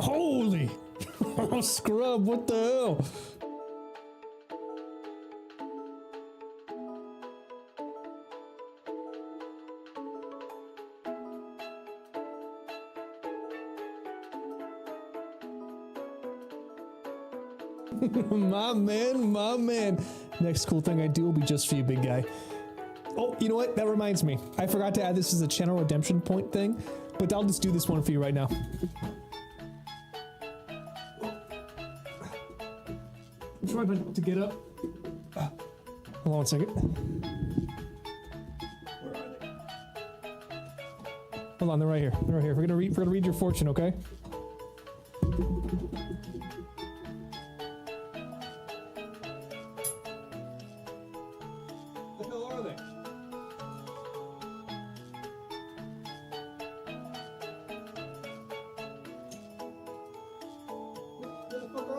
Holy! Oh, scrub, what the hell? My man, my man. Next cool thing I do will be just for you, big guy. Oh, you know what? That reminds me. I forgot to add this as a channel redemption point thing, but I'll just do this one for you right now. I'm trying to get up. Hold on one second. Where are they? Hold on, they're right here. They're right here. We're gonna read your fortune, okay?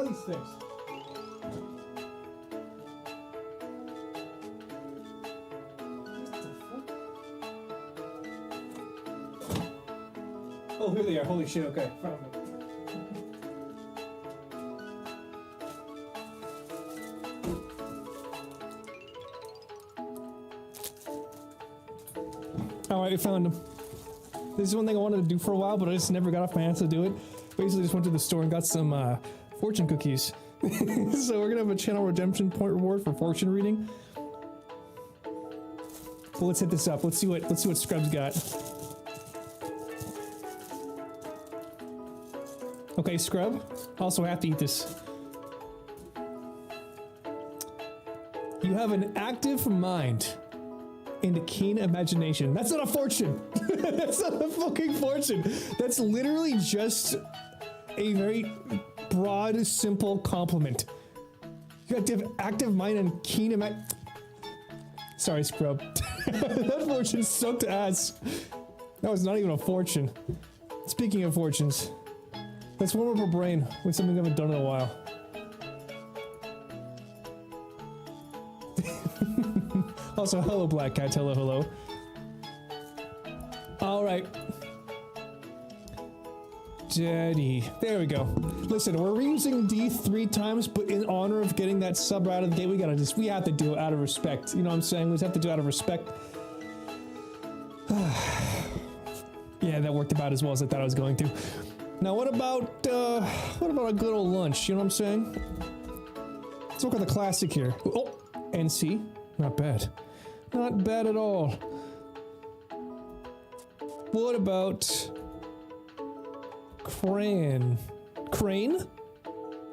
These things. Oh, here they are. Holy shit, okay. Found them. Alright, we found them. This is one thing I wanted to do for a while, but I just never got off my ass to do it. Basically just went to the store and got some fortune cookies. So we're gonna have a channel redemption point reward for fortune reading. Well, let's hit this up. Let's see what Scrub's got. Okay, Scrub. Also have to eat this. You have an active mind and a keen imagination. That's not a fortune. That's not a fucking fortune. That's literally just a very broad, simple compliment. You got to have active mind and keen Sorry, Scrub. That fortune sucked ass. That was not even a fortune. Speaking of fortunes, let's warm up our brain with something I haven't done in a while. Also, hello, Black Cats. Hello, hello. All right. Daddy. There we go. Listen, we're reusing D 3 times, but in honor of getting that sub right out of the gate, we have to do it out of respect. You know what I'm saying? We just have to do it out of respect. Yeah, that worked about as well as I thought I was going to. Now, what about a good old lunch? You know what I'm saying? Let's look at the classic here. Oh, NC. Not bad. Not bad at all. What about Crane? Crane?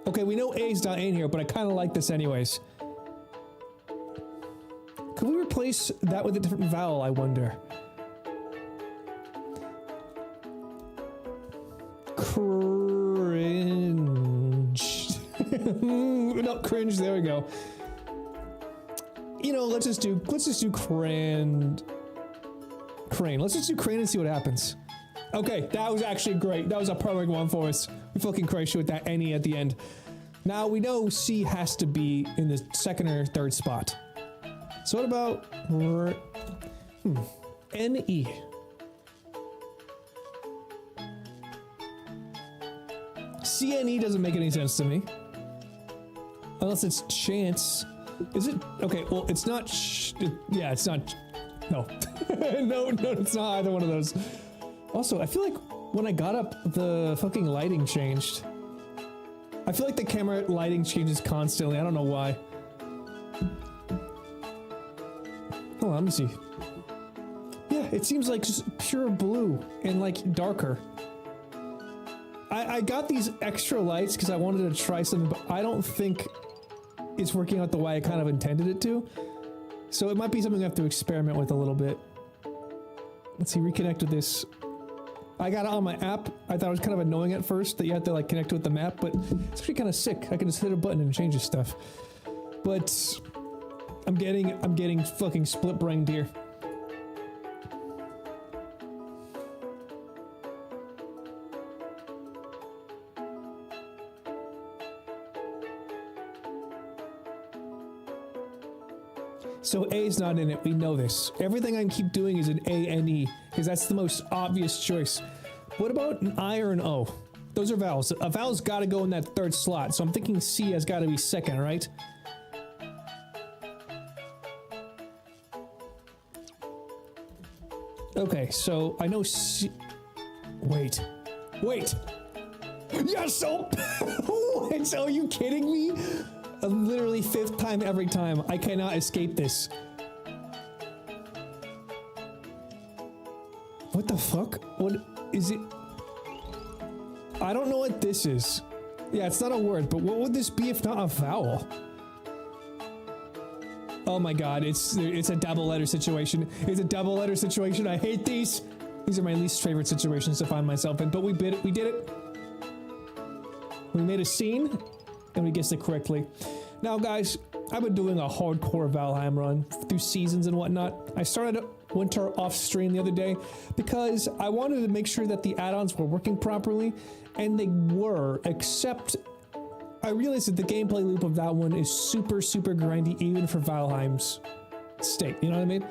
Okay, we know A's not in here, but I kind of like this anyways. Could we replace that with a different vowel, I wonder? Cringe. No, cringe, there we go. You know, let's just do Crane. Let's just do Crane and see what happens. Okay, that was actually great. That was a perfect one for us. We fucking crushed it with that NE at the end. Now we know C has to be in the second or third spot. So what about NE? CNE doesn't make any sense to me. Unless it's chance. Is it? Okay, well, it's not yeah, it's not. No. No, it's not either one of those. Also, I feel like when I got up, the fucking lighting changed. I feel like the camera lighting changes constantly. I don't know why. Hold on, let me see. Yeah, it seems like just pure blue and like darker. I got these extra lights because I wanted to try something, but I don't think it's working out the way I kind of intended it to. So it might be something I have to experiment with a little bit. Let's see, reconnect with this. I got it on my app. I thought it was kind of annoying at first that you had to like connect with the map, but it's actually kind of sick. I can just hit a button and it changes stuff. But I'm getting fucking split-brained here. So A's not in it, we know this. Everything I keep doing is an A and E, because that's the most obvious choice. What about an I or an O? Those are vowels. A vowel's got to go in that third slot, so I'm thinking C has got to be second, right? Okay, so I know C... Wait. Wait! Yes! Oh! Wait, are you kidding me? Literally 5th time every time. I cannot escape this. What the fuck? What is it? I don't know what this is. Yeah, it's not a word, but what would this be if not a vowel? Oh my god, it's a double letter situation. It's a double letter situation. I hate these. These are my least favorite situations to find myself in, but we did it. We did it. We made a scene, and we guessed it correctly. Now, guys, I've been doing a hardcore Valheim run through seasons and whatnot. I started winter off stream the other day because I wanted to make sure that the add-ons were working properly, and they were, except I realized that the gameplay loop of that one is super, super grindy, even for Valheim's state, you know what I mean?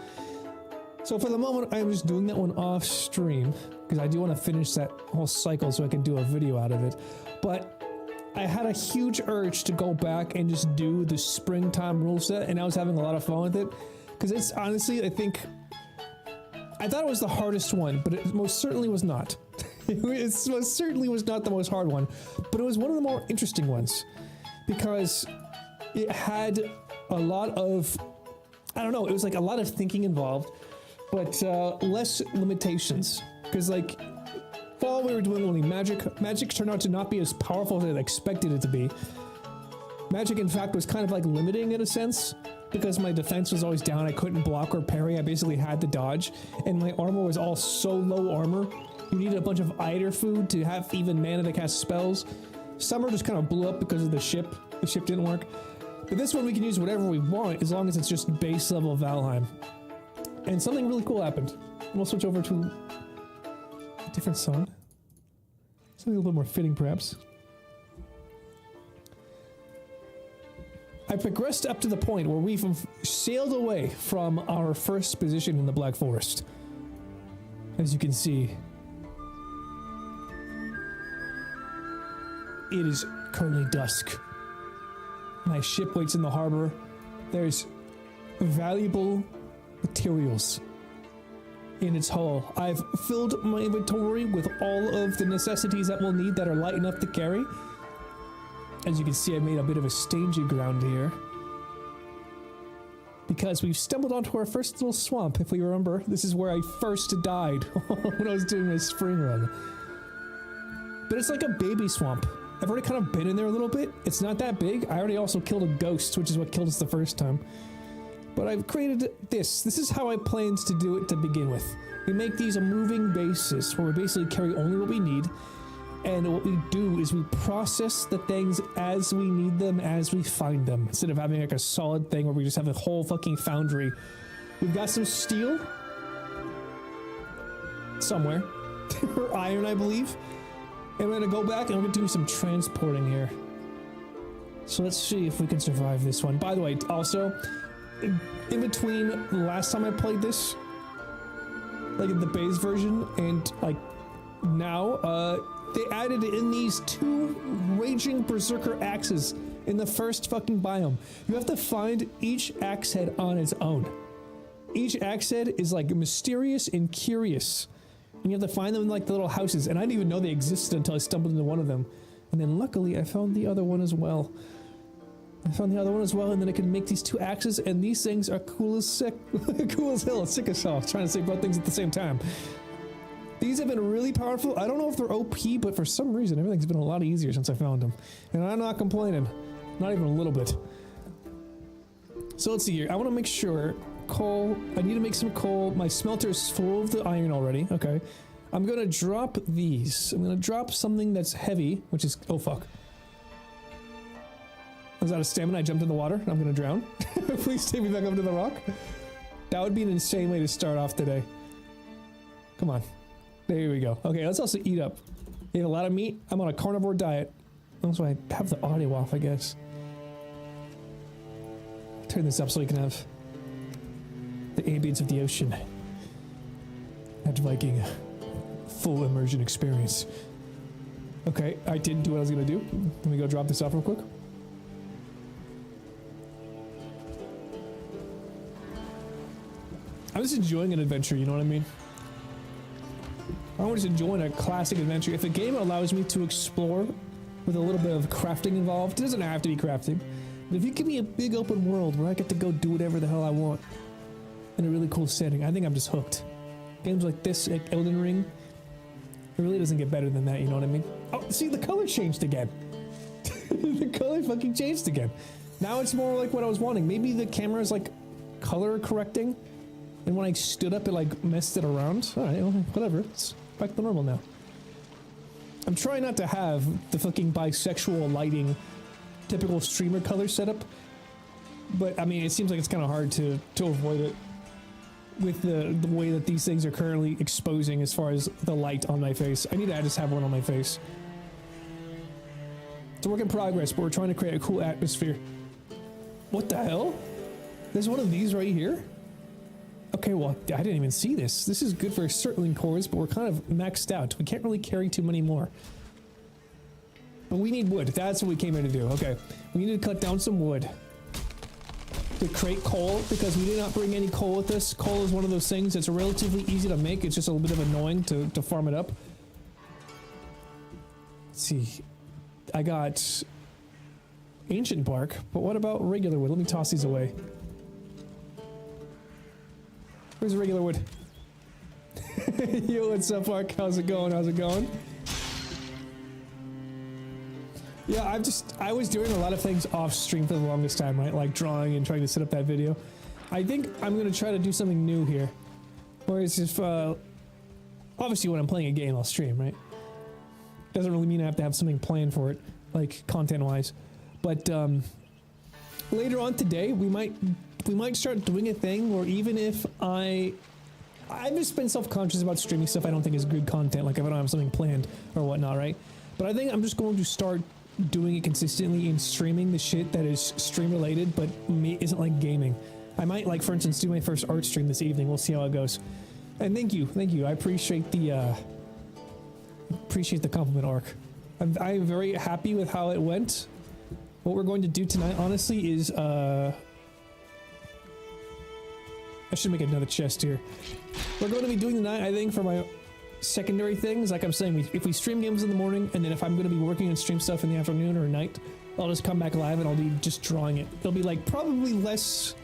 So for the moment, I'm just doing that one off stream, because I do want to finish that whole cycle so I can do a video out of it. But I had a huge urge to go back and just do the springtime rule set, and I was having a lot of fun with it, because it's honestly, I thought it was the hardest one, but it most certainly was not. It most certainly was not the most hard one, but it was one of the more interesting ones, because it had a lot of, I don't know, it was like a lot of thinking involved, but less limitations, because like, fall we were doing only magic. Magic turned out to not be as powerful as I expected it to be. Magic, in fact, was kind of like limiting in a sense, because my defense was always down. I couldn't block or parry. I basically had to dodge, and my armor was all so low armor. You needed a bunch of Eider food to have even mana to cast spells. Summer just kind of blew up because of the ship. The ship didn't work. But this one we can use whatever we want, as long as it's just base level Valheim. And something really cool happened. And we'll switch over to a different song. Something a little bit more fitting, perhaps. I progressed up to the point where we've sailed away from our first position in the Black Forest. As you can see, it is currently dusk. My ship waits in the harbor. There's valuable materials in its hull. I've filled my inventory with all of the necessities that we'll need that are light enough to carry. As you can see, I made a bit of a staging ground here, because we've stumbled onto our first little swamp. If we remember, this is where I first died when I was doing my spring run. But it's like a baby swamp. I've already kind of been in there a little bit. It's not that big. I already also killed a ghost, which is what killed us the first time. But I've created this. This is how I planned to do it to begin with. We make these a moving basis where we basically carry only what we need. And what we do is we process the things as we need them, as we find them, instead of having like a solid thing where we just have a whole fucking foundry. We've got some steel somewhere, or iron, I believe. And we're gonna go back and we're gonna do some transporting here. So let's see if we can survive this one. By the way, also, in between the last time I played this, like in the base version, and like now, they added in these 2 raging berserker axes in the first fucking biome. You have to find each axe head on its own. Each axe head is like mysterious and curious. And you have to find them in like the little houses. And I didn't even know they existed until I stumbled into one of them. And then luckily I found the other one as well. And then I can make these 2 axes, and these things are cool as sick. Cool as hell, sick as hell. Trying to say both things at the same time. These have been really powerful. I don't know if they're OP, but for some reason, everything's been a lot easier since I found them. And I'm not complaining. Not even a little bit. So let's see here. I want to make sure coal. I need to make some coal. My smelter is full of the iron already. Okay. I'm going to drop these. I'm going to drop something that's heavy, which is... Oh, fuck. I was out of stamina. I jumped in the water. I'm going to drown. Please take me back up to the rock. That would be an insane way to start off today. Come on. There we go. Okay, let's also eat up. We have a lot of meat. I'm on a carnivore diet. Also, I have the audio off, I guess. Turn this up so you can have the ambience of the ocean. That Viking full immersion experience. Okay, I didn't do what I was gonna do. Let me go drop this off real quick. I'm just enjoying an adventure, you know what I mean? I'm just enjoying a classic adventure. If a game allows me to explore with a little bit of crafting involved, it doesn't have to be crafting. But if you give me a big open world where I get to go do whatever the hell I want in a really cool setting, I think I'm just hooked. Games like this, like Elden Ring, it really doesn't get better than that, you know what I mean? Oh, see, the color changed again. The color fucking changed again. Now it's more like what I was wanting. Maybe the camera is like color correcting, and when I stood up, it like messed it around. All right, well, whatever. It's back to normal now. I'm trying not to have the fucking bisexual lighting, typical streamer color setup, but I mean, it seems like it's kind of hard to avoid it with the way that these things are currently exposing as far as the light on my face. I need to just have one on my face. It's a work in progress, but we're trying to create a cool atmosphere. What the hell? There's one of these right here? Okay, well, I didn't even see this. This is good for circling cores, but we're kind of maxed out. We can't really carry too many more. But we need wood. That's what we came here to do. Okay, we need to cut down some wood to create coal, because we did not bring any coal with us. Coal is one of those things that's relatively easy to make. It's just a little bit of annoying to farm it up. Let's see. I got ancient bark, but what about regular wood? Let me toss these away. Where's the regular wood? Yo, what's up, Bark? How's it going? How's it going? Yeah, I was doing a lot of things off stream for the longest time, right? Like drawing and trying to set up that video. I think I'm going to try to do something new here. Whereas if, obviously when I'm playing a game, I'll stream, right? Doesn't really mean I have to have something planned for it, like content-wise. But later on today, we might start doing a thing where even if I've just been self-conscious about streaming stuff I don't think is good content, like if I don't have something planned or whatnot, right? But I think I'm just going to start doing it consistently and streaming the shit that is stream related but isn't like gaming. I might, like, for instance, do my first art stream this evening. We'll see how it goes. And thank you. I appreciate the compliment, Arc. I'm very happy with how it went. What we're going to do tonight, honestly, is I should make another chest here. We're going to be doing tonight, I think, for my secondary things. Like I'm saying, if we stream games in the morning, and then if I'm going to be working and stream stuff in the afternoon or night, I'll just come back live and I'll be just drawing it. It'll be like probably less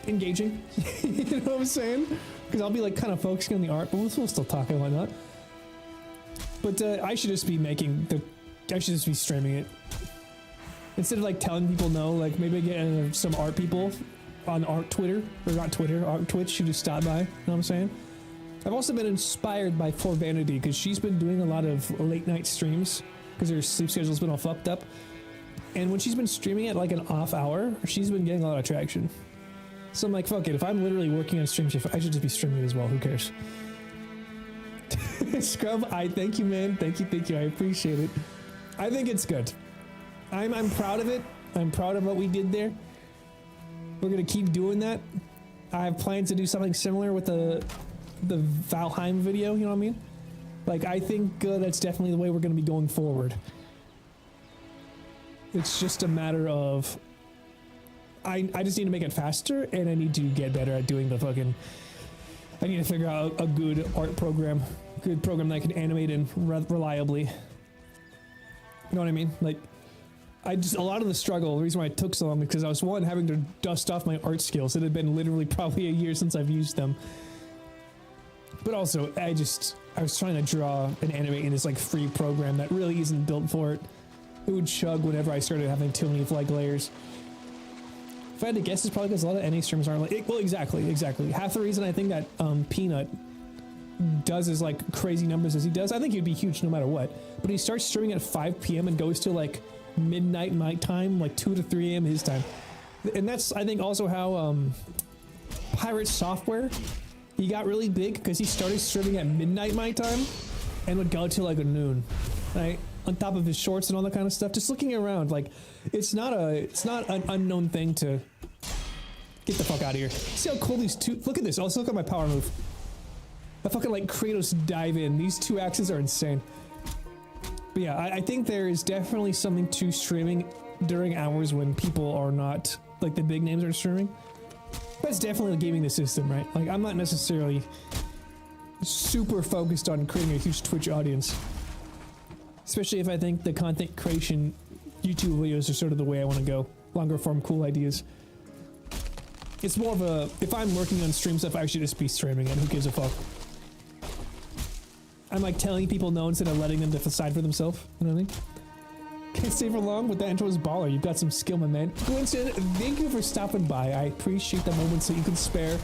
engaging. You know what I'm saying? Because I'll be like kind of focusing on the art, but we'll still talk and whatnot. But I should just be streaming it. Instead of like telling people no, like maybe get some art people on art Twitter, or not Twitter, art Twitch, who just stop by, you know what I'm saying? I've also been inspired by For Vanity, because she's been doing a lot of late night streams, because her sleep schedule's been all fucked up. And when she's been streaming at like an off hour, she's been getting a lot of traction. So I'm like, fuck it, if I'm literally working on stream shift, I should just be streaming it as well, who cares? Scrub, thank you, man, thank you, I appreciate it. I think it's good. I'm proud of it. I'm proud of what we did there. We're gonna keep doing that. I have plans to do something similar with the VALHEIM video, you know what I mean? Like, I think that's definitely the way we're going to be going forward. It's just a matter of I just need to make it faster, and I need to get better at doing the fucking... I need to figure out a good art program, good program that I can animate in reliably. You know what I mean? Like, a lot of the struggle, the reason why it took so long, is because I was, one, having to dust off my art skills. It had been literally probably a year since I've used them. But also, I was trying to draw and animate in this like free program that really isn't built for it. It would chug whenever I started having too many like layers. If I had to guess, it's probably because a lot of NA streamers aren't like, well, exactly. Half the reason I think that Peanut does as like crazy numbers as he does, I think he'd be huge no matter what. But he starts streaming at 5 p.m. and goes to like midnight my time, like 2 to 3 a.m. his time. And that's, I think, also how Pirate Software, he got really big because he started streaming at midnight my time and would go till like a noon, right? On top of his shorts and all that kind of stuff. Just looking around, like, it's not an unknown thing to get the fuck out of here. See how cool these two, look at this. Also look at my power move. I fucking like Kratos dive in. These two axes are insane. But yeah, I think there is definitely something to streaming during hours when people are not, like the big names are streaming. That's definitely gaming the system, right? Like, I'm not necessarily super focused on creating a huge Twitch audience. Especially if I think the content creation YouTube videos are sort of the way I want to go. Longer form, cool ideas. It's more of a, if I'm working on stream stuff, I should just be streaming it. Who gives a fuck? I'm like telling people no instead of letting them decide for themselves. You know what I mean? Can't stay for long, but that intro is baller. You've got some skill, my man. Winston, thank you for stopping by. I appreciate the moments that you can spare.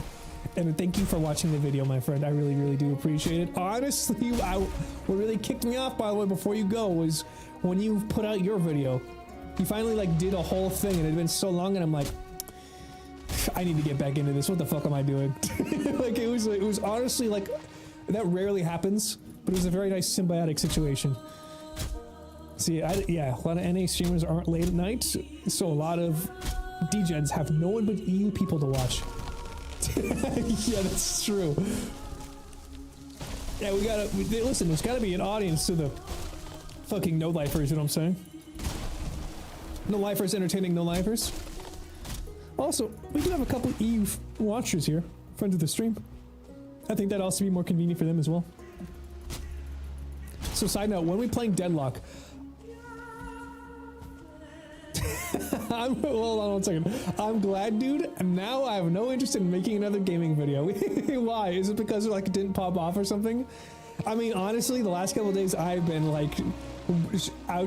And thank you for watching the video, my friend. I really, really do appreciate it. Honestly, what really kicked me off, by the way, before you go, was when you put out your video. You finally, like, did a whole thing, and it had been so long, and I'm like, I need to get back into this. What the fuck am I doing? Like, it was honestly, like, that rarely happens, but it was a very nice symbiotic situation. See, yeah, a lot of NA streamers aren't late at night, so a lot of DGens have no one but you people to watch. Yeah, that's true. Yeah, listen, there's gotta be an audience to the fucking no-lifers, you know what I'm saying? No-lifers entertaining no-lifers. Also, we do have a couple EU watchers here, friends of the stream. I think that'd also be more convenient for them as well. So side note, when we playing Deadlock, hold on one second. I'm glad, dude. Now I have no interest in making another gaming video. Why? Is it because like it didn't pop off or something? I mean, honestly, the last couple of days I've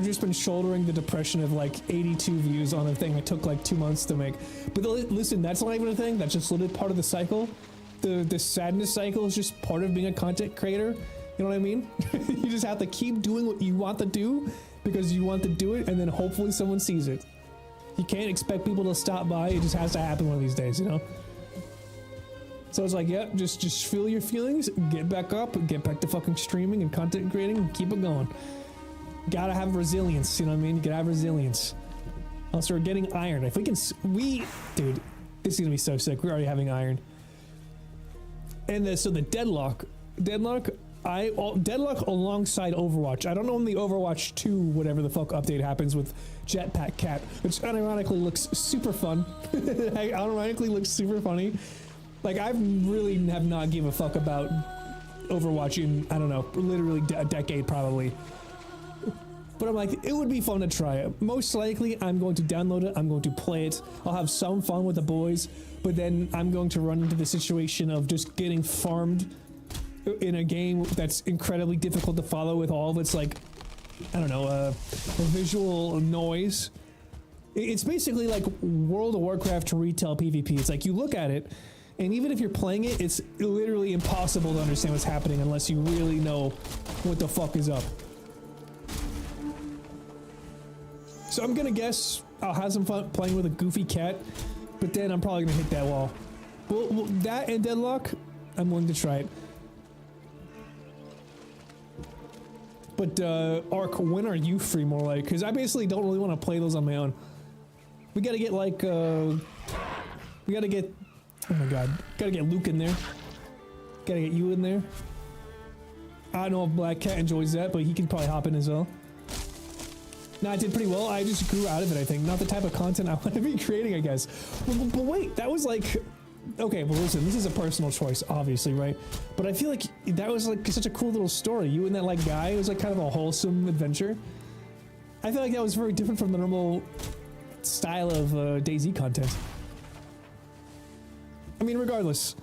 just been shouldering the depression of like 82 views on a thing that took like 2 months to make. But listen, that's not even a thing. That's just literally part of the cycle. The sadness cycle is just part of being a content creator. You know what I mean? You just have to keep doing what you want to do because you want to do it, and then hopefully someone sees it. You can't expect people to stop by. It just has to happen one of these days, you know? So it's like, yeah, just feel your feelings, get back up, get back to fucking streaming and content creating, and keep it going. Gotta have resilience, you know what I mean? You gotta have resilience. Also, we're getting iron. If we can, dude, this is gonna be so sick. We're already having iron. And so the Deadlock alongside Overwatch. I don't know when the Overwatch 2, whatever the fuck update happens with Jetpack Cat, which ironically looks super fun. Ironically looks super funny. Like, I really have not give a fuck about Overwatch in, I don't know, literally a decade probably. But I'm like, it would be fun to try it. Most likely, I'm going to download it, I'm going to play it, I'll have some fun with the boys, but then I'm going to run into the situation of just getting farmed in a game that's incredibly difficult to follow with all of its, like, I don't know, visual noise. It's basically like World of Warcraft retail PvP. It's like you look at it, and even if you're playing it, it's literally impossible to understand what's happening unless you really know what the fuck is up. So I'm gonna guess I'll have some fun playing with a goofy cat, but then I'm probably gonna hit that wall. Well, that and Deadlock, I'm willing to try it. But Ark, when are you free more like? Because I basically don't really want to play those on my own. We gotta get like, we gotta get, oh my god, gotta get Luke in there. Gotta get you in there. I don't know if Black Cat enjoys that, but he can probably hop in as well. No, I did pretty well. I just grew out of it, I think. Not the type of content I want to be creating, I guess. But wait, that was like... Okay, well listen, this is a personal choice, obviously, right? But I feel like that was like such a cool little story. You and that like guy, it was like kind of a wholesome adventure. I feel like that was very different from the normal style of DayZ content. I mean, regardless,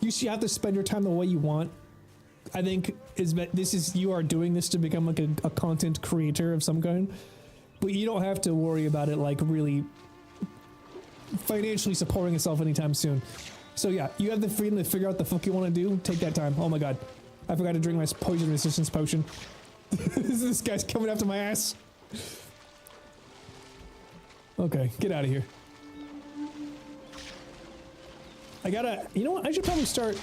you have to spend your time the way you want. I think you are doing this to become like a content creator of some kind, but you don't have to worry about it like really financially supporting itself anytime soon. So yeah, you have the freedom to figure out the fuck you want to do. Take that time. Oh my god, I forgot to drink my poison resistance potion. This guy's coming after my ass. Okay, get out of here. I gotta, you know what, I should probably start,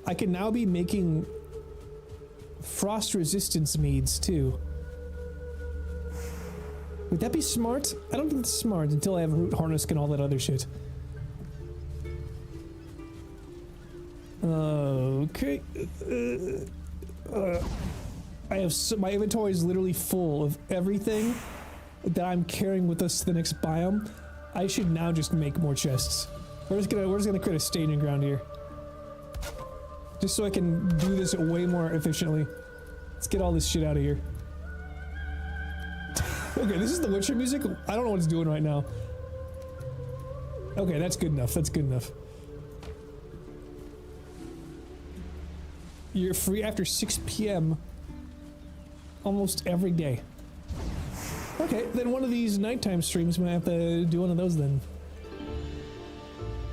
I can now be making frost resistance meads too. Would that be smart? I don't think it's smart until I have root harness and all that other shit. Okay. I have my inventory is literally full of everything that I'm carrying with us to the next biome. I should now just make more chests. We're just gonna create a staging ground here, just so I can do this way more efficiently. Let's get all this shit out of here. Okay, this is the Witcher music. I don't know what it's doing right now. Okay, that's good enough. That's good enough. You're free after 6 p.m. almost every day. Okay, then one of these nighttime streams, we might have to do one of those then.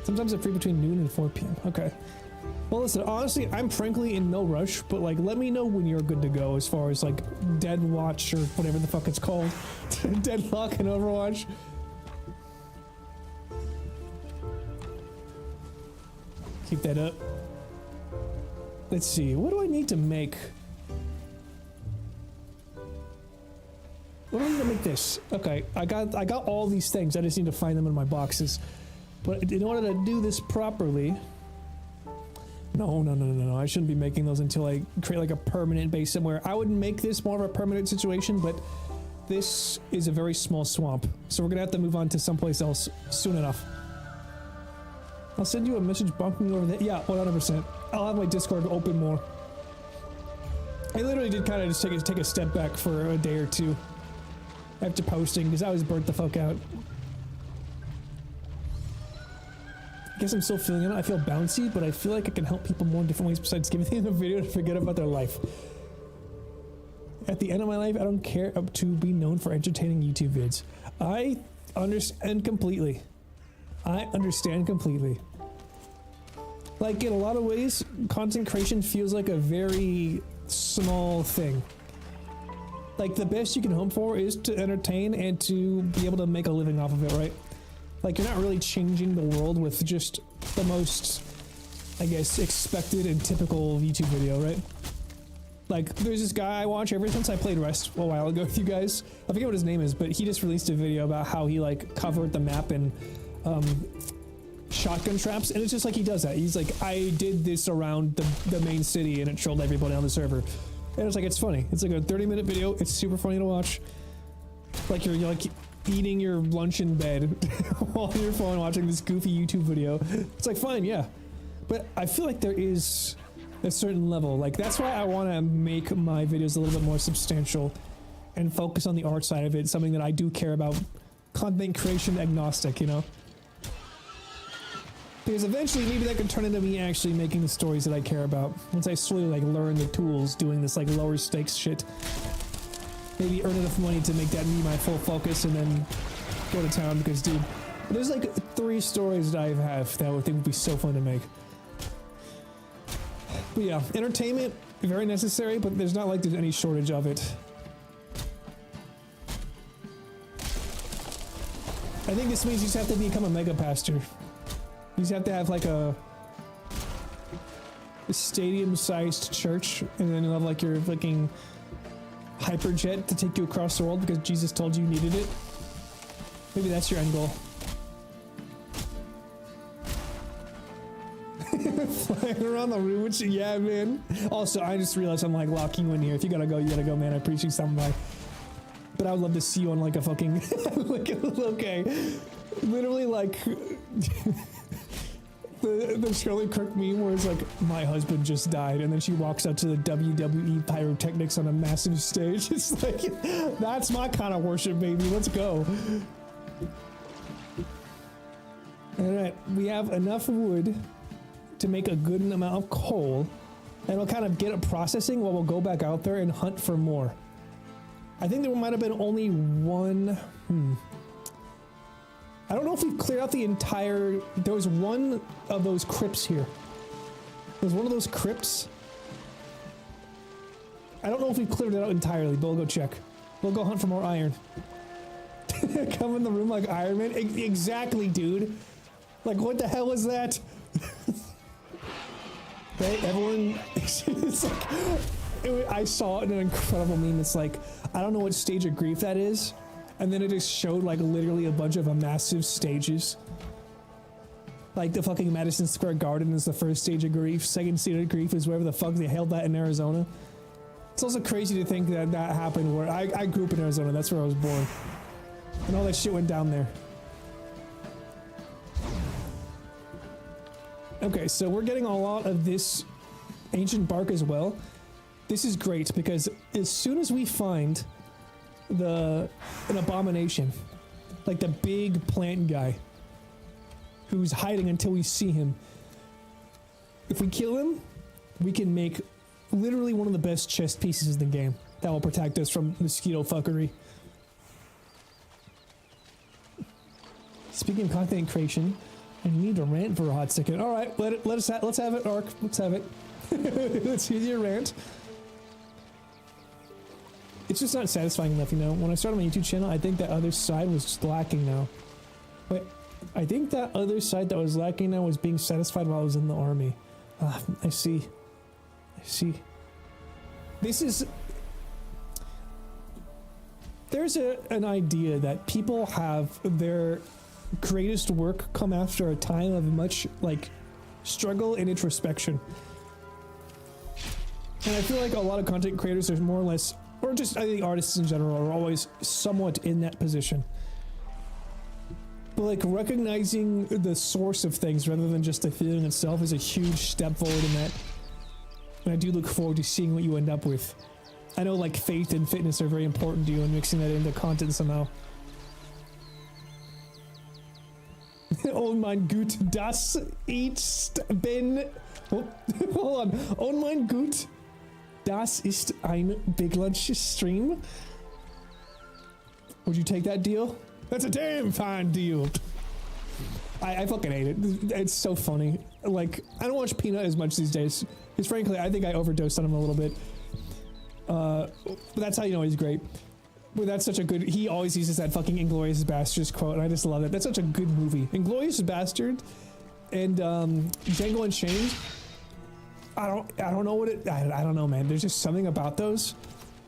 Sometimes I'm free between noon and 4 p.m. Okay. Well, listen, honestly, I'm frankly in no rush, but like, let me know when you're good to go as far as like Dead Watch or whatever the fuck it's called. Deadlock and Overwatch. Keep that up. Let's see, what do I need to make? What do I need to make this? Okay, I got all these things. I just need to find them in my boxes. But in order to do this properly, no. I shouldn't be making those until I create like a permanent base somewhere. I would make this more of a permanent situation, but this is a very small swamp, so we're gonna have to move on to someplace else soon enough. I'll send you a message bumping over there. Yeah, 100%. I'll have my Discord open more. I literally did kind of just take a step back for a day or two after posting because I was burnt the fuck out. I guess I'm still feeling it. I feel bouncy, but I feel like I can help people more in different ways besides giving them a video to forget about their life. At the end of my life, I don't care to be known for entertaining YouTube vids. I understand completely. I understand completely. Like, in a lot of ways, content creation feels like a very small thing. Like, the best you can hope for is to entertain and to be able to make a living off of it, right? Like, you're not really changing the world with just the most, I guess, expected and typical YouTube video, right? Like, there's this guy I watch ever since I played Rest a while ago with you guys. I forget what his name is, but he just released a video about how he, like, covered the map and shotgun traps, and it's just like he does that. He's like, I did this around the main city and it trolled everybody on the server. And it's like, it's funny. It's like a 30-minute video. It's super funny to watch. Like you're like eating your lunch in bed while on your phone watching this goofy YouTube video. It's like, fine, yeah. But I feel like there is a certain level. Like, that's why I want to make my videos a little bit more substantial and focus on the art side of it, something that I do care about. Content creation agnostic, you know? Because eventually maybe that could turn into me actually making the stories that I care about. Once I slowly like learn the tools doing this like lower stakes shit. Maybe earn enough money to make that me my full focus and then go to town, because dude, there's like 3 stories that I have that I would think would be so fun to make. But yeah, entertainment, very necessary, but there's not like there's any shortage of it. I think this means you just have to become a mega pastor. You just have to have like a stadium-sized church, and then you'll have like your fucking hyperjet to take you across the world because Jesus told you needed it. Maybe that's your end goal. Flying around the room, which, yeah, man. Also, I just realized I'm like locking you in here. If you gotta go, man. I appreciate you stopping by. But I would love to see you on like a fucking like, okay, literally like the Shirley Kirk meme where it's like, my husband just died, and then she walks out to the WWE pyrotechnics on a massive stage. It's like, that's my kind of worship, baby. Let's go. All right, we have enough wood to make a good amount of coal, and we'll kind of get it processing while we'll go back out there and hunt for more. I think there might have been only one. I don't know if we've cleared out the entire. There was one of those crypts here. There's one of those crypts. I don't know if we've cleared it out entirely, but we'll go check. We'll go hunt for more iron. Come in the room like Iron Man. Exactly, dude. Like, what the hell is that? Right? Everyone. It's like, I saw an incredible meme. It's like, I don't know what stage of grief that is. And then it just showed like literally a bunch of massive stages. Like the fucking Madison Square Garden is the first stage of grief. Second stage of grief is wherever the fuck they held that in Arizona. It's also crazy to think that that happened where I grew up in Arizona. That's where I was born. And all that shit went down there. Okay, so we're getting a lot of this ancient bark as well. This is great because as soon as we find an abomination, like the big plant guy who's hiding until we see him, if we kill him, we can make literally one of the best chest pieces in the game that will protect us from mosquito fuckery. Speaking of content creation, I need to rant for a hot second. All right, let's have it, Ark. Let's have it. Let's hear your rant. It's just not satisfying enough, you know. When I started my YouTube channel, I think that other side was just lacking now. Wait, I think that other side that was lacking now was being satisfied while I was in the army. I see. I see. This is... There's an idea that people have their greatest work come after a time of much, like, struggle and introspection. And I feel like a lot of content creators are more or less, or just I think artists in general are always somewhat in that position. But like recognizing the source of things rather than just the feeling itself is a huge step forward in that. And I do look forward to seeing what you end up with. I know like faith and fitness are very important to you and mixing that into content somehow. Oh mein Gott, das ist bin... Oh, hold on. Oh mein Gott, das ist ein Big Lunch stream. Would you take that deal? That's a damn fine deal. I fucking hate it. It's so funny. Like, I don't watch Peanut as much these days. Because frankly, I think I overdosed on him a little bit. But that's how you know he's great. But that's such a good... He always uses that fucking Inglourious Basterds quote, and I just love it. That's such a good movie. Inglourious Bastard and Django Unchained. I don't know what it... I don't know, man. There's just something about those.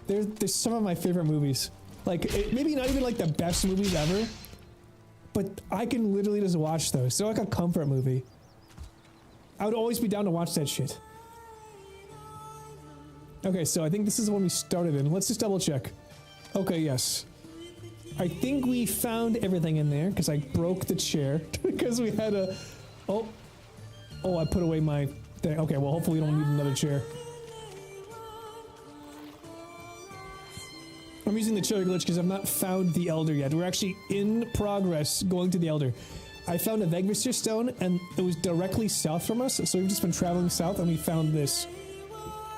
There's some of my favorite movies. Like, maybe not even like the best movies ever, but I can literally just watch those. They're like a comfort movie. I would always be down to watch that shit. Okay, so I think this is the one we started in. Let's just double check. Okay, yes. I think we found everything in there because I broke the chair because we had a... Oh, I put away my thing. Okay, well, hopefully we don't need another chair. I'm using the chair glitch because I've not found the Elder yet. We're actually in progress going to the Elder. I found a Vegvisir stone and it was directly south from us, so we've just been traveling south and we found this.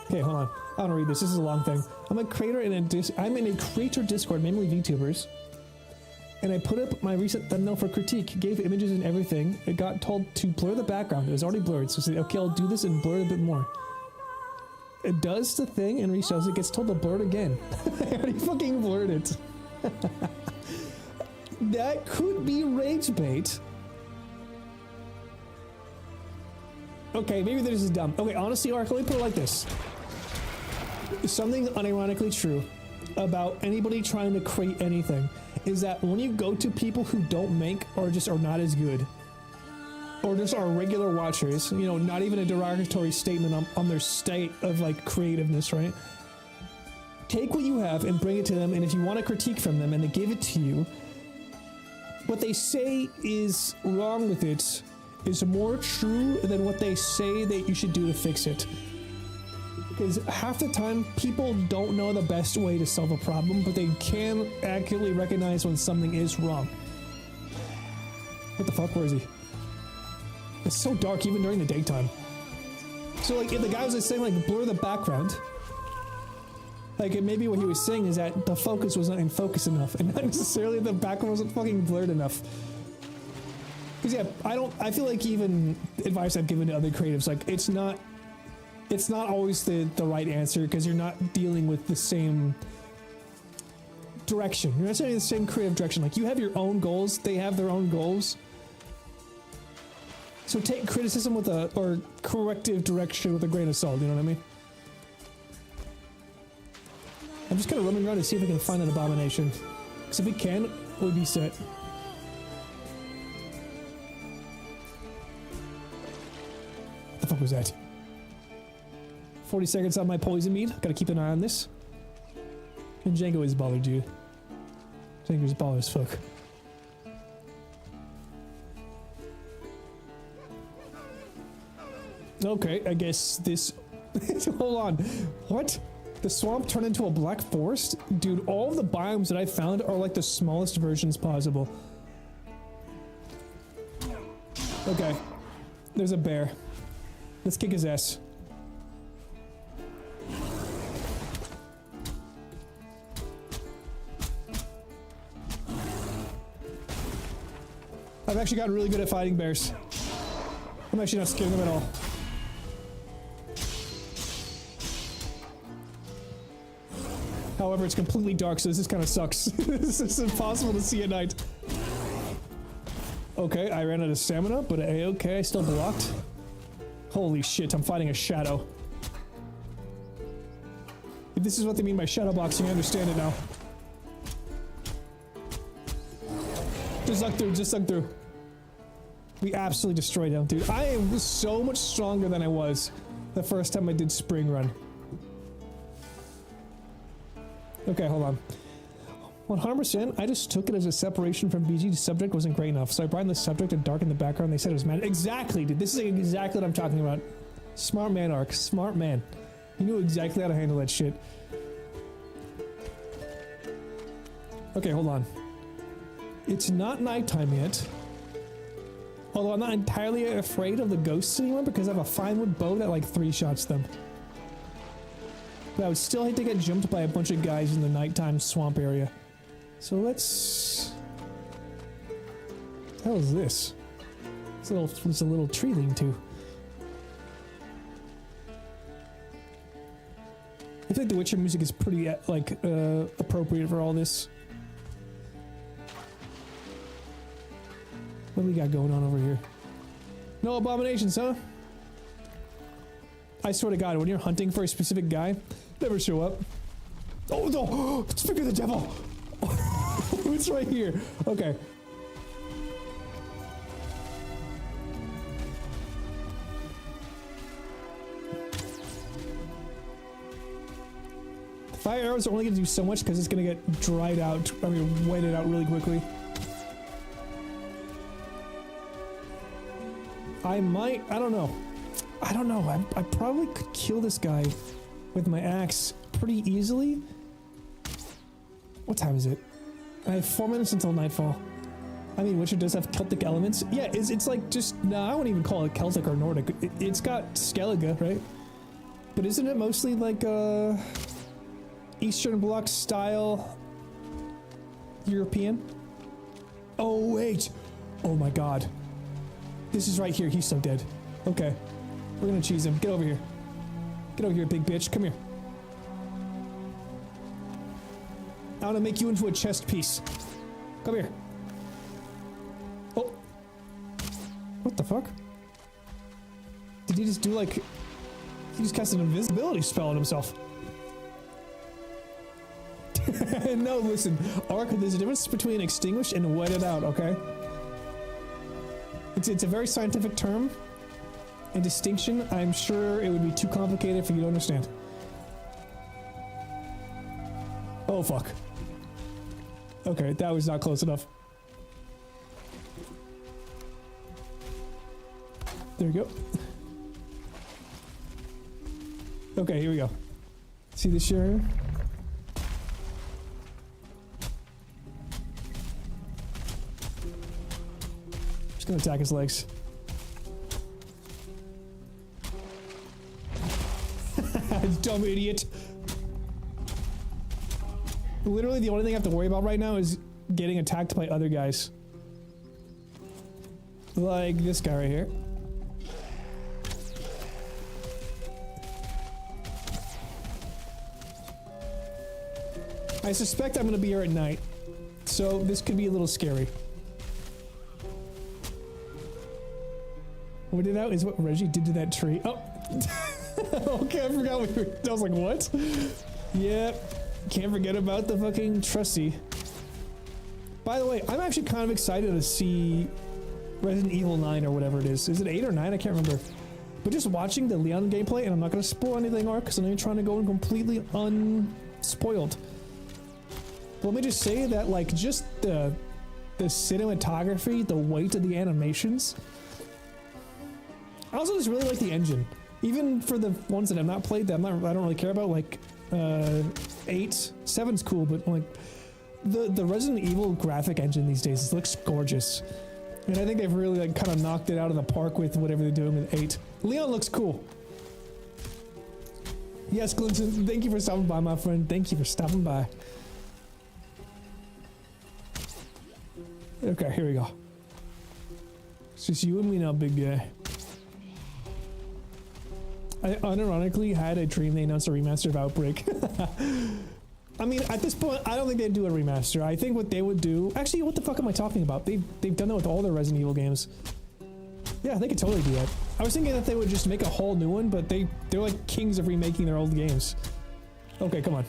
Okay, hold on. I want to read this. This is a long thing. I'm a creator in a creator Discord, mainly VTubers, and I put up my recent thumbnail for critique. Gave images and everything. It got told to blur the background. It was already blurred, so I said, okay, I'll do this and blur it a bit more. It does the thing and reshows it. Gets told to blur it again. I already fucking blurred it. That could be rage bait. Okay, maybe this is dumb. Okay, honestly, Ark, let me put it like this. Something unironically true about anybody trying to create anything is that when you go to people who don't make or just are not as good, or just are regular watchers, you know, not even a derogatory statement on their state of like creativeness, right? Take what you have and bring it to them, and if you want a critique from them and they give it to you, what they say is wrong with it is more true than what they say that you should do to fix it. Because half the time, people don't know the best way to solve a problem, but they can accurately recognize when something is wrong. What the fuck, where is he? It's so dark even during the daytime. So like, if the guy was saying like blur the background, like maybe what he was saying is that the focus was not in focus enough, and not necessarily the background wasn't fucking blurred enough. Because yeah, I feel like even advice I've given to other creatives, like it's not always the right answer because you're not dealing with the same direction. You're not saying the same creative direction. Like you have your own goals, they have their own goals. So take criticism with or corrective direction with a grain of salt, you know what I mean? I'm just kind of roaming around to see if we can find an abomination. Because if we can, we'll be set. fuck was that? 40 seconds on my poison meat. Gotta keep an eye on this. And Django is baller, dude. Django's baller as fuck. Okay, I guess this... Hold on. What? The swamp turned into a black forest? Dude, all of the biomes that I found are like the smallest versions possible. Okay. There's a bear. Let's kick his ass. I've actually gotten really good at fighting bears. I'm actually not scared of them at all. However, it's completely dark, so this kind of sucks. This is impossible to see at night. Okay, I ran out of stamina, but okay, I still blocked. Holy shit, I'm fighting a shadow. If this is what they mean by shadow boxing, I understand it now. Just suck through, just suck through. We absolutely destroyed him, dude. I am so much stronger than I was the first time I did spring run. Okay, hold on. 100%, I just took it as a separation from BG. The subject wasn't great enough, so I brought in the subject and darkened the background. They said it was mad. Exactly, dude. This is exactly what I'm talking about. Smart man, Ark. Smart man. He knew exactly how to handle that shit. Okay, hold on. It's not nighttime yet. Although I'm not entirely afraid of the ghosts anymore because I have a fine wood bow that like 3-shots them. But I would still hate to get jumped by a bunch of guys in the nighttime swamp area. So let's... What the hell is this? It's a little tree lean-to. I think the Witcher music is pretty, appropriate for all this. What do we got going on over here? No abominations, huh? I swear to God, when you're hunting for a specific guy, never show up. Oh no! It's Figure the Devil! It's right here. Okay. The fire arrows are only going to do so much because it's going to get dried out. I mean, wetted out really quickly. I don't know. I probably could kill this guy with my axe pretty easily. What time is it? I have 4 minutes until nightfall. I mean, Witcher does have Celtic elements. Yeah, it's like just... Nah, I wouldn't even call it Celtic or Nordic. It's got Skellige, right? But isn't it mostly like, Eastern Bloc style... European? Oh, wait! Oh my God. This is right here. He's so dead. Okay. We're gonna cheese him. Get over here. Get over here, big bitch. Come here. I want to make you into a chest piece. Come here. Oh. What the fuck? Did he just do like... He just cast an invisibility spell on himself. No, listen. Ark, there's a difference between extinguished and wetted out, okay? It's a very scientific term and distinction. I'm sure it would be too complicated for you to understand. Oh, fuck. Okay, that was not close enough. There we go. Okay, here we go. See this here? Just gonna attack his legs. Dumb idiot. Literally the only thing I have to worry about right now is getting attacked by other guys. Like this guy right here. I suspect I'm gonna be here at night, so this could be a little scary. What we did out is what Reggie did to that tree. Oh! Okay, I forgot what we were, I was like, what? Yep. Can't forget about the fucking trusty. By the way, I'm actually kind of excited to see Resident Evil 9 or whatever it is. Is it 8 or 9? I can't remember. But just watching the Leon gameplay, and I'm not going to spoil anything, Ark, because I know you're trying to go in completely unspoiled. But let me just say that, like, just the cinematography, the weight of the animations. I also just really like the engine. Even for the ones that I've not played, that I don't really care about, like 8, 7's cool, but like the Resident Evil graphic engine these days looks gorgeous. And I think they've really like kind of knocked it out of the park with whatever they're doing with 8. Leon looks cool. Yes, Clinton, thank you for stopping by, my friend. Thank you for stopping by. Okay, here we go. It's just you and me now, big guy. I unironically had a dream they announced a remaster of Outbreak. I mean, at this point, I don't think they'd do a remaster. I think what they would do... Actually, what the fuck am I talking about? They've done that with all their Resident Evil games. Yeah, they could totally do that. I was thinking that they would just make a whole new one, but they're like kings of remaking their old games. Okay, come on.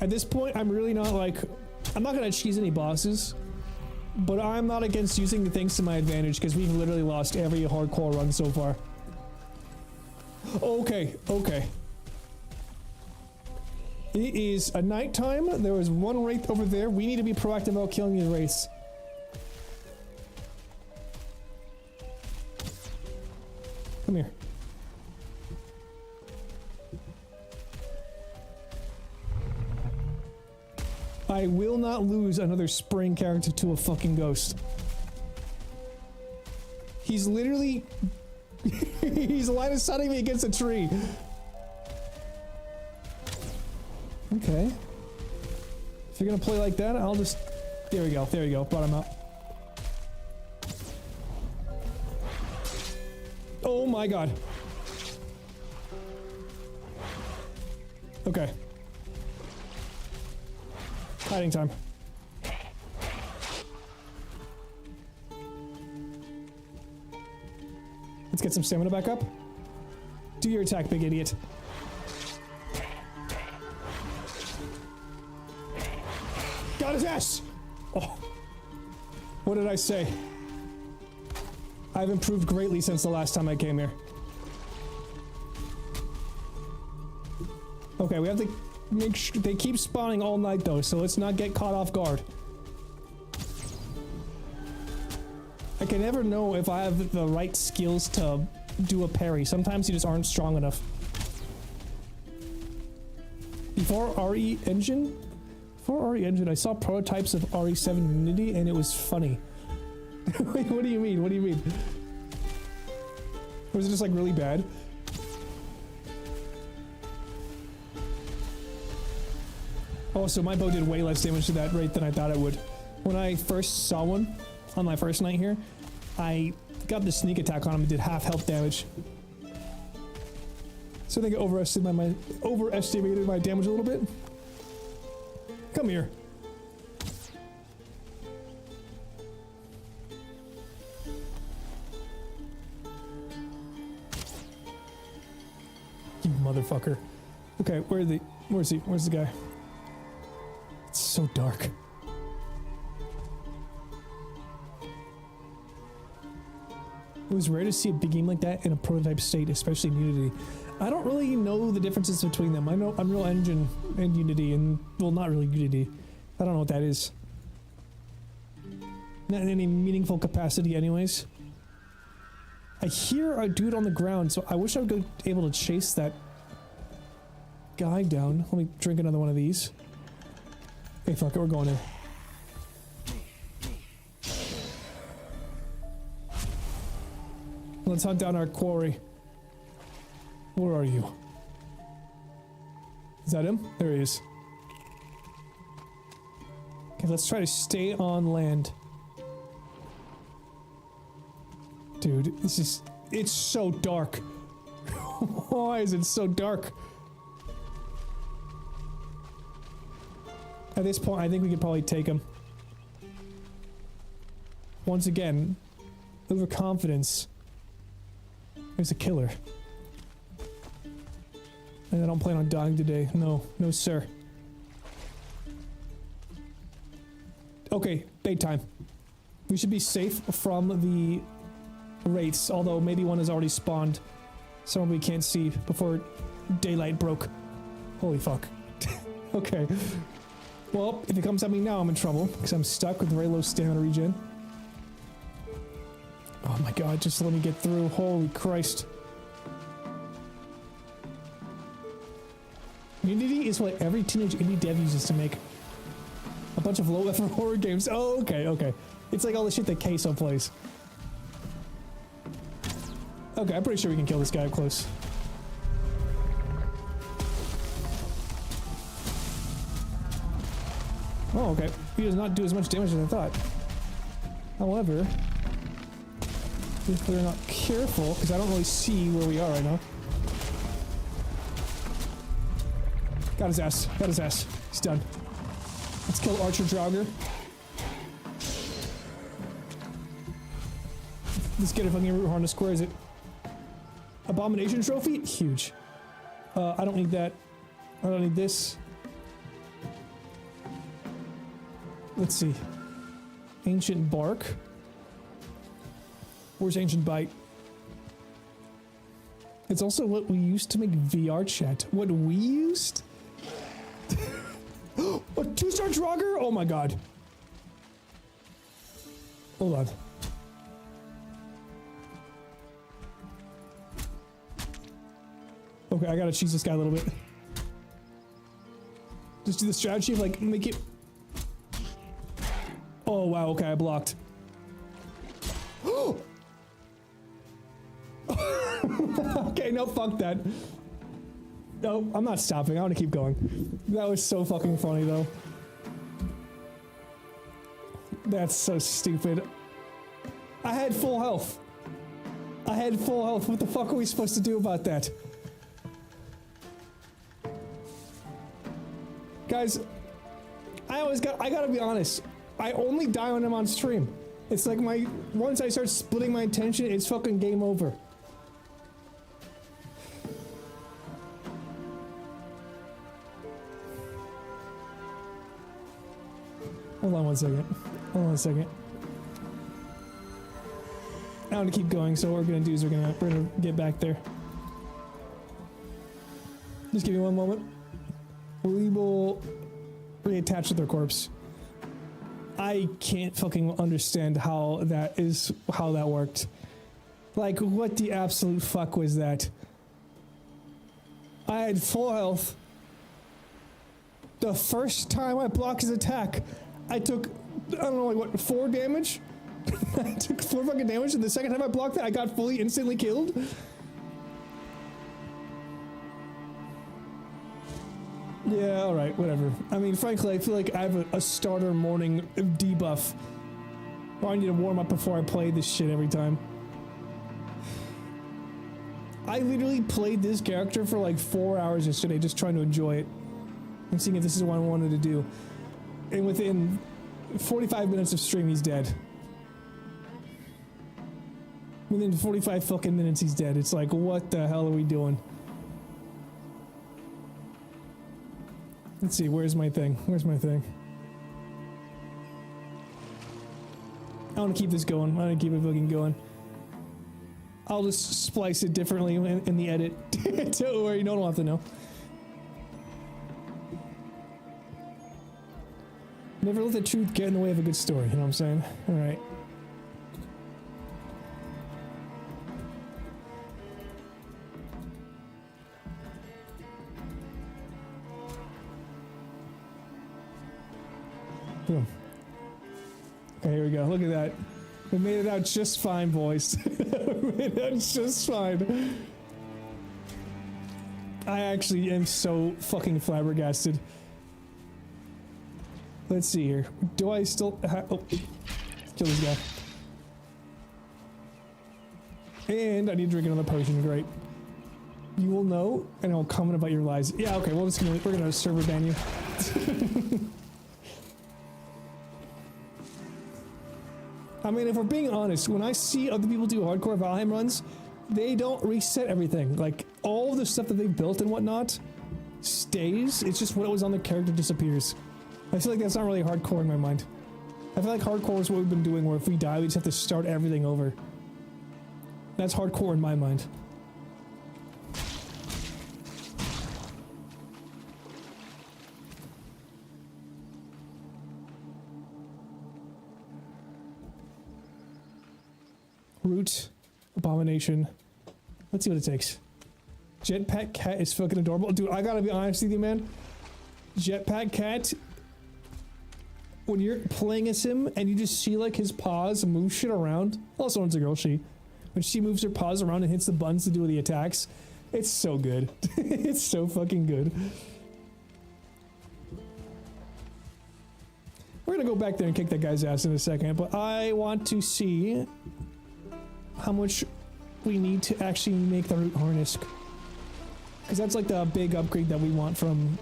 At this point, I'm really not like... I'm not gonna cheese any bosses, but I'm not against using the things to my advantage, because we've literally lost every hardcore run so far. Okay, okay. It is a nighttime. There is one wraith over there. We need to be proactive about killing these wraiths. Come here. I will not lose another spring character to a fucking ghost. He's literally... he's line of sighting me against a tree. Okay. If you're gonna play like that, I'll just... There we go, there we go. Brought him out. Oh my god. Okay. Hiding time. Let's get some stamina back up. Do your attack, big idiot. Got his ass! Oh. What did I say? I've improved greatly since the last time I came here. Okay, we have to make sure they keep spawning all night though, so let's not get caught off guard. I can never know if I have the right skills to do a parry. Sometimes you just aren't strong enough. Before RE Engine, I saw prototypes of RE7 Unity and it was funny. Wait, what do you mean? What do you mean? Was it just like really bad? Oh, so my bow did way less damage to that rate than I thought it would. When I first saw one, on my first night here, I got the sneak attack on him and did half health damage. So I think I overestimated my damage a little bit. Come here. You motherfucker. Okay, where's he? Where's the guy? It's so dark. It was rare to see a big game like that in a prototype state, especially in Unity. I don't really know the differences between them. I know Unreal Engine and Unity, and well, not really Unity. I don't know what that is. Not in any meaningful capacity anyways. I hear a dude on the ground, so I wish I would be able to chase that guy down. Let me drink another one of these. Okay, fuck it, we're going in. Let's hunt down our quarry. Where are you? Is that him? There he is. Okay, let's try to stay on land. Dude, it's so dark. Why is it so dark? At this point, I think we could probably take him. Once again, overconfidence. There's a killer. And I don't plan on dying today. No, no sir. Okay, bait time. We should be safe from the wraiths, although maybe one has already spawned. Someone we can't see before daylight broke. Holy fuck. Okay. Well, if it comes at me now, I'm in trouble, because I'm stuck with very low stamina regen. Oh my god, just let me get through. Holy Christ. Unity is what every teenage indie dev uses to make a bunch of low-effort horror games. Oh, okay, okay. It's like all the shit that Queso plays. Okay, I'm pretty sure we can kill this guy up close. Oh, okay. He does not do as much damage as I thought. However, if we're not careful, because I don't really see where we are right now. Got his ass. Got his ass. He's done. Let's kill Archer Draugr. Let's get a fucking root harness. Where is it? Abomination trophy? Huge. I don't need that. I don't need this. Let's see. Ancient bark. Where's ancient bite? It's also what we used to make VR chat. What we used? A 2-star Draugr? Oh my god. Hold on. Okay, I gotta cheese this guy a little bit. Just do the strategy of like, make it... Oh wow, okay, I blocked. Okay, no, fuck that. No, I'm not stopping. I want to keep going. That was so fucking funny, though. That's so stupid. I had full health. I had full health. What the fuck are we supposed to do about that? Guys, I gotta be honest. I only die when I'm on stream. It's like once I start splitting my attention, it's fucking game over. Hold on one second. Hold on a second. I want to keep going, so what we're gonna do is we're gonna get back there. Just give me one moment. We will reattach to their corpse. I can't fucking understand how that worked. Like, what the absolute fuck was that? I had full health. The first time I blocked his attack, I took, I don't know, like what, 4 damage? I took 4 fucking damage, and the second time I blocked that, I got fully instantly killed? Yeah, alright, whatever. I mean, frankly, I feel like I have a starter morning debuff. Or I need to warm up before I play this shit every time. I literally played this character for like 4 hours yesterday, just trying to enjoy it. And seeing if this is what I wanted to do. And within 45 minutes of stream, he's dead. Within 45 fucking minutes, he's dead. It's like, what the hell are we doing? Let's see, where's my thing? Where's my thing? I want to keep this going. I want to keep it fucking going. I'll just splice it differently in the edit. Don't worry, no one will have to know. Never let the truth get in the way of a good story, you know what I'm saying? Alright. Boom. Okay, here we go. Look at that. We made it out just fine, boys. We made it out just fine. I actually am so fucking flabbergasted. Let's see here. Do I still oh, kill this guy. And I need to drink another potion. Great. You will know, and I'll comment about your lies. Yeah, okay. We're gonna server ban you. I mean, if we're being honest, when I see other people do hardcore Valheim runs, they don't reset everything. Like, all the stuff that they've built and whatnot stays. It's just what was on the character disappears. I feel like that's not really hardcore in my mind. I feel like hardcore is what we've been doing, where if we die, we just have to start everything over. That's hardcore in my mind. Root, abomination. Let's see what it takes. Jetpack cat is fucking adorable. Dude, I gotta be honest with you, man. Jetpack cat, when you're playing as him and you just see like his paws move shit around. Also, it's a girl, she. When she moves her paws around and hits the buttons to do the attacks, it's so good. It's so fucking good. We're gonna go back there and kick that guy's ass in a second, but I want to see how much we need to actually make the root harness. Because that's like the big upgrade that we want from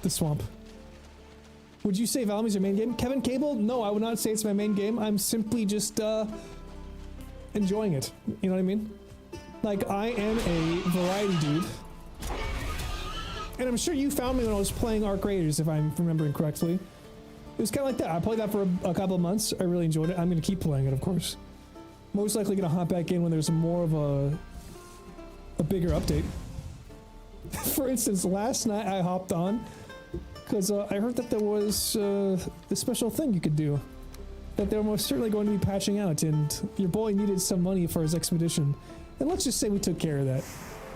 the swamp. Would you say VALHEIM is your main game? Kevin Cable? No, I would not say it's my main game. I'm simply just enjoying it. You know what I mean? Like, I am a variety dude. And I'm sure you found me when I was playing Arc Raiders, if I'm remembering correctly. It was kind of like that. I played that for a couple of months. I really enjoyed it. I'm going to keep playing it, of course. Most likely going to hop back in when there's more of a bigger update. For instance, last night I hopped on because I heard that there was a special thing you could do that they're most certainly going to be patching out, and your boy needed some money for his expedition. And let's just say we took care of that.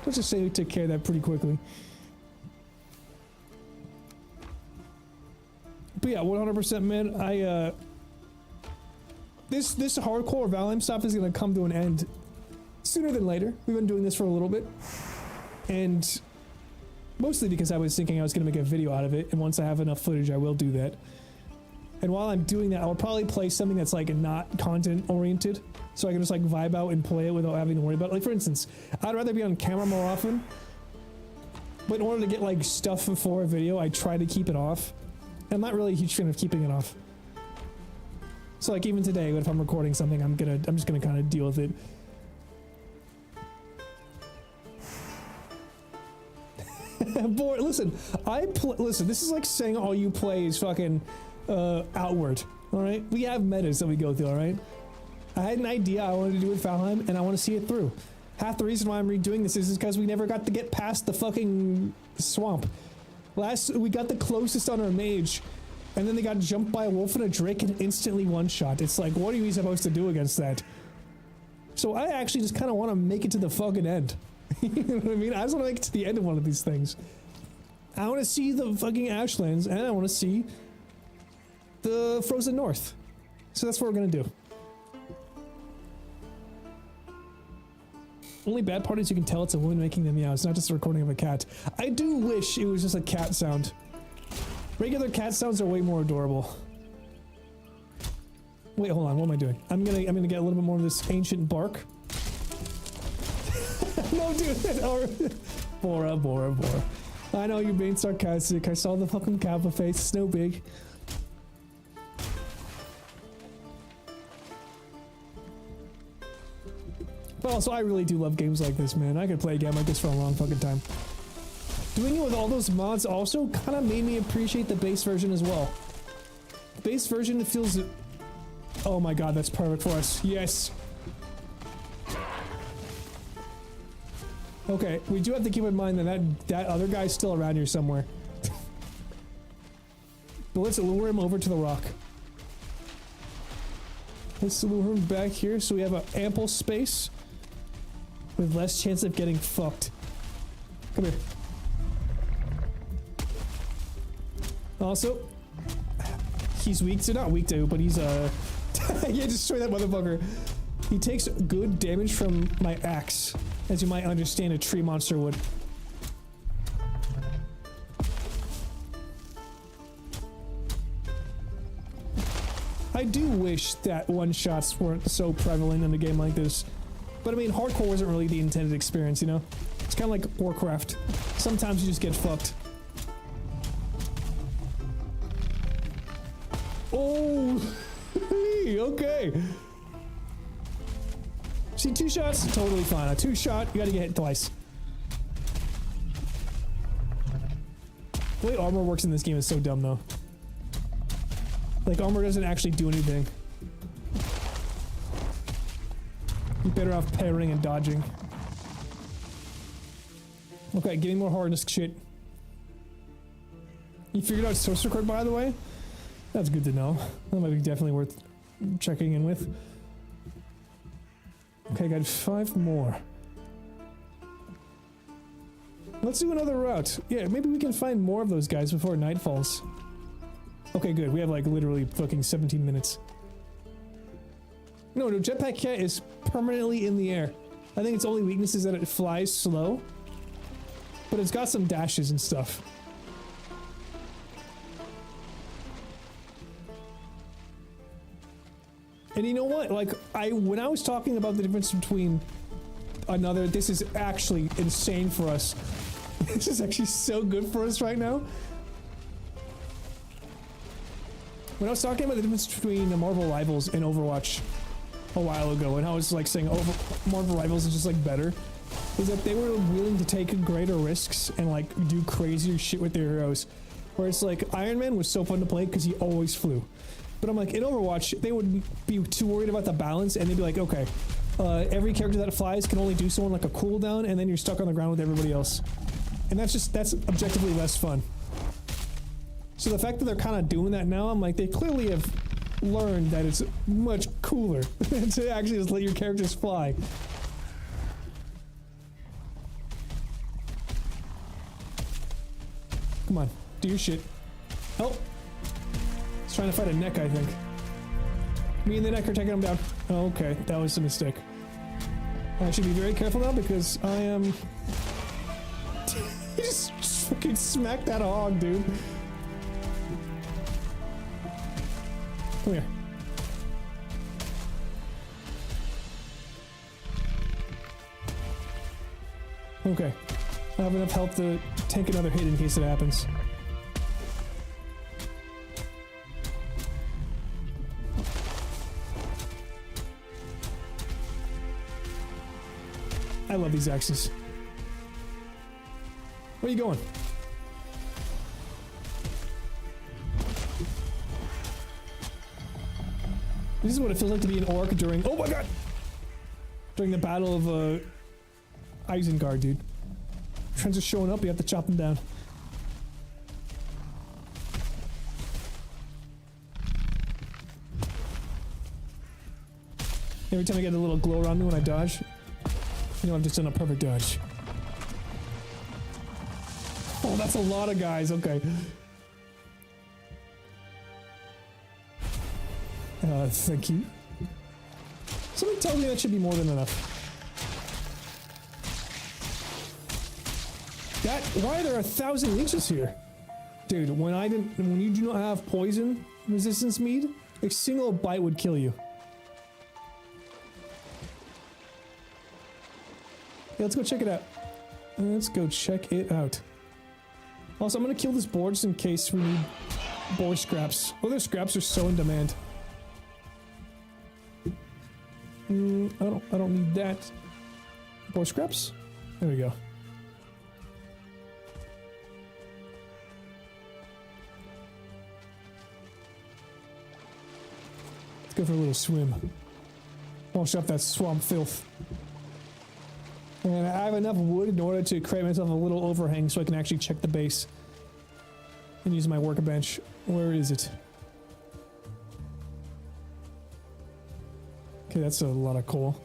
Let's just say we took care of that pretty quickly. But yeah, 100%, man. This hardcore VALHEIM stuff is going to come to an end sooner than later. We've been doing this for a little bit. And mostly because I was thinking I was going to make a video out of it, and once I have enough footage, I will do that. And while I'm doing that, I'll probably play something that's like not content oriented, so I can just like vibe out and play it without having to worry about it. Like for instance, I'd rather be on camera more often, but in order to get like stuff for a video, I try to keep it off. I'm not really a huge fan of keeping it off. So like even today, if I'm recording something, I'm just gonna kind of deal with it. Boy, listen, listen, this is like saying all you play is fucking outward, alright? We have metas that we go through, alright? I had an idea I wanted to do with VALHEIM, and I want to see it through. Half the reason why I'm redoing this is because we never got to get past the fucking swamp. We got the closest on our mage, and then they got jumped by a wolf and a drake and instantly one-shot. It's like, what are you supposed to do against that? So I actually just kind of want to make it to the fucking end. You know what I mean? I just want to make it to the end of one of these things. I want to see the fucking Ashlands, and I want to see the Frozen North. So that's what we're going to do. Only bad part is you can tell it's a woman making them meow. It's not just a recording of a cat. I do wish it was just a cat sound. Regular cat sounds are way more adorable. Wait, hold on. What am I doing? I'm gonna get a little bit more of this ancient bark. No, dude. Bora. I know you're being sarcastic. I saw the fucking Kappa face. It's no big. But also, I really do love games like this, man. I could play a game like this for a long fucking time. Doing it with all those mods also kind of made me appreciate the base version as well. The base version, it feels... Oh my god, that's perfect for us. Yes. Okay, we do have to keep in mind that other guy's still around here somewhere. But let's lure him over to the rock. Let's lure him back here so we have an ample space with less chance of getting fucked. Come here. Also, he's weak to, not weak to, but he's yeah, destroy that motherfucker. He takes good damage from my axe, as you might understand a tree monster would. I do wish that one-shots weren't so prevalent in a game like this. But I mean, hardcore wasn't really the intended experience, you know? It's kind of like Warcraft. Sometimes you just get fucked. Oh! Okay! See, 2 shots, totally fine. A 2-shot, you gotta get hit twice. The way armor works in this game is so dumb, though. Like, armor doesn't actually do anything. You're better off parrying and dodging. Okay, getting more hardness shit. You figured out Sorcerer Card, by the way? That's good to know. That might be definitely worth checking in with. Okay, got 5 more. Let's do another route. Yeah, maybe we can find more of those guys before night falls. Okay, good. We have like literally fucking 17 minutes. No, Jetpack Cat is permanently in the air. I think its only weakness is that it flies slow. But it's got some dashes and stuff. And you know what? Like, when I was talking about the difference between another, this is actually insane for us. This is actually so good for us right now. When I was talking about the difference between the Marvel Rivals and Overwatch a while ago, and I was like saying Marvel Rivals is just like better, is that they were willing to take greater risks and like do crazier shit with their heroes. Where it's like Iron Man was so fun to play because he always flew. But I'm like, in Overwatch, they would be too worried about the balance, and they'd be like, okay, every character that flies can only do someone like a cooldown, and then you're stuck on the ground with everybody else. And that's objectively less fun. So the fact that they're kind of doing that now, I'm like, they clearly have learned that it's much cooler to actually just let your characters fly. Come on, do your shit. Oh! He's trying to fight a neck, I think. Me and the neck are taking him down. Oh, okay, that was a mistake. I should be very careful now because I am... He just fucking smacked that hog, dude. Come here. Okay. I have enough health to take another hit in case it happens. I love these axes. Where are you going? This is what it feels like to be an orc during— oh my god! During the battle of, Isengard, dude. Trends are showing up, you have to chop them down. Every time I get a little glow around me when I dodge, you know I've just done a perfect dodge. Oh, that's a lot of guys, okay. Thank you. Somebody tells me that should be more than enough. Why are there 1,000 leeches here? Dude, when you do not have poison resistance mead, a single bite would kill you. Yeah, let's go check it out. Let's go check it out. Also, I'm gonna kill this boar just in case we need boar scraps. Oh, their scraps are so in demand. I don't need that. Boar scraps? There we go. Let's go for a little swim. Wash off that swamp filth. And I have enough wood in order to create myself a little overhang so I can actually check the base. And use my workbench. Where is it? Okay, that's a lot of coal.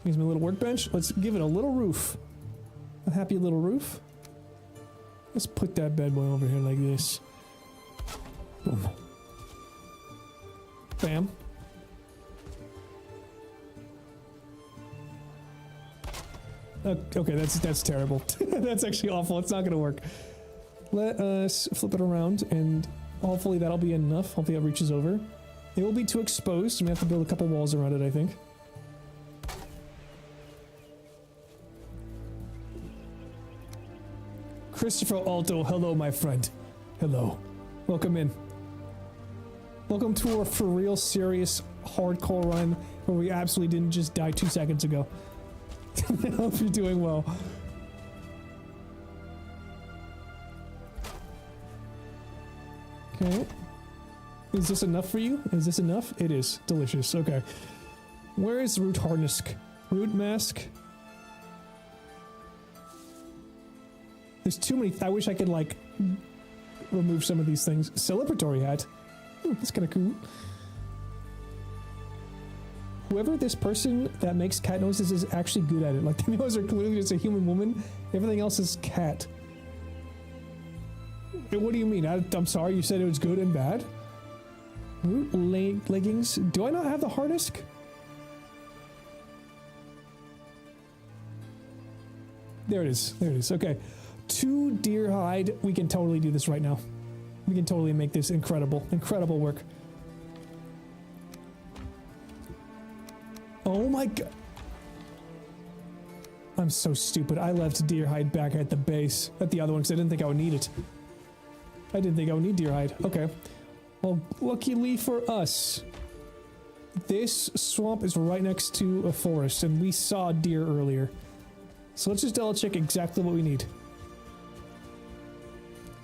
Use my little workbench. Let's give it a little roof. A happy little roof. Let's put that bad boy over here like this. Boom. Bam. Okay, that's terrible. That's actually awful. It's not gonna work. Let us flip it around, and hopefully that'll be enough. Hopefully it reaches over. It will be too exposed, so we have to build a couple walls around it, I think. Christopher Alto, hello, my friend. Hello. Welcome in. Welcome to our for real serious hardcore run where we absolutely didn't just die 2 seconds ago. I hope you're doing well. Okay. Is this enough for you? Is this enough? It is. Delicious. Okay. Where is root harness? Root mask? There's too many. I wish I could, like, remove some of these things. Celebratory hat. That's kind of cool. Whoever this person that makes cat noises is actually good at it. Like, the nose are clearly just a human woman. Everything else is cat. What do you mean? I'm sorry, you said it was good and bad? Root leggings. Do I not have the harness? There it is. There it is. Okay. 2 deer hide. We can totally do this right now. We can totally make this incredible. Incredible work. Oh my god. I'm so stupid. I left deer hide back at the base. At the other one because I didn't think I would need it. I didn't think I would need deer hide. Okay. Well, luckily for us, this swamp is right next to a forest, and we saw deer earlier. So let's just double check exactly what we need.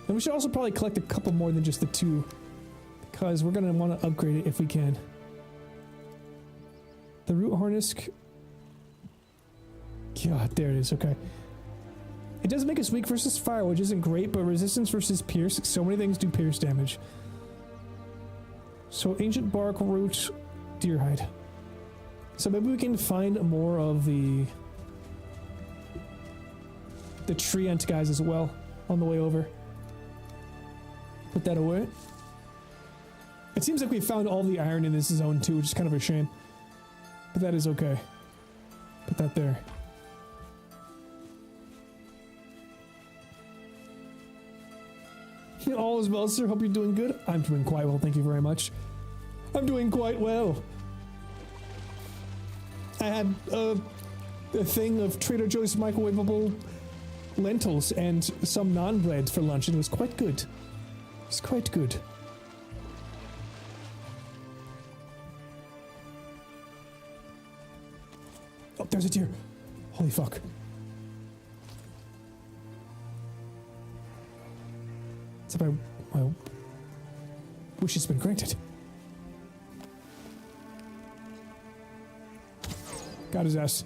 And we should also probably collect a couple more than just the 2, because we're going to want to upgrade it if we can. The root harness. God, there it is. Okay. It does make us weak versus fire, which isn't great, but resistance versus pierce. So many things do pierce damage. So ancient bark, root, deer hide. So maybe we can find more of the tree ant guys as well on the way over. Put that away. It seems like we found all the iron in this zone too, which is kind of a shame. But that is okay. Put that there. All is well, sir. Hope you're doing good. I'm doing quite well, thank you very much. I'm doing quite well. I had a thing of Trader Joe's microwavable lentils and some naan bread for lunch, and it was quite good. It's quite good. Oh, there's a deer. Holy fuck. It's about my wish has been granted. Got his ass.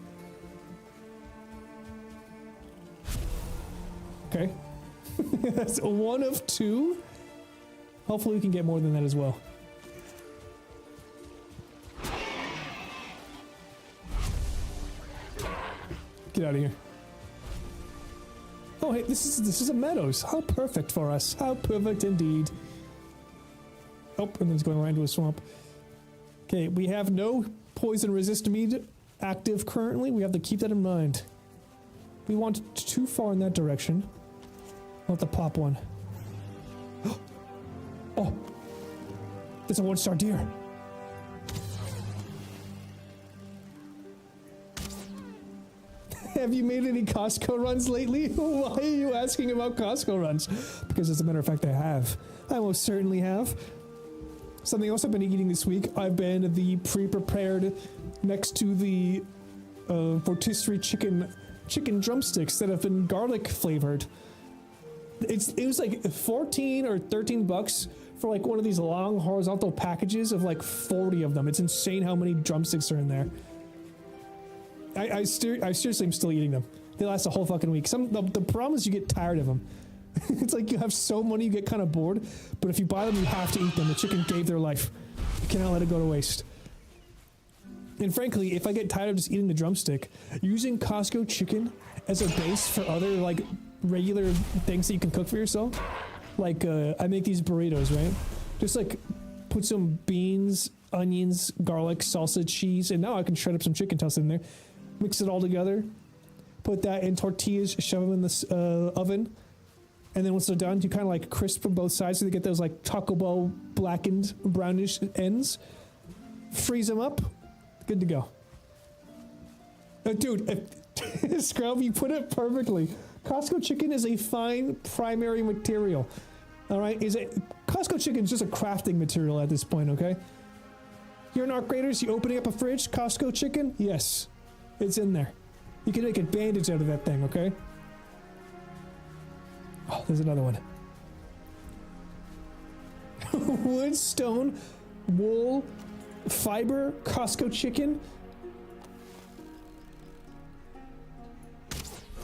Okay. That's 1 of 2. Hopefully we can get more than that as well. Get out of here. Oh hey, this is a meadows. How perfect for us. How perfect indeed. Oh, and then it's going right into a swamp. Okay, we have no poison resist mead active currently. We have to keep that in mind. We want too far in that direction. I'll have to pop one. Oh, there's a 1-star deer. Have you made any Costco runs lately? Why are you asking about Costco runs? Because as a matter of fact, I have. I most certainly have. Something else I've been eating this week, I've been the pre-prepared next to the rotisserie chicken drumsticks that have been garlic flavored. It was like 14 or 13 bucks for like one of these long horizontal packages of like 40 of them. It's insane how many drumsticks are in there. I seriously am still eating them. They last a whole fucking week. The problem is you get tired of them. It's like you have so many you get kind of bored, but if you buy them you have to eat them. The chicken gave their life. You cannot let it go to waste. And frankly, if I get tired of just eating the drumstick, using Costco chicken as a base for other like regular things that you can cook for yourself, like I make these burritos, right? Just like put some beans, onions, garlic, salsa, cheese, and now I can shred up some chicken, toss it in there, mix it all together, put that in tortillas, shove them in this oven, and then once they're done, you kind of like crisp from both sides so they get those like Taco Bell blackened brownish ends. Freeze them up, good to go. Dude, Scrub, you put it perfectly. Costco chicken is a fine primary material. All right, Costco chicken is just a crafting material at this point, okay? You're an art graders, you opening up a fridge, Costco chicken? Yes, it's in there. You can make a bandage out of that thing, okay? Oh, there's another one. Wood, stone, wool, fiber, Costco chicken.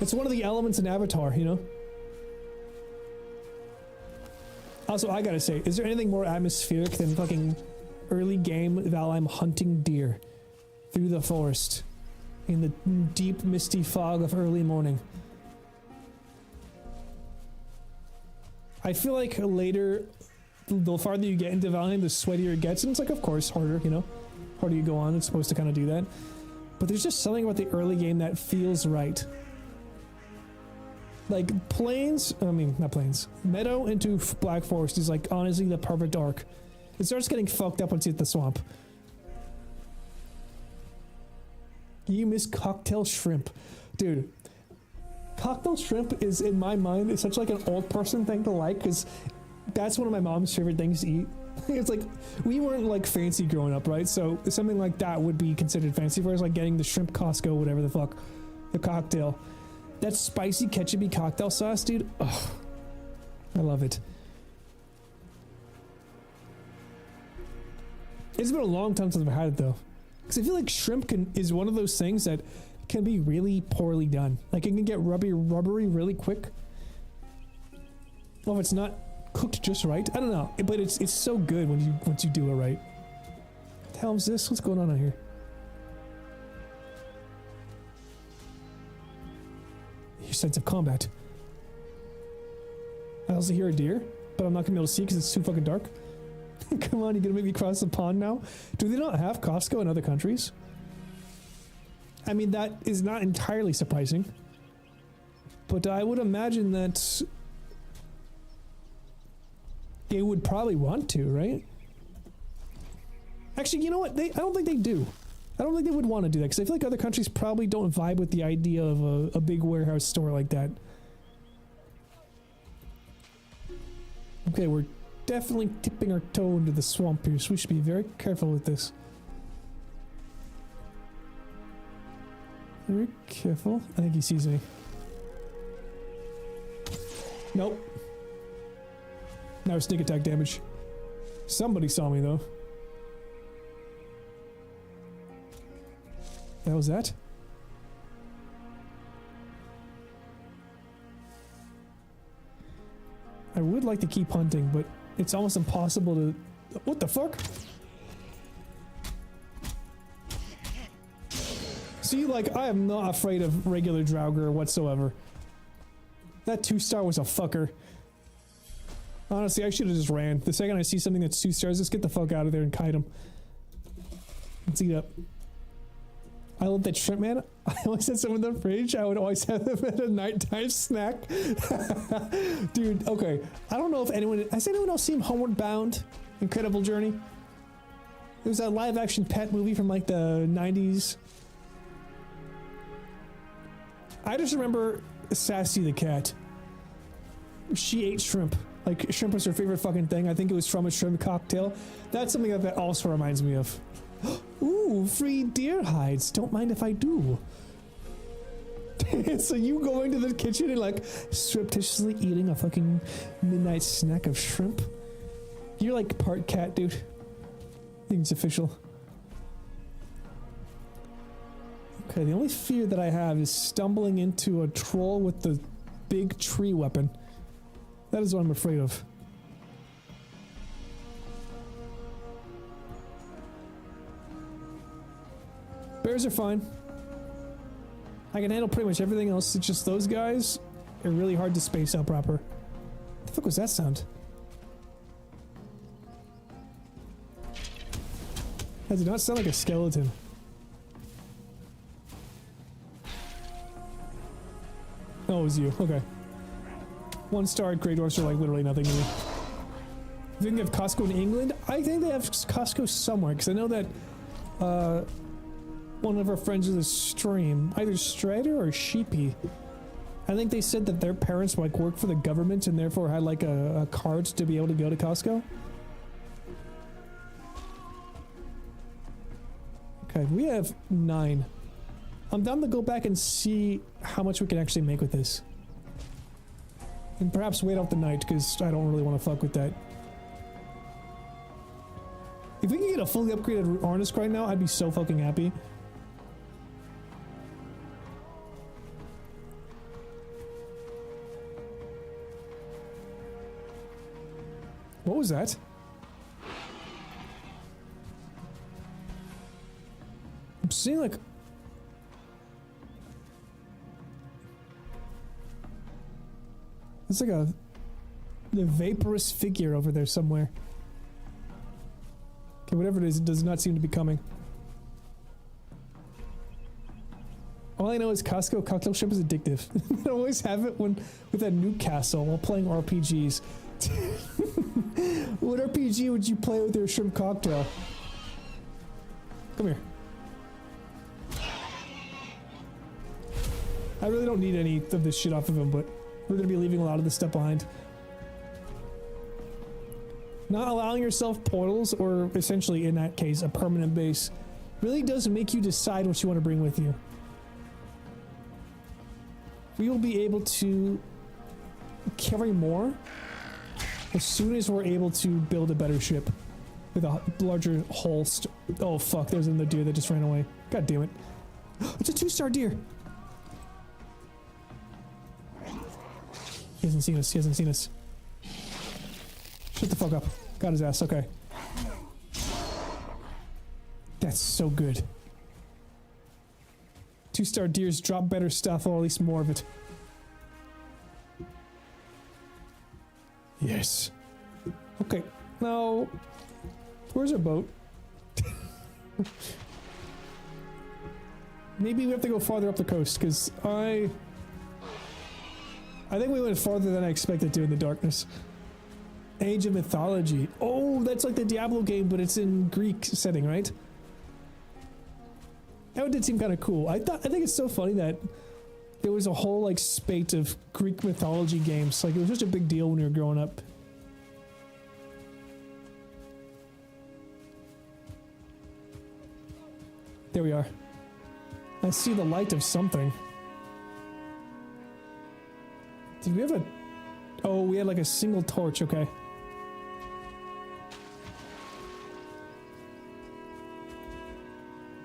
It's one of the elements in Avatar, you know? Also, I gotta say, is there anything more atmospheric than fucking early game Valheim hunting deer through the forest in the deep misty fog of early morning? I feel like later, the farther you get into Valheim, the sweatier it gets, and it's like, of course, harder, you know? Harder you go on, it's supposed to kind of do that. But there's just something about the early game that feels right. Like, plains, I mean, not plains, meadow into Black Forest is like, honestly, the perfect arc. It starts getting fucked up once you hit the swamp. You miss cocktail shrimp. Dude, cocktail shrimp is, in my mind, is such like an old person thing to like, because that's one of my mom's favorite things to eat. It's like, we weren't like fancy growing up, right? So something like that would be considered fancy for us, like getting the shrimp Costco, whatever the fuck, the cocktail. That spicy ketchupy cocktail sauce, dude. Oh, I love it. It's been a long time since I've had it though, because I feel like shrimp is one of those things that can be really poorly done. Like, it can get rubbery really quick. Well, if it's not cooked just right, I don't know. But it's so good once you do it right. What the hell is this? What's going on here? Your sense of combat. I also hear a deer, but I'm not gonna be able to see because it's too fucking dark. Come on, you gonna make me cross the pond now? Do they not have Costco in other countries? I mean, that is not entirely surprising. But I would imagine that they would probably want to, right? Actually, you know what? I don't think they do. I don't think they would want to do that, because I feel like other countries probably don't vibe with the idea of a big warehouse store like that. Okay, we're definitely tipping our toe into the swamp here, so we should be very careful with this. Very careful. I think he sees me. Nope. Now sneak attack damage. Somebody saw me though. The hell was that? I would like to keep hunting, but it's almost impossible to... What the fuck? See, like, I am not afraid of regular Draugr whatsoever. That 2-star was a fucker. Honestly, I should have just ran. The second I see something that's 2 stars, let's get the fuck out of there and kite him. Let's eat up. I love that shrimp, man. I always had some in the fridge. I would always have them at a nighttime snack. Dude, okay. I don't know if anyone... Has anyone else seen Homeward Bound? Incredible Journey? It was a live-action pet movie from like the 90s. I just remember Sassy the cat. She ate shrimp. Like, shrimp was her favorite fucking thing. I think it was from a shrimp cocktail. That's something that also reminds me of. Ooh, free deer hides. Don't mind if I do. So you go into the kitchen and like surreptitiously eating a fucking midnight snack of shrimp? You're like part cat, dude. I think it's official. Okay, the only fear that I have is stumbling into a troll with the big tree weapon. That is what I'm afraid of. Bears are fine. I can handle pretty much everything else. It's just those guys are really hard to space out proper. What the fuck was that sound? That did not sound like a skeleton. Oh, it was you. Okay. 1-star Grey Dwarfs are like literally nothing to me. You think they have Costco in England? I think they have Costco somewhere, because I know that one of our friends in the stream, either Strider or Sheepy, I think they said that their parents like worked for the government and therefore had like a card to be able to go to Costco. Okay, we have 9. I'm down to go back and see how much we can actually make with this. And perhaps wait out the night, because I don't really want to fuck with that. If we could get a fully upgraded harness right now, I'd be so fucking happy. What was that? I'm seeing like... It's like a... the vaporous figure over there somewhere. Okay, whatever it is, it does not seem to be coming. All I know is Costco cocktail shrimp is addictive. I always have it when with that Newcastle while playing RPGs. What RPG would you play with your shrimp cocktail? Come here. I really don't need any of this shit off of him, but we're gonna be leaving a lot of this stuff behind. Not allowing yourself portals, or essentially in that case a permanent base, really does make you decide what you want to bring with you. We will be able to carry more as soon as we're able to build a better ship with a larger hull. Oh fuck, there's another deer that just ran away. God damn it. It's a 2-star deer. He hasn't seen us, he hasn't seen us. Shut the fuck up. Got his ass, okay. That's so good. 2-star deers drop better stuff, or at least more of it. Yes. Okay, now... where's our boat? Maybe we have to go farther up the coast, because I think we went farther than I expected to in the darkness. Age of Mythology. Oh, that's like the Diablo game, but it's in Greek setting, right? That did seem kind of cool. I think it's so funny that there was a whole like spate of Greek mythology games. Like it was such a big deal when we were growing up. There we are. I see the light of something. Did we have a... oh, we had like a single torch, okay.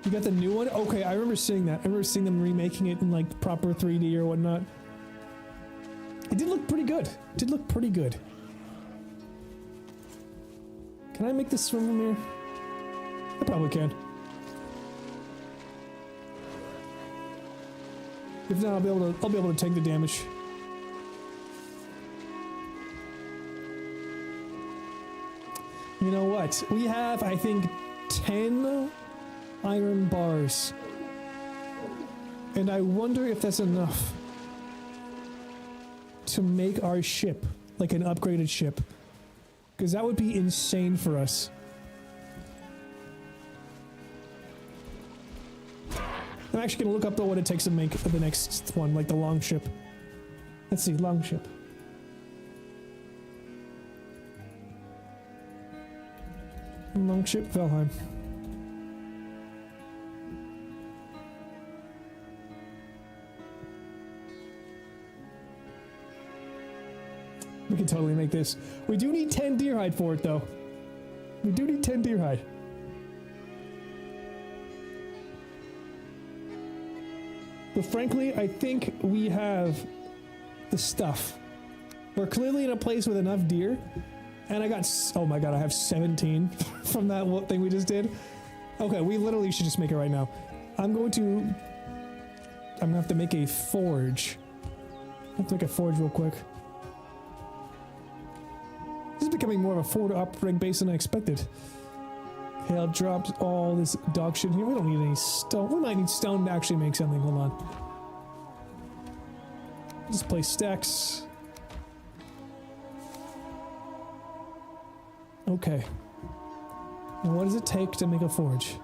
You got the new one? Okay, I remember seeing that. I remember seeing them remaking it in like proper 3D or whatnot. It did look pretty good. It did look pretty good. Can I make this swim from here? I probably can. If not, I'll be able to take the damage. You know what? We have, I think, 10 iron bars. And I wonder if that's enough to make our ship like an upgraded ship. Because that would be insane for us. I'm actually going to look up what it takes to make the next one, like the long ship. Let's see, long ship. Longship VALHEIM. We can totally make this. We do need 10 deer hide for it though. We do need 10 deer hide. But frankly, I think we have the stuff. We're clearly in a place with enough deer. And I got, oh my god, I have 17 from that thing we just did. Okay, we literally should just make it right now. I'm gonna have to make a forge. I have to make a forge real quick. This is becoming more of a forward operating base than I expected. Okay, I'll drop all this dog shit here. We don't need any stone. We might need stone to actually make something. Hold on. Just place stacks. Okay. And what does it take to make a forge?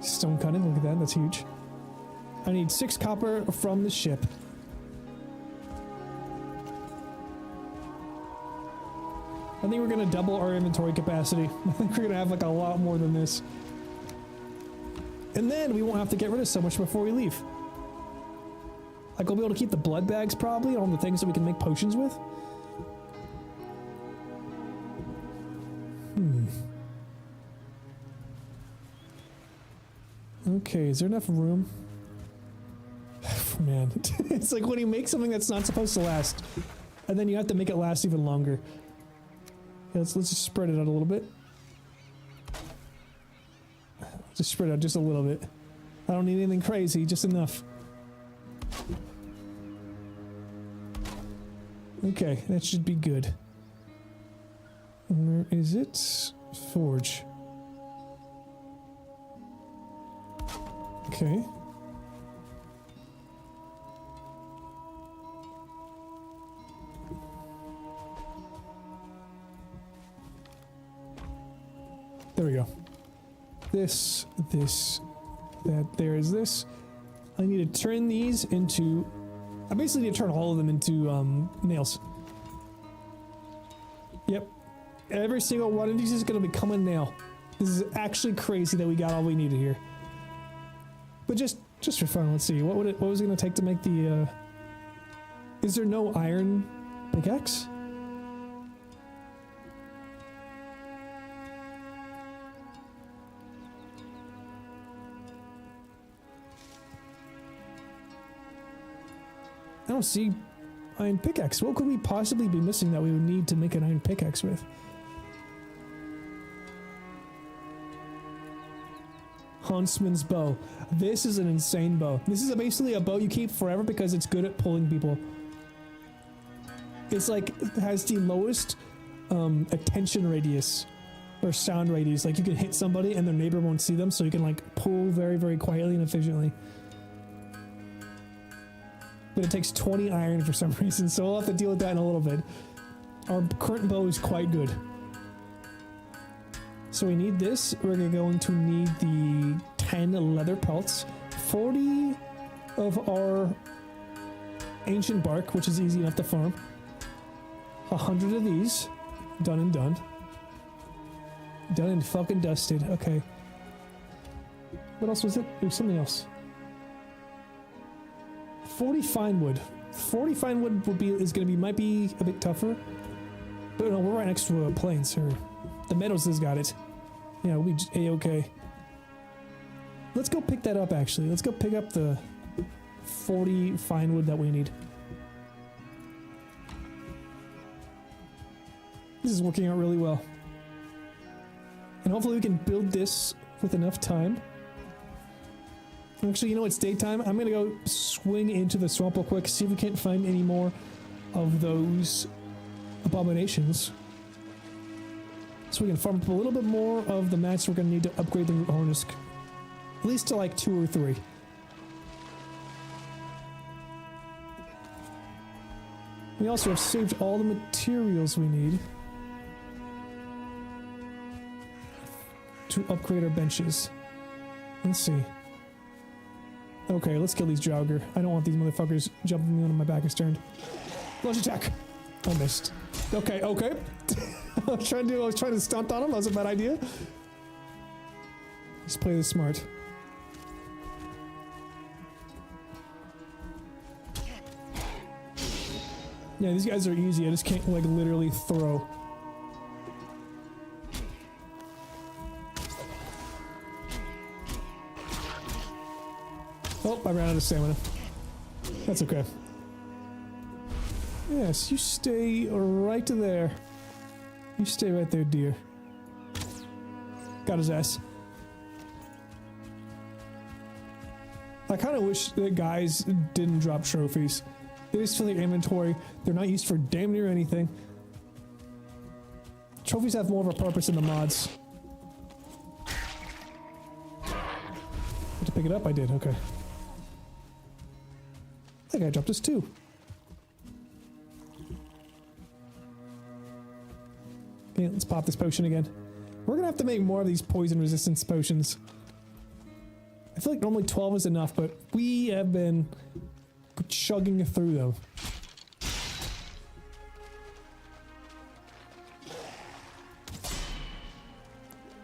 Stone cutting, look at that, that's huge. I need 6 copper from the ship. I think we're gonna double our inventory capacity. I think we're gonna have like a lot more than this. And then we won't have to get rid of so much before we leave. Like we'll be able to keep the blood bags probably, all the things that we can make potions with. Okay, is there enough room? Man, it's like when you make something that's not supposed to last, and then you have to make it last even longer. Yeah, let's just spread it out a little bit. Just spread it out just a little bit. I don't need anything crazy, just enough. Okay, that should be good. Where is it? Forge. Okay. There we go. This, that, there is this. I need to turn these into... I basically need to turn all of them into, nails. Yep. Every single one of these is going to become a nail. This is actually crazy that we got all we needed here. But just for fun, let's see. What was it going to take to make the, Is there no iron pickaxe? I don't see iron pickaxe. What could we possibly be missing that we would need to make an iron pickaxe with? Huntsman's bow. This is an insane bow. This is basically a bow you keep forever because it's good at pulling people. It's like, it has the lowest attention radius or sound radius. Like you can hit somebody and their neighbor won't see them, so you can like pull very, very quietly and efficiently. But it takes 20 iron for some reason, so we'll have to deal with that in a little bit. Our current bow is quite good. So we need this. We're going to need the 10 leather pelts, 40 of our ancient bark, which is easy enough to farm, 100 of these, done and done. Done and fucking dusted. Okay. What else was it? There was something else. 40 fine wood. 40 fine wood might be a bit tougher. But no, we're right next to a plain, sir. The Meadows has got it. Yeah, we'll be A-okay. Let's go pick that up, actually. Let's go pick up the 40 fine wood that we need. This is working out really well. And hopefully we can build this with enough time. Actually, you know, it's daytime. I'm gonna go swing into the swamp real quick, see if we can't find any more of those abominations. So we can farm up a little bit more of the mats. We're gonna need to upgrade the root harness. At least to like 2 or 3. We also have saved all the materials we need to upgrade our benches. Let's see. Okay, let's kill these jogger. I don't want these motherfuckers jumping me on my back is turned. Launch attack! I missed. Okay, okay. I was trying to stunt on him. That was a bad idea. Just play this smart. Yeah, these guys are easy. I just can't, like, literally throw. Oh, I ran out of stamina. That's okay. Yes, you stay right there. You stay right there, dear. Got his ass. I kind of wish that guys didn't drop trophies. They just fill their inventory. They're not used for damn near anything. Trophies have more of a purpose in the mods. Had to pick it up? I did, okay. That guy dropped us too. Okay, let's pop this potion again. We're gonna have to make more of these poison resistance potions. I feel like normally 12 is enough, but we have been chugging through them.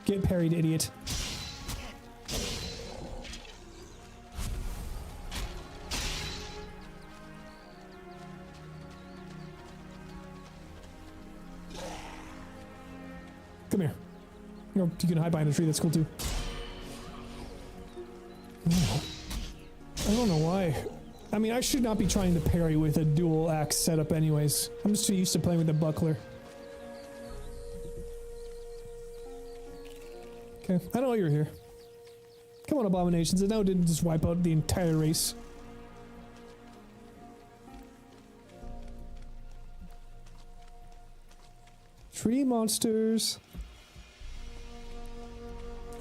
Get parried, idiot. Come here. Or you can hide behind a tree, that's cool too. I don't know why. I mean, I should not be trying to parry with a dual axe setup anyways. I'm just too used to playing with the buckler. Okay, I know you're here. Come on, abominations. I know it didn't just wipe out the entire race. Tree monsters.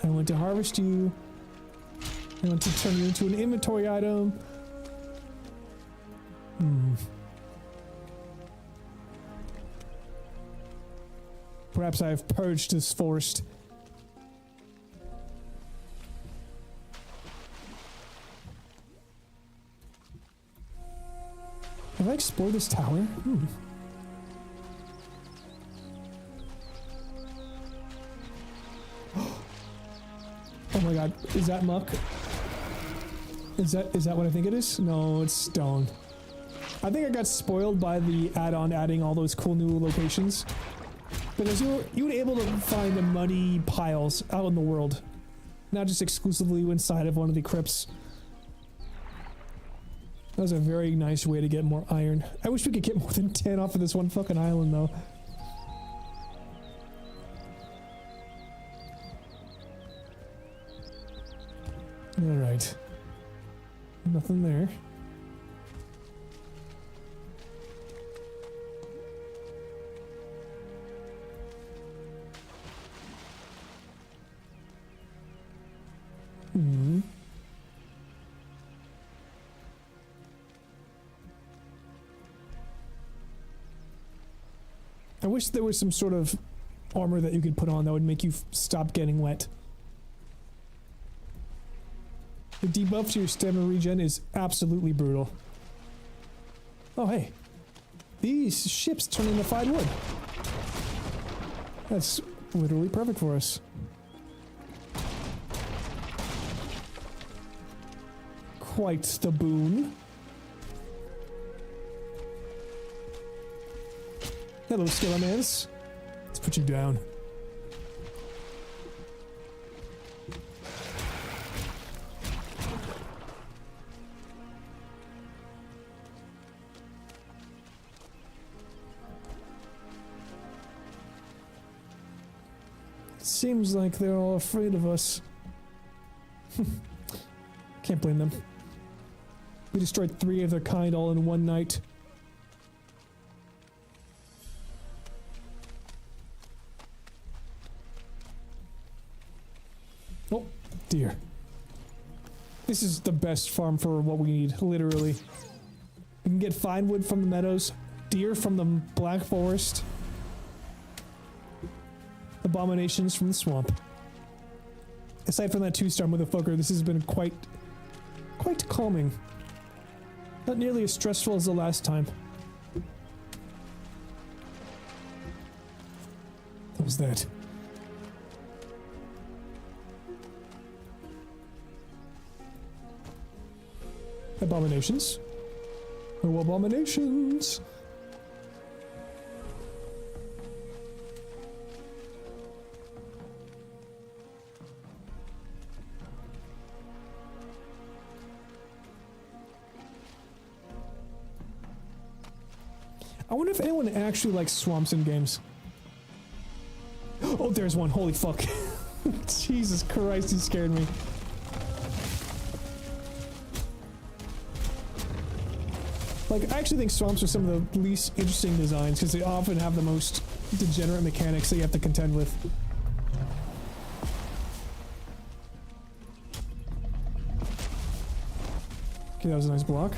I want to harvest you. I want to turn you into an inventory item. Perhaps I have purged this forest. Have I explored this tower? Oh my god, is that muck? Is that what I think it is? No, it's stone. I think I got spoiled by the add-on adding all those cool new locations. Because you were able to find the muddy piles out in the world. Not just exclusively inside of one of the crypts. That was a very nice way to get more iron. I wish we could get more than 10 off of this one fucking island though. Alright. Nothing there. I wish there was some sort of armor that you could put on that would make you stop getting wet. The debuff to your stamina regen is absolutely brutal. Oh hey, these ships turn into fine wood. That's literally perfect for us. Quite the boon. Hello, Skelemans. Let's put you down. Seems like they're all afraid of us. Can't blame them. We destroyed 3 of their kind all in one night. Oh, dear. This is the best farm for what we need, literally. We can get fine wood from the meadows, deer from the black forest, abominations from the swamp. Aside from that 2-star motherfucker, this has been quite calming. Not nearly as stressful as the last time. What was that? Abominations. Oh, abominations. I wonder if anyone actually likes swamps in games. Oh, there's one. Holy fuck. Jesus Christ, he scared me. Like, I actually think swamps are some of the least interesting designs because they often have the most degenerate mechanics that you have to contend with. Okay, that was a nice block.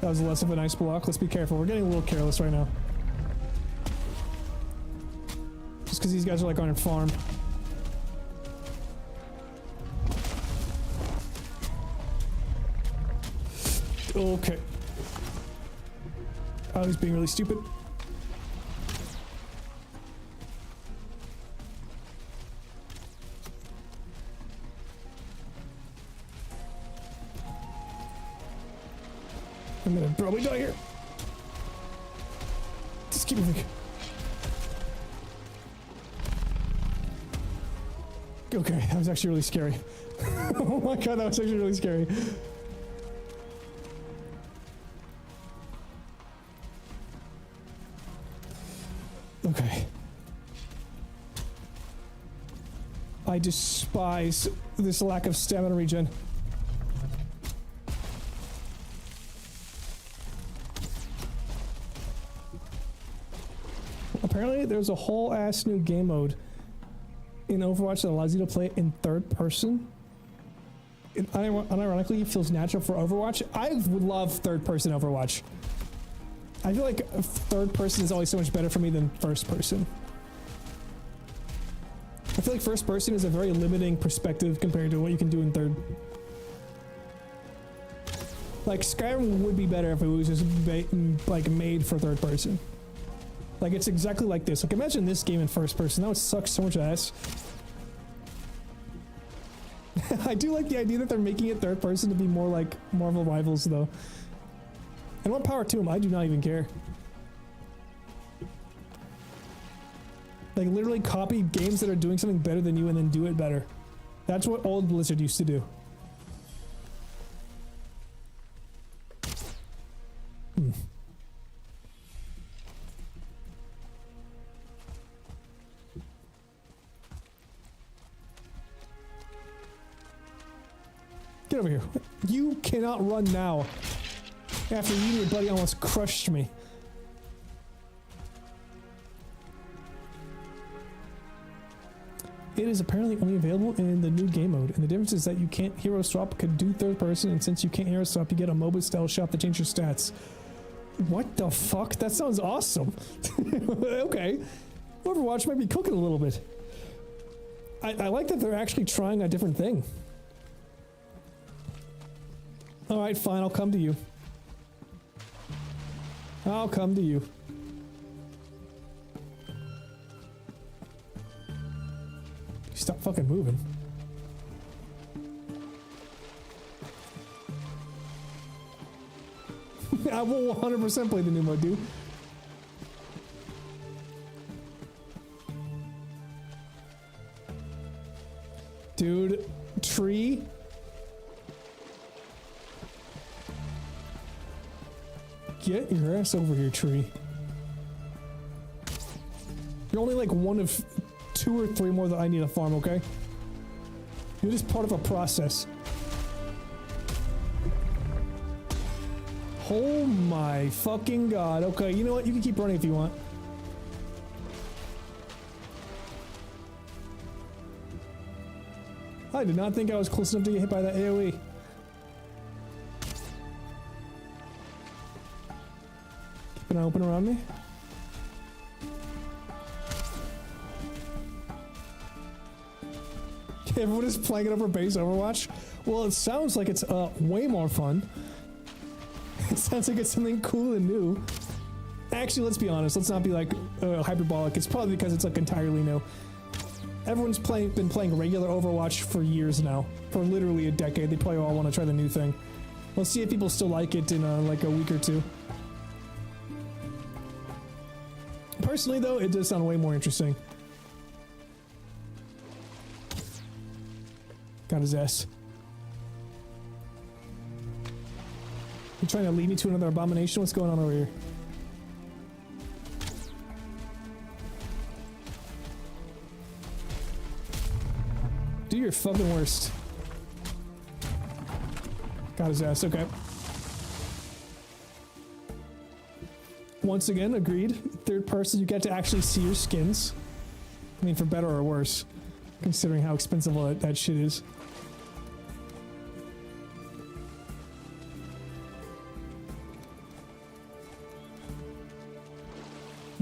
That was less of a nice block. Let's be careful. We're getting a little careless right now. Just because these guys are like on a farm. Okay. Oh, he's being really stupid. I'm gonna probably die here. Keep moving. Okay, that was actually really scary. Oh my god, that was actually really scary. Okay. I despise this lack of stamina regen. Apparently, there's a whole ass new game mode in Overwatch that allows you to play in third person. It unironically feels natural for Overwatch. I would love third person Overwatch. I feel like third person is always so much better for me than first person. I feel like first person is a very limiting perspective compared to what you can do in third. Like Skyrim would be better if it was just like made for third person. Like it's exactly like this. Like imagine this game in first person. That would suck so much ass. I do like the idea that they're making it third person to be more like Marvel Rivals though. And what power to them, I do not even care. Like literally copy games that are doing something better than you and then do it better. That's what old Blizzard used to do. Get over here. You cannot run now. After you and your buddy almost crushed me. It is apparently only available in the new game mode, and the difference is that you can't hero swap, could do third person, and since you can't hero swap, you get a MOBA style shop to change your stats. What the fuck? That sounds awesome. Okay. Overwatch might be cooking a little bit. I like that they're actually trying a different thing. Alright, fine, I'll come to you. I'll come to you. Stop fucking moving. I will 100% play the new mode, dude. Dude, tree. Get your ass over here, tree. You're only like one of 2 or 3 more that I need to farm, okay? You're just part of a process. Oh my fucking god. Okay, you know what? You can keep running if you want. I did not think I was close enough to get hit by that AoE. Keep an eye open around me. Everyone is playing it over base Overwatch. Well, it sounds like it's way more fun. It sounds like it's something cool and new. Actually, let's be honest. Let's not be like hyperbolic. It's probably because it's like entirely new. Everyone's been playing regular Overwatch for years now. For literally a decade. They probably all want to try the new thing. We'll see if people still like it in like a week or 2. Personally, though, it does sound way more interesting. Got his ass. You trying to lead me to another abomination? What's going on over here? Do your fucking worst. Got his ass, okay. Once again, agreed. Third person, you get to actually see your skins. I mean, for better or worse, considering how expensive all that shit is.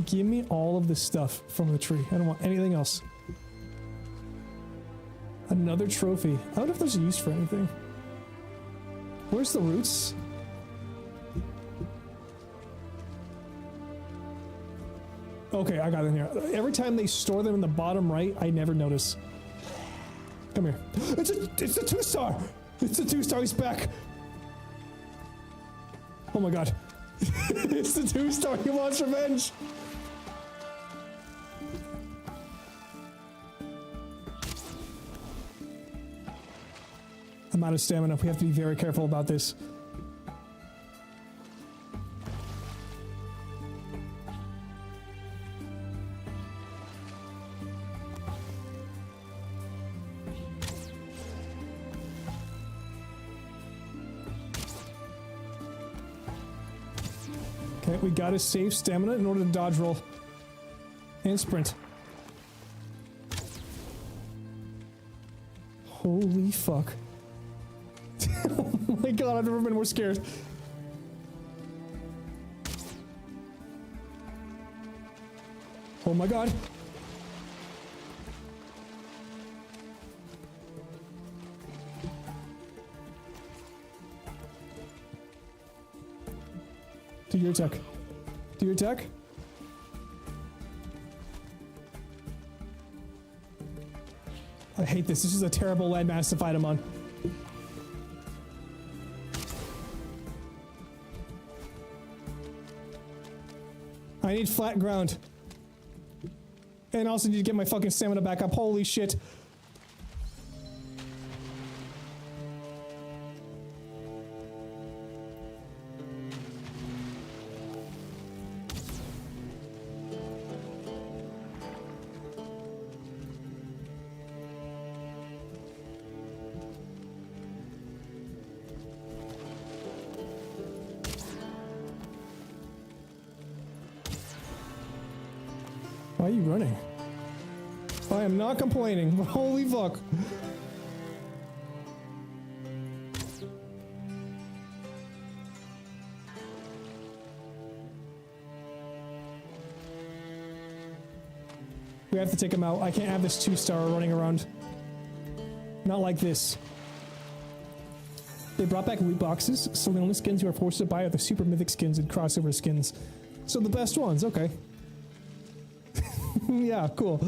Give me all of this stuff from the tree. I don't want anything else. Another trophy. I wonder if there's a use for anything. Where's the roots? Okay, I got it in here. Every time they store them in the bottom right, I never notice. Come here. It's a 2-star! It's a 2-star, he's back! Oh my god. It's the 2-star, he wants revenge! I'm out of stamina. We have to be very careful about this. Okay, we gotta save stamina in order to dodge roll. And sprint. Holy fuck. Oh my god, I've never been more scared. Oh my god. Do your attack. Do your attack. I hate this. This is a terrible landmass to fight him on. I need flat ground. And also need to get my fucking stamina back up. Holy shit. Why are you running? I am not complaining, but holy fuck. We have to take him out. I can't have this 2-star running around. Not like this. They brought back loot boxes, so the only skins you are forced to buy are the super mythic skins and crossover skins. So the best ones, okay. Yeah, cool.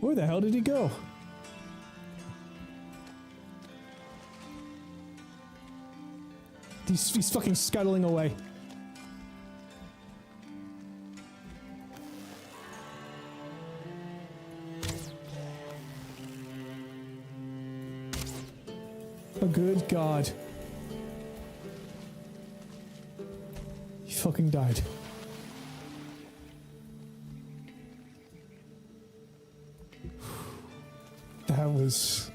Where the hell did he go? He's fucking scuttling away. Oh, good God. He fucking died. That was...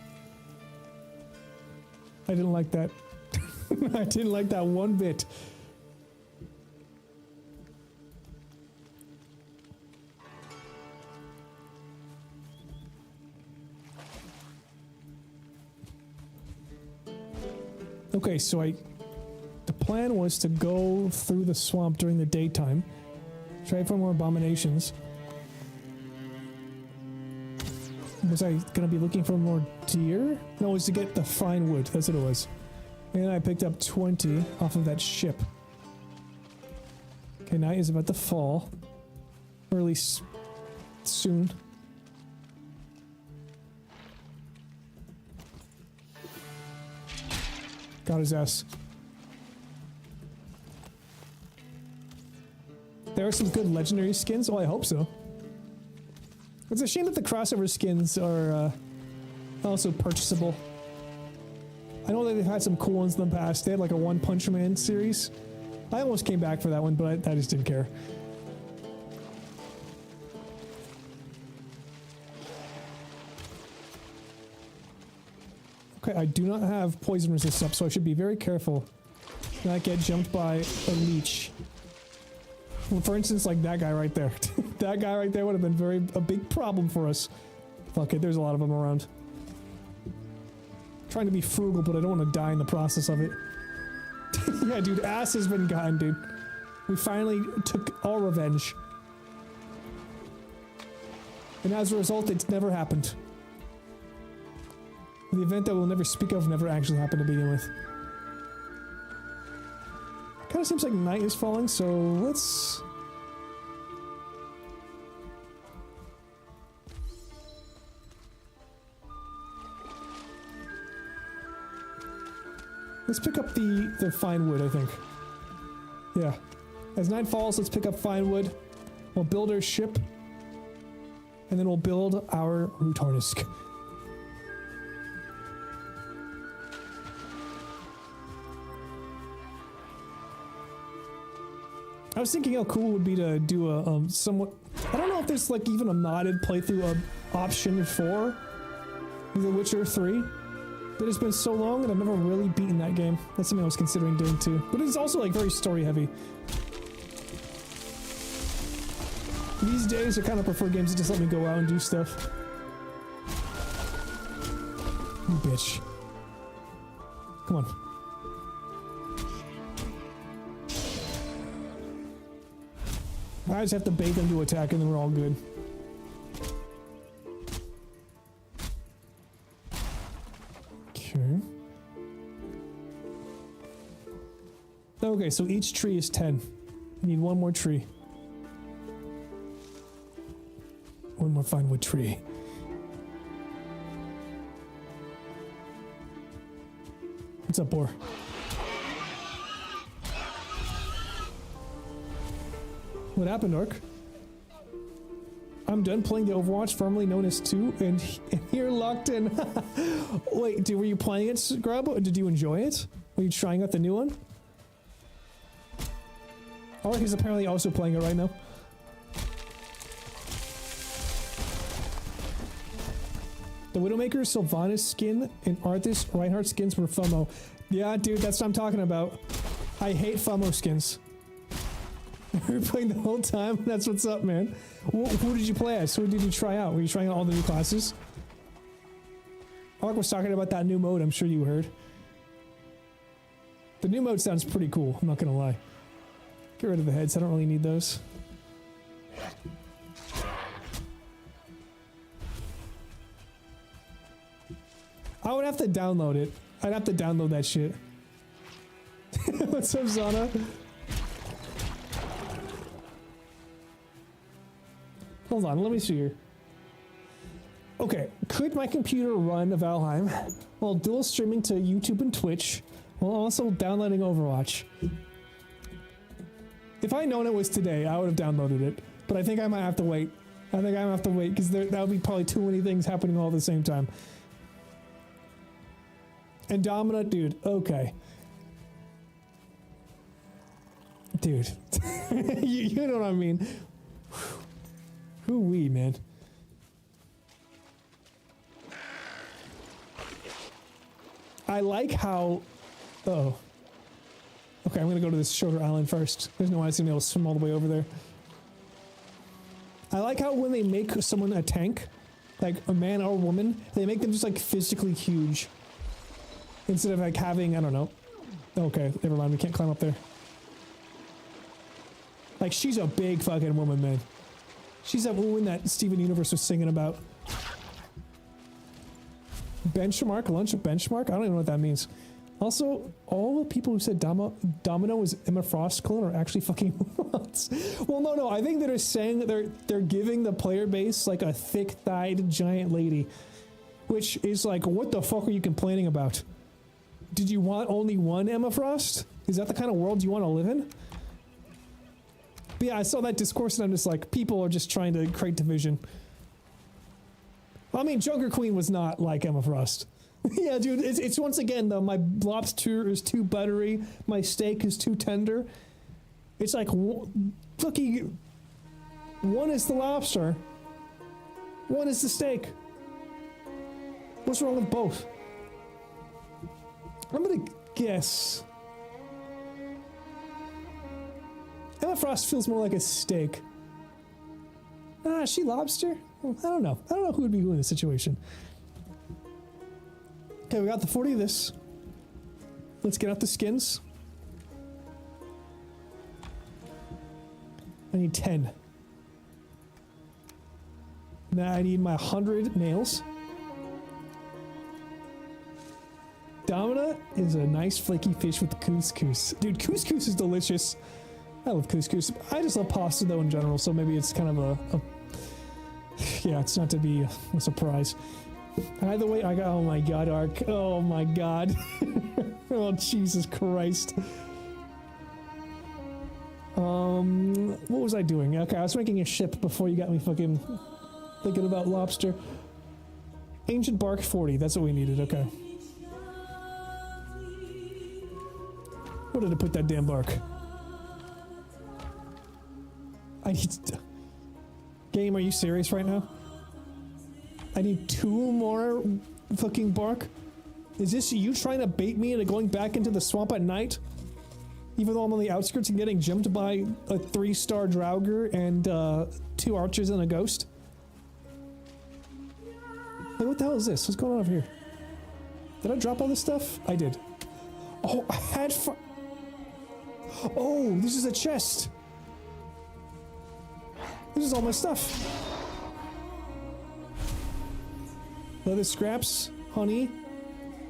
I didn't like that. I didn't like that one bit. Okay, so the plan was to go through the swamp during the daytime, try for more abominations. Was I gonna be looking for more deer? No, it was to get the fine wood. That's what it was. And I picked up 20 off of that ship. Okay, night is about to fall. Or at least soon. Got his ass. There are some good legendary skins. Oh, I hope so. It's a shame that the crossover skins are also purchasable. I know that they've had some cool ones in the past. They had like a One Punch Man series. I almost came back for that one, but I just didn't care. Okay, I do not have poison resist up, so I should be very careful to not get jumped by a leech. Well, for instance, like that guy right there. That guy right there would have been a big problem for us. Fuck it, there's a lot of them around. Trying to be frugal, but I don't want to die in the process of it. Yeah, dude, ass has been gone, dude. We finally took our revenge. And as a result, it's never happened. The event that we'll never speak of never actually happened to begin with. Kind of seems like night is falling, so let's... Let's pick up the fine wood, I think. Yeah. As night falls, let's pick up fine wood. We'll build our ship. And then we'll build our root harness. I was thinking how cool it would be to do a somewhat. I don't know if there's like even a modded playthrough option for The Witcher 3. But it's been so long and I've never really beaten that game. That's something I was considering doing too. But it's also like very story heavy. These days I kind of prefer games that just let me go out and do stuff. You bitch. Come on. I just have to bait them to attack and then we're all good. Okay. Okay, so each tree is 10. We need one more tree. One more fine wood tree. What's up, boar? What happened, Orc? I'm done playing the Overwatch, formerly known as 2, and you're locked in. Wait, dude, were you playing it, Grub? Or did you enjoy it? Were you trying out the new one? Orc is apparently also playing it right now. The Widowmaker, Sylvanas skin, and Arthas Reinhardt skins were FOMO. Yeah, dude, that's what I'm talking about. I hate FOMO skins. You're playing the whole time? That's what's up, man. Who did you play as? Who did you try out? Were you trying out all the new classes? Ark was talking about that new mode, I'm sure you heard. The new mode sounds pretty cool, I'm not gonna lie. Get rid of the heads, I don't really need those. I would have to download it. I'd have to download that shit. What's up, Zana? Hold on, let me see here. Okay, could my computer run VALHEIM while dual streaming to YouTube and Twitch while also downloading Overwatch? If I'd known it was today, I would have downloaded it. But I think I might have to wait. I think I might have to wait because that would be probably too many things happening all at the same time. And Dominant, dude, okay. Dude, you know what I mean. Hoo-wee, man. I like how... Uh-oh. Okay, I'm gonna go to this shorter island first. There's no way I'm gonna be able to swim all the way over there. I like how when they make someone a tank, like a man or a woman, they make them just like physically huge. Instead of like having, I don't know. Okay, never mind, we can't climb up there. Like, she's a big fucking woman, man. She's that woman that Steven Universe was singing about. Benchmark? Lunch benchmark? I don't even know what that means. Also, all the people who said Domino was Emma Frost clone are actually fucking morons. Well, no. I think they're saying that they're giving the player base like a thick-thighed giant lady. Which is like, what the fuck are you complaining about? Did you want only one Emma Frost? Is that the kind of world you want to live in? But yeah, I saw that discourse and I'm just like, people are just trying to create division. I mean, Joker Queen was not like Emma Frost. Yeah, dude, it's once again, though, my lobster is too buttery, my steak is too tender. It's like, fucking, one is the lobster, one is the steak. What's wrong with both? I'm gonna guess. Emma Frost feels more like a steak. Ah, is she lobster? I don't know. I don't know who would be who in this situation. Okay, we got the 40 of this. Let's get out the skins. I need 10. Now I need my 100 nails. Domina is a nice flaky fish with couscous. Dude, couscous is delicious. I love couscous. I just love pasta though in general, so maybe it's kind of a yeah, it's not to be a surprise. Either way, I got, oh my god, Ark. Oh my god. Oh, Jesus Christ. What was I doing? Okay, I was making a ship before you got me fucking thinking about lobster. Ancient bark 40, that's what we needed, okay. Where did I put that damn bark? I need to... Game, are you serious right now? I need 2 more fucking bark? Is this you trying to bait me into going back into the swamp at night? Even though I'm on the outskirts and getting jumped by a 3-star Draugr and 2 archers and a ghost? Hey, what the hell is this? What's going on over here? Did I drop all this stuff? I did. Oh, I had oh, this is a chest. This is all my stuff. Leather scraps, honey,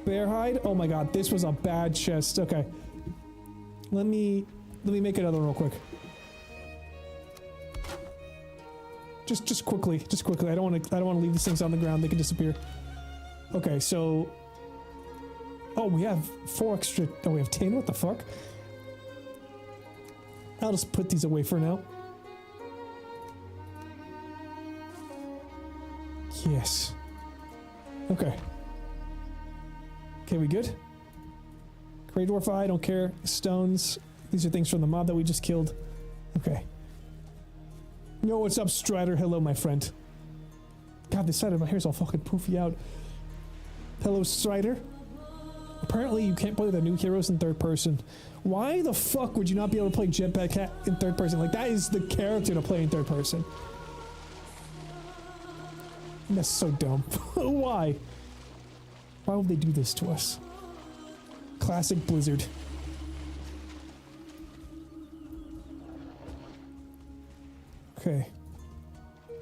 bear hide. Oh my god, this was a bad chest. Okay. Let me make another one real quick. Just quickly. I don't want to leave these things on the ground. They can disappear. Okay, so oh, we have 4 extra. Oh, we have 10. What the fuck? I'll just put these away for now. Yes. Okay. Okay, we good? Grey Dwarf Eye, don't care. Stones. These are things from the mob that we just killed. Okay. Yo, what's up, Strider? Hello, my friend. God, this side of my hair's all fucking poofy out. Hello, Strider. Apparently, you can't play the new heroes in 3rd person. Why the fuck would you not be able to play Jetpack Cat in 3rd person? Like, that is the character to play in 3rd person. That's so dumb. Why? Why would they do this to us? Classic Blizzard. Okay.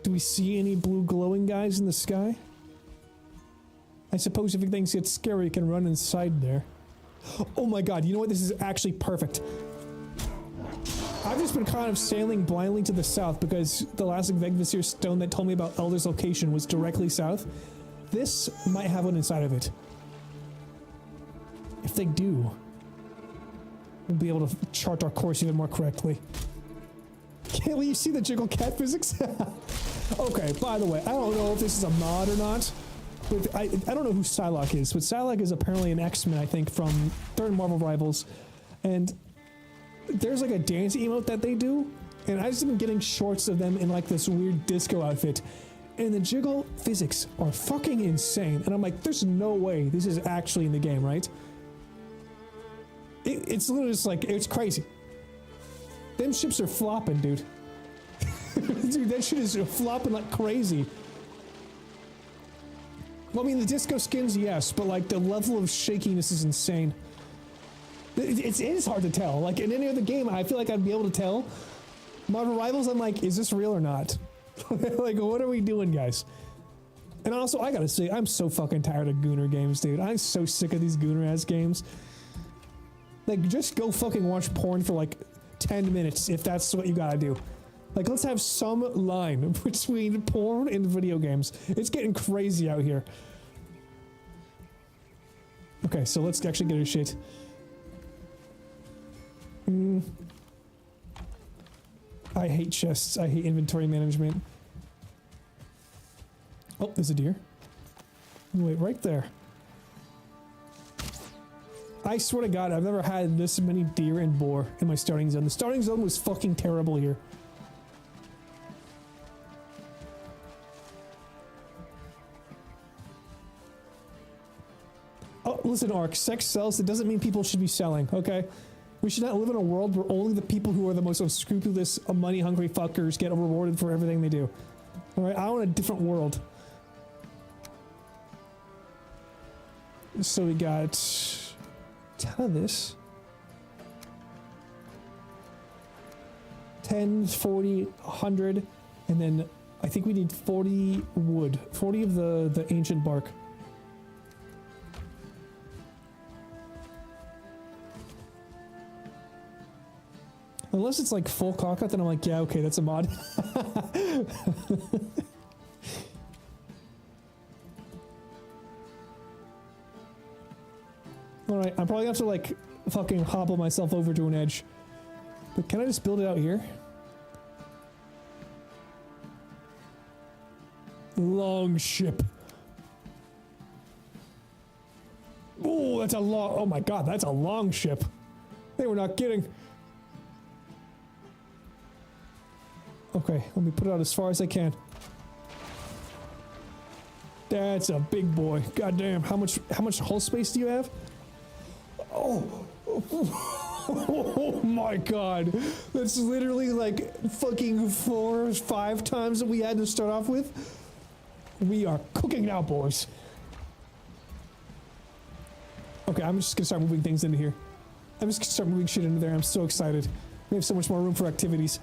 Do we see any blue glowing guys in the sky? I suppose if things get scary, you can run inside there. Oh my god, you know what? This is actually perfect. I've just been kind of sailing blindly to the south because the last Vegvisir stone that told me about Elder's location was directly south. This might have one inside of it. If they do, we'll be able to chart our course even more correctly. Can't you see the jiggle cat physics? Okay, by the way, I don't know if this is a mod or not. But I don't know who Psylocke is, but Psylocke is apparently an X-Men, I think, from 3rd Marvel Rivals. And there's like a dance emote that they do, and I've just been getting shorts of them in like this weird disco outfit. And the jiggle physics are fucking insane. And I'm like, there's no way this is actually in the game, right? It's literally just like, it's crazy. Them ships are flopping, dude. Dude, that shit is flopping like crazy. Well, I mean, the disco skins, yes, but like the level of shakiness is insane. It is hard to tell. Like in any other game, I feel like I'd be able to tell. Marvel Rivals, I'm like, is this real or not? Like, what are we doing, guys? And also, I gotta say, I'm so fucking tired of Gooner games, dude. I'm so sick of these Gooner-ass games. Like, just go fucking watch porn for like 10 minutes if that's what you gotta do. Like, let's have some line between porn and video games. It's getting crazy out here. Okay, so let's actually get our shit. I hate chests. I hate inventory management. Oh, there's a deer. Wait, right there. I swear to God, I've never had this many deer and boar in my starting zone. The starting zone was fucking terrible here. Oh, listen, Ark, sex sells. It doesn't mean people should be selling, okay? We should not live in a world where only the people who are the most unscrupulous, money-hungry fuckers get rewarded for everything they do. Alright, I want a different world. So we got 10 of this. 10, 40, 100, and then I think we need 40 wood. 40 of the ancient bark. Unless it's like full cockcut, then I'm like, yeah, okay, that's a mod. Alright, I'm probably gonna have to like fucking hobble myself over to an edge. But can I just build it out here? Long ship. Oh, that's a long, oh my god, that's a long ship. They were not kidding. Okay, let me put it out as far as I can. That's a big boy. God damn, how much hull space do you have? Oh, oh my god. That's literally like fucking 4 or 5 times that we had to start off with. We are cooking now, boys. Okay, I'm just gonna start moving things into here. I'm just gonna start moving shit into there. I'm so excited. We have so much more room for activities.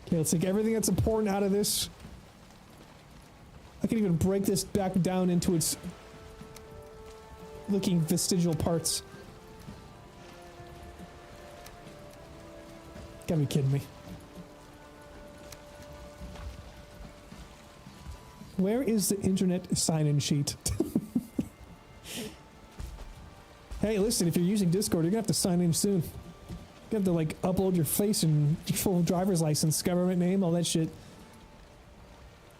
Okay, let's take everything that's important out of this. I can even break this back down into its looking vestigial parts. Gotta be kidding me. Where is the internet sign-in sheet? Hey, listen, if you're using Discord, you're gonna have to sign in soon. You have to, like, upload your face and your full driver's license, government name, all that shit.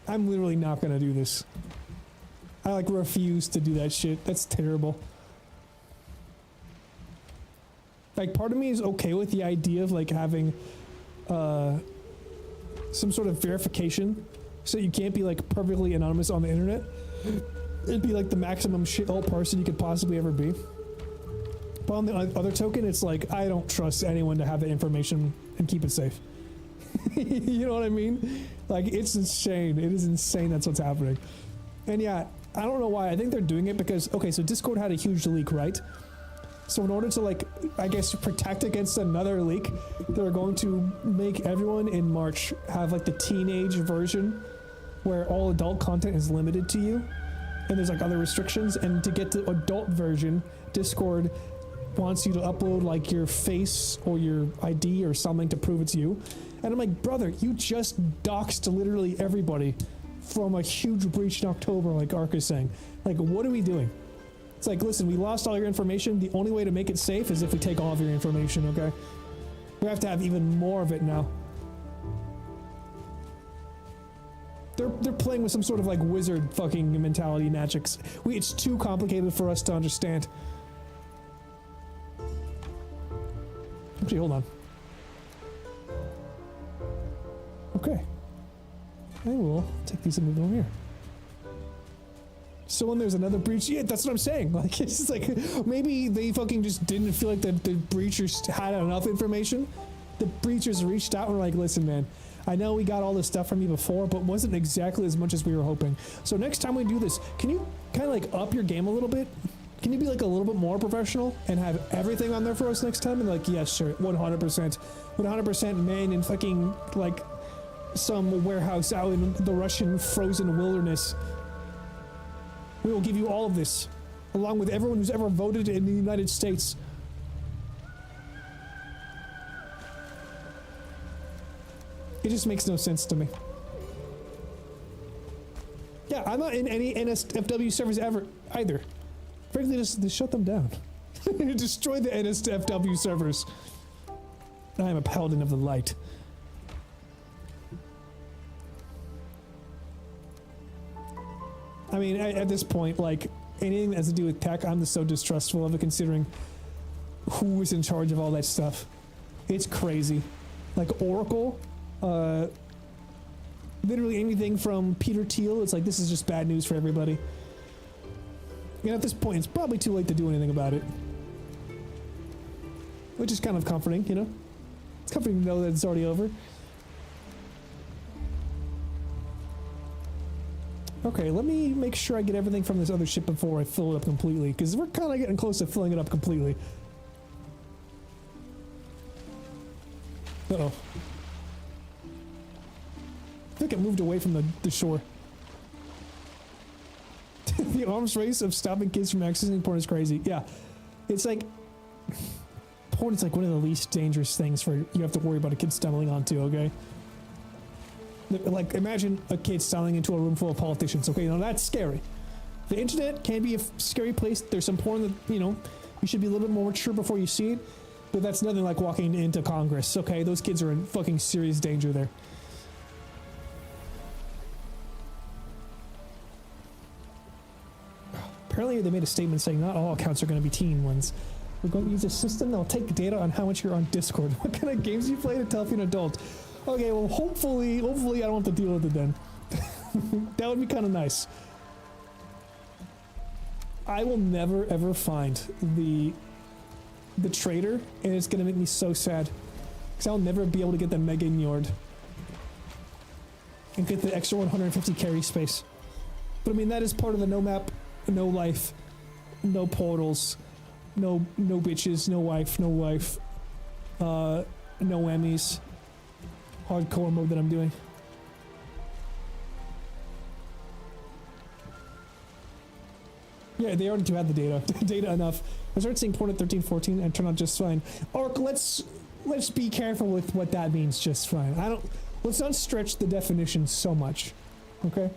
I'm literally not gonna do this. I, like, refuse to do that shit. That's terrible. Like, part of me is okay with the idea of, like, having, some sort of verification so you can't be, like, perfectly anonymous on the internet. It'd be, like, the maximum shithole person you could possibly ever be. But on the other token, it's like, I don't trust anyone to have the information and keep it safe. You know what I mean? Like, it's insane. It is insane that's what's happening. And yeah, I don't know why. I think they're doing it because, okay, so Discord had a huge leak, right? So in order to, like, I guess protect against another leak, they're going to make everyone in March have, like, the teenage version where all adult content is limited to you. And there's, like, other restrictions. And to get the adult version, Discord wants you to upload, like, your face or your ID or something to prove it's you. And I'm like, brother, you just doxed literally everybody from a huge breach in October, like Ark is saying. Like, what are we doing? It's like, listen, we lost all your information. The only way to make it safe is if we take all of your information, okay? We have to have even more of it now. They're playing with some sort of, like, wizard fucking mentality magics. It's too complicated for us to understand. Actually, hold on. Okay. I will take these and move them over here. So when there's another breach, yeah, that's what I'm saying. Like, it's just like, maybe they fucking just didn't feel like the breachers had enough information. The breachers reached out and were like, listen, man, I know we got all this stuff from you before, but wasn't exactly as much as we were hoping. So next time we do this, can you kind of like up your game a little bit? Can you be like a little bit more professional and have everything on there for us next time? And like, yes, sure, 100%. 100% man in fucking, like, some warehouse out in the Russian frozen wilderness. We will give you all of this, along with everyone who's ever voted in the United States. It just makes no sense to me. Yeah, I'm not in any NSFW servers ever, either. Frankly, just shut them down. Destroy the NSFW servers. I am a paladin of the light. I mean, at this point, like, anything that has to do with tech, I'm just so distrustful of it, considering who is in charge of all that stuff. It's crazy. Like, Oracle, literally anything from Peter Thiel, it's like, this is just bad news for everybody. And at this point, it's probably too late to do anything about it. Which is kind of comforting, you know? It's comforting to know that it's already over. Okay, let me make sure I get everything from this other ship before I fill it up completely, because we're kind of getting close to filling it up completely. Uh-oh. I think it moved away from the shore. The arms race of stopping kids from accessing porn is crazy. Yeah. It's like, porn is like one of the least dangerous things for you have to worry about a kid stumbling onto, okay? Like, imagine a kid stumbling into a room full of politicians, okay? Now that's scary. The internet can be a scary place. There's some porn that, you know, you should be a little bit more mature before you see it, but that's nothing like walking into Congress, okay? Those kids are in fucking serious danger there. Apparently they made a statement saying not all accounts are going to be teen ones. We're going to use a system that will take data on how much you're on Discord. What kind of games you play to tell if you're an adult? Okay, well, hopefully I don't have to deal with it then. That would be kind of nice. I will never ever find the trader, and it's gonna make me so sad because I'll never be able to get the mega ignored and get the extra 150 carry space. But I mean, that is part of the NoMap, NoLife, NoPortals, no bitches, no wife, no Emmys hardcore mode that I'm doing. Yeah, they already do have the data enough. I started seeing porn at 13, 14 and turned out just fine. Or let's be careful with what that means, just fine. Let's not stretch the definition so much, okay?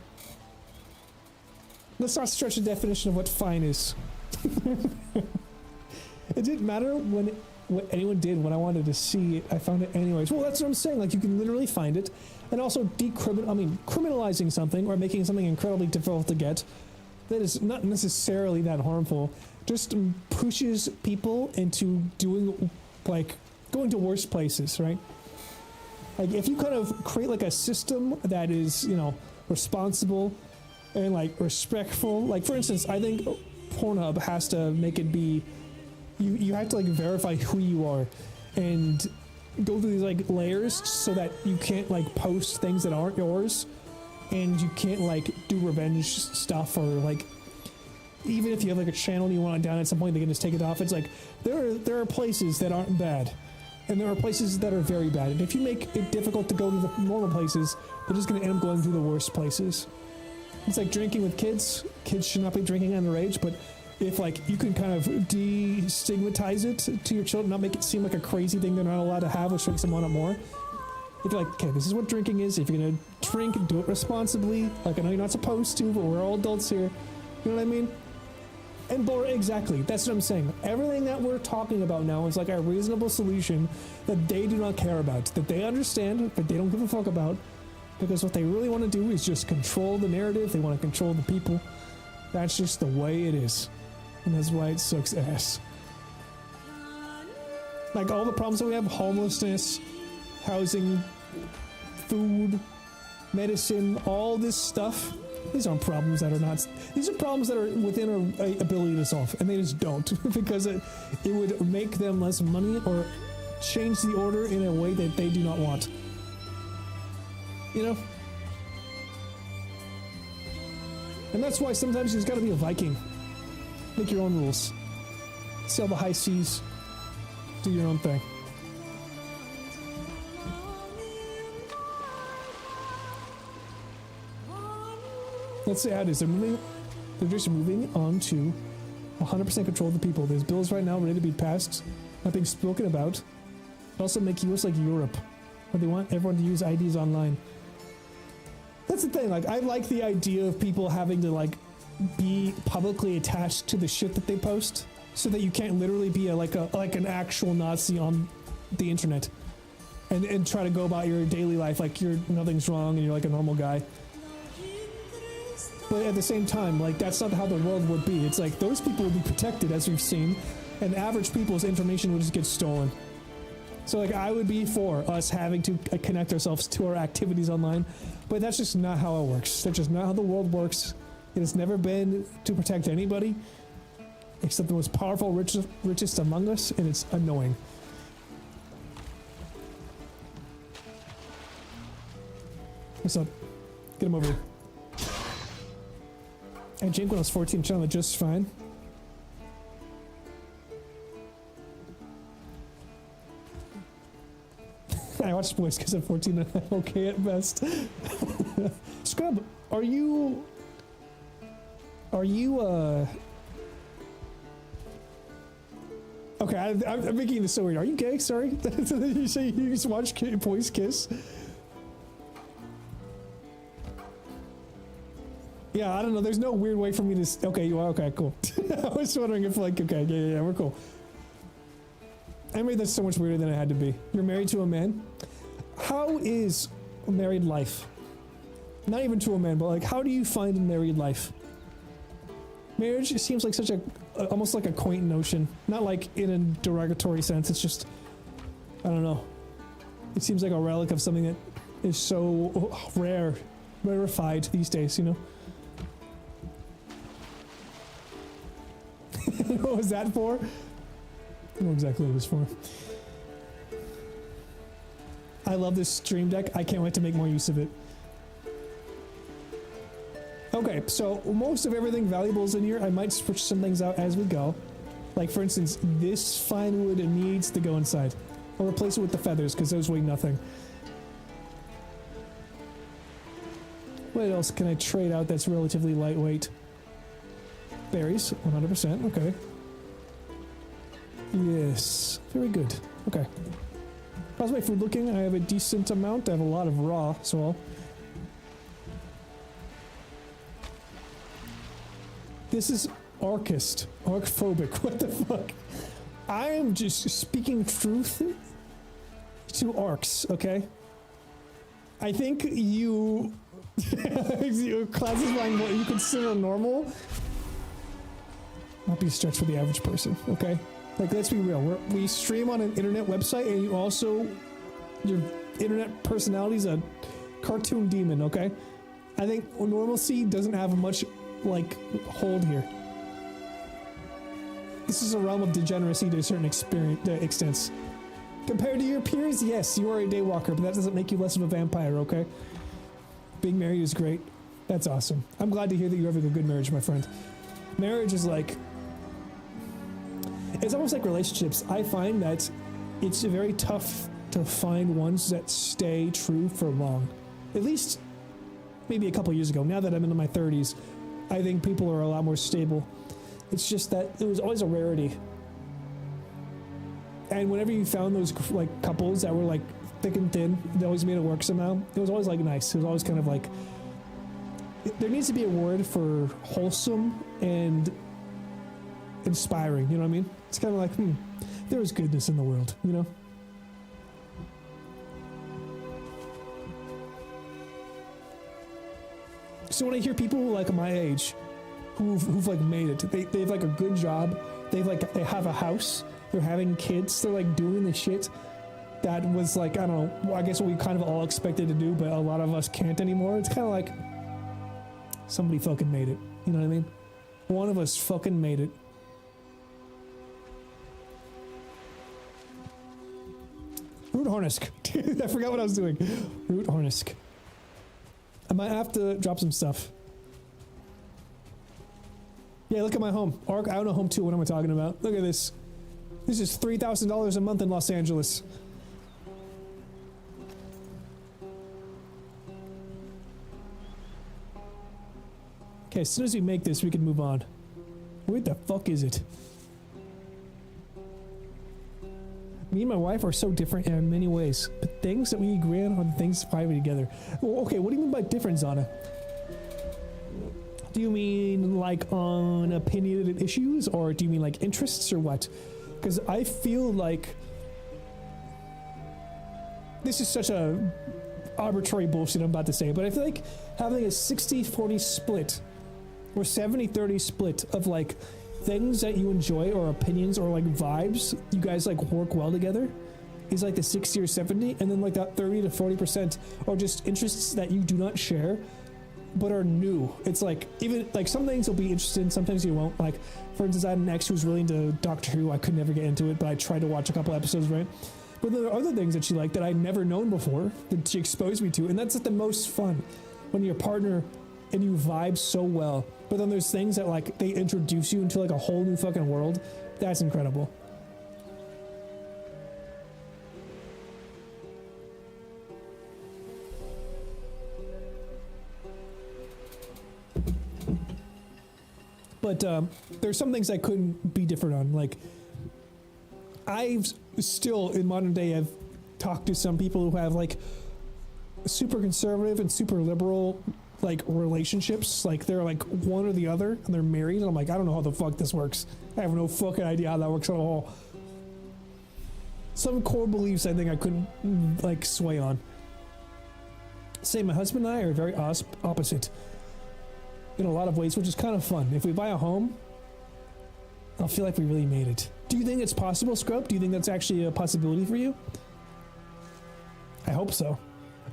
Let's not stretch the definition of what fine is. It didn't matter what anyone did when I wanted to see it. I found it anyways. Well, that's what I'm saying. Like, you can literally find it, and also criminalizing something or making something incredibly difficult to get that is not necessarily that harmful just pushes people into doing, like, going to worse places, right? Like, if you kind of create like a system that is, you know, responsible and like respectful, like for instance, I think Pornhub has to make it be, you have to like verify who you are and go through these like layers so that you can't like post things that aren't yours, and you can't like do revenge stuff, or like even if you have like a channel and you want it down, at some point they can just take it off. It's like there are places that aren't bad, and there are places that are very bad, and if you make it difficult to go to the normal places, they're just going to end up going to the worst places. It's like drinking with kids. Kids should not be drinking underage, but if like you can kind of destigmatize it to your children, not make it seem like a crazy thing they're not allowed to have, which makes them want it more. If you're like, okay, this is what drinking is. If you're gonna drink, do it responsibly. Like, I know you're not supposed to, but we're all adults here. You know what I mean? And exactly, that's what I'm saying. Everything that we're talking about now is like a reasonable solution that they do not care about, that they understand, but they don't give a fuck about, because what they really want to do is just control the narrative. They want to control the people. That's just the way it is, and that's why it sucks ass. Like all the problems that we have, homelessness, housing, food, medicine, all this stuff, these aren't problems that are not, these are problems that are within our ability to solve, and they just don't, because it would make them less money or change the order in a way that they do not want. You know? And that's why sometimes there's gotta be a Viking. Make your own rules. Sail the high seas. Do your own thing. Let's see how it is. They're just moving on to 100% control of the people. There's bills right now ready to be passed, not being spoken about. Also make US like Europe, where they want everyone to use IDs online. That's the thing, like, I like the idea of people having to, like, be publicly attached to the shit that they post, so that you can't literally be like an actual Nazi on the internet and try to go about your daily life like nothing's wrong and you're like a normal guy. But at the same time, like, that's not how the world would be. It's like those people would be protected, as we've seen, and average people's information would just get stolen. So like, I would be for us having to connect ourselves to our activities online, but that's just not how it works. That's just not how the world works. It has never been to protect anybody except the most powerful, richest among us, and it's annoying. What's up? Get him over here. I drank when I was 14, channel just fine. I watched Boys because I'm 14 and I'm okay at best. Scrub, are you okay, I'm making this so weird. Are you gay? Sorry. You say you just watch boys kiss? Yeah, I don't know. There's no weird way for me to. Okay, you are. Okay, cool. I was wondering if, like, okay, yeah, we're cool. I made that so much weirder than it had to be. You're married to a man. How is married life? Not even to a man, but like, how do you find married life? Marriage seems like such a almost like a quaint notion. Not like in a derogatory sense. It's just, I don't know. It seems like a relic of something that is so rarefied these days, you know? What was that for? I don't know exactly what it was for. I love this stream deck. I can't wait to make more use of it. Okay, so most of everything valuable is in here. I might switch some things out as we go. Like, for instance, this fine wood needs to go inside. I'll replace it with the feathers because those weigh nothing. What else can I trade out that's relatively lightweight? Berries, 100%, okay. Yes, very good. Okay. How's my food looking? I have a decent amount. I have a lot of raw, so this is archist. Archphobic. What the fuck? I am just speaking truth to arcs, okay? I think you classifying what you consider normal might be a stretch for the average person, okay? Like, let's be real. We stream on an internet website, and you also, your internet personality is a cartoon demon, okay? I think normalcy doesn't have much, like, hold here. This is a realm of degeneracy to a certain extent. Compared to your peers, yes, you are a daywalker, but that doesn't make you less of a vampire, okay? Being married is great. That's awesome. I'm glad to hear that you're having a good marriage, my friend. Marriage is like... It's almost like relationships. I find that it's very tough to find ones that stay true for long. At least maybe a couple years ago. Now that I'm into my 30s, I think people are a lot more stable. It's just that it was always a rarity. And whenever you found those like couples that were like thick and thin, they always made it work somehow. It was always like nice. It was always kind of like... There needs to be a word for wholesome and inspiring, you know what I mean? It's kind of like, there is goodness in the world, you know? So when I hear people like my age who've like made it, they have like a good job, they have a house, they're having kids, they're like doing the shit that was like, I don't know, I guess what we kind of all expected to do, but a lot of us can't anymore. It's kind of like somebody fucking made it, you know what I mean? One of us fucking made it. Root Hornisk. Dude, I forgot what I was doing. Root Hornisk. I might have to drop some stuff. Yeah, look at my home. Arc, I own a home too. What am I talking about? Look at this. This is $3,000 a month in Los Angeles. Okay, as soon as we make this, we can move on. What the fuck is it? Me and my wife are so different in many ways, but things that we agree on are things find together. Well, okay, what do you mean by different, Zana? Do you mean like on opinionated issues, or do you mean like interests, or what? Because I feel like this is such a arbitrary bullshit I'm about to say, but I feel like having a 60-40 split or 70-30 split of like things that you enjoy or opinions or like vibes you guys like work well together is like the 60 or 70, and then like that 30 to 40% are just interests that you do not share but are new. It's like, even like some things you'll be interested in, sometimes you won't. Like, for instance, I had an ex who was really into Doctor Who. I could never get into it, but I tried to watch a couple episodes, right? But there are other things that she liked that I'd never known before that she exposed me to, and that's like the most fun when your partner and you vibe so well. But then there's things that like they introduce you into like a whole new fucking world. That's incredible. But there's some things I couldn't be different on. Like, I've still in modern day have talked to some people who have like super conservative and super liberal like relationships. Like they're like one or the other, and they're married, and I'm like, I don't know how the fuck this works. I have no fucking idea how that works at all. Some core beliefs I think I couldn't like sway on. Say my husband and I are very opposite. in a lot of ways, which is kind of fun. If we buy a home, I'll feel like we really made it. Do you think it's possible, Scrub? Do you think that's actually a possibility for you? I hope so.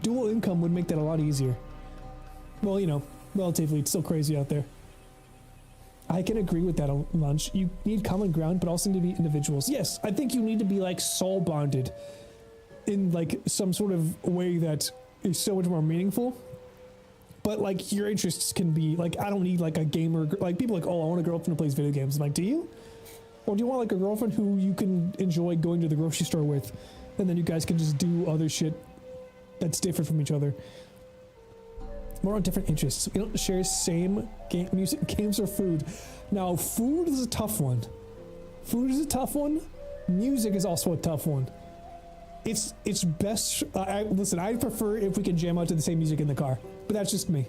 Dual income would make that a lot easier. Well, you know, relatively, it's still crazy out there. I can agree with that, Lunch. You need common ground, but also need to be individuals. Yes, I think you need to be like soul bonded in like some sort of way that is so much more meaningful. But like your interests can be like, I don't need like a gamer, like people like, oh, I want a girlfriend who plays video games. I'm like, do you? Or do you want like a girlfriend who you can enjoy going to the grocery store with, and then you guys can just do other shit that's different from each other? More on different interests. We don't share same music, games, or food. Now, food is a tough one. Food is a tough one. Music is also a tough one. It's best. Listen, I prefer if we can jam out to the same music in the car, but that's just me.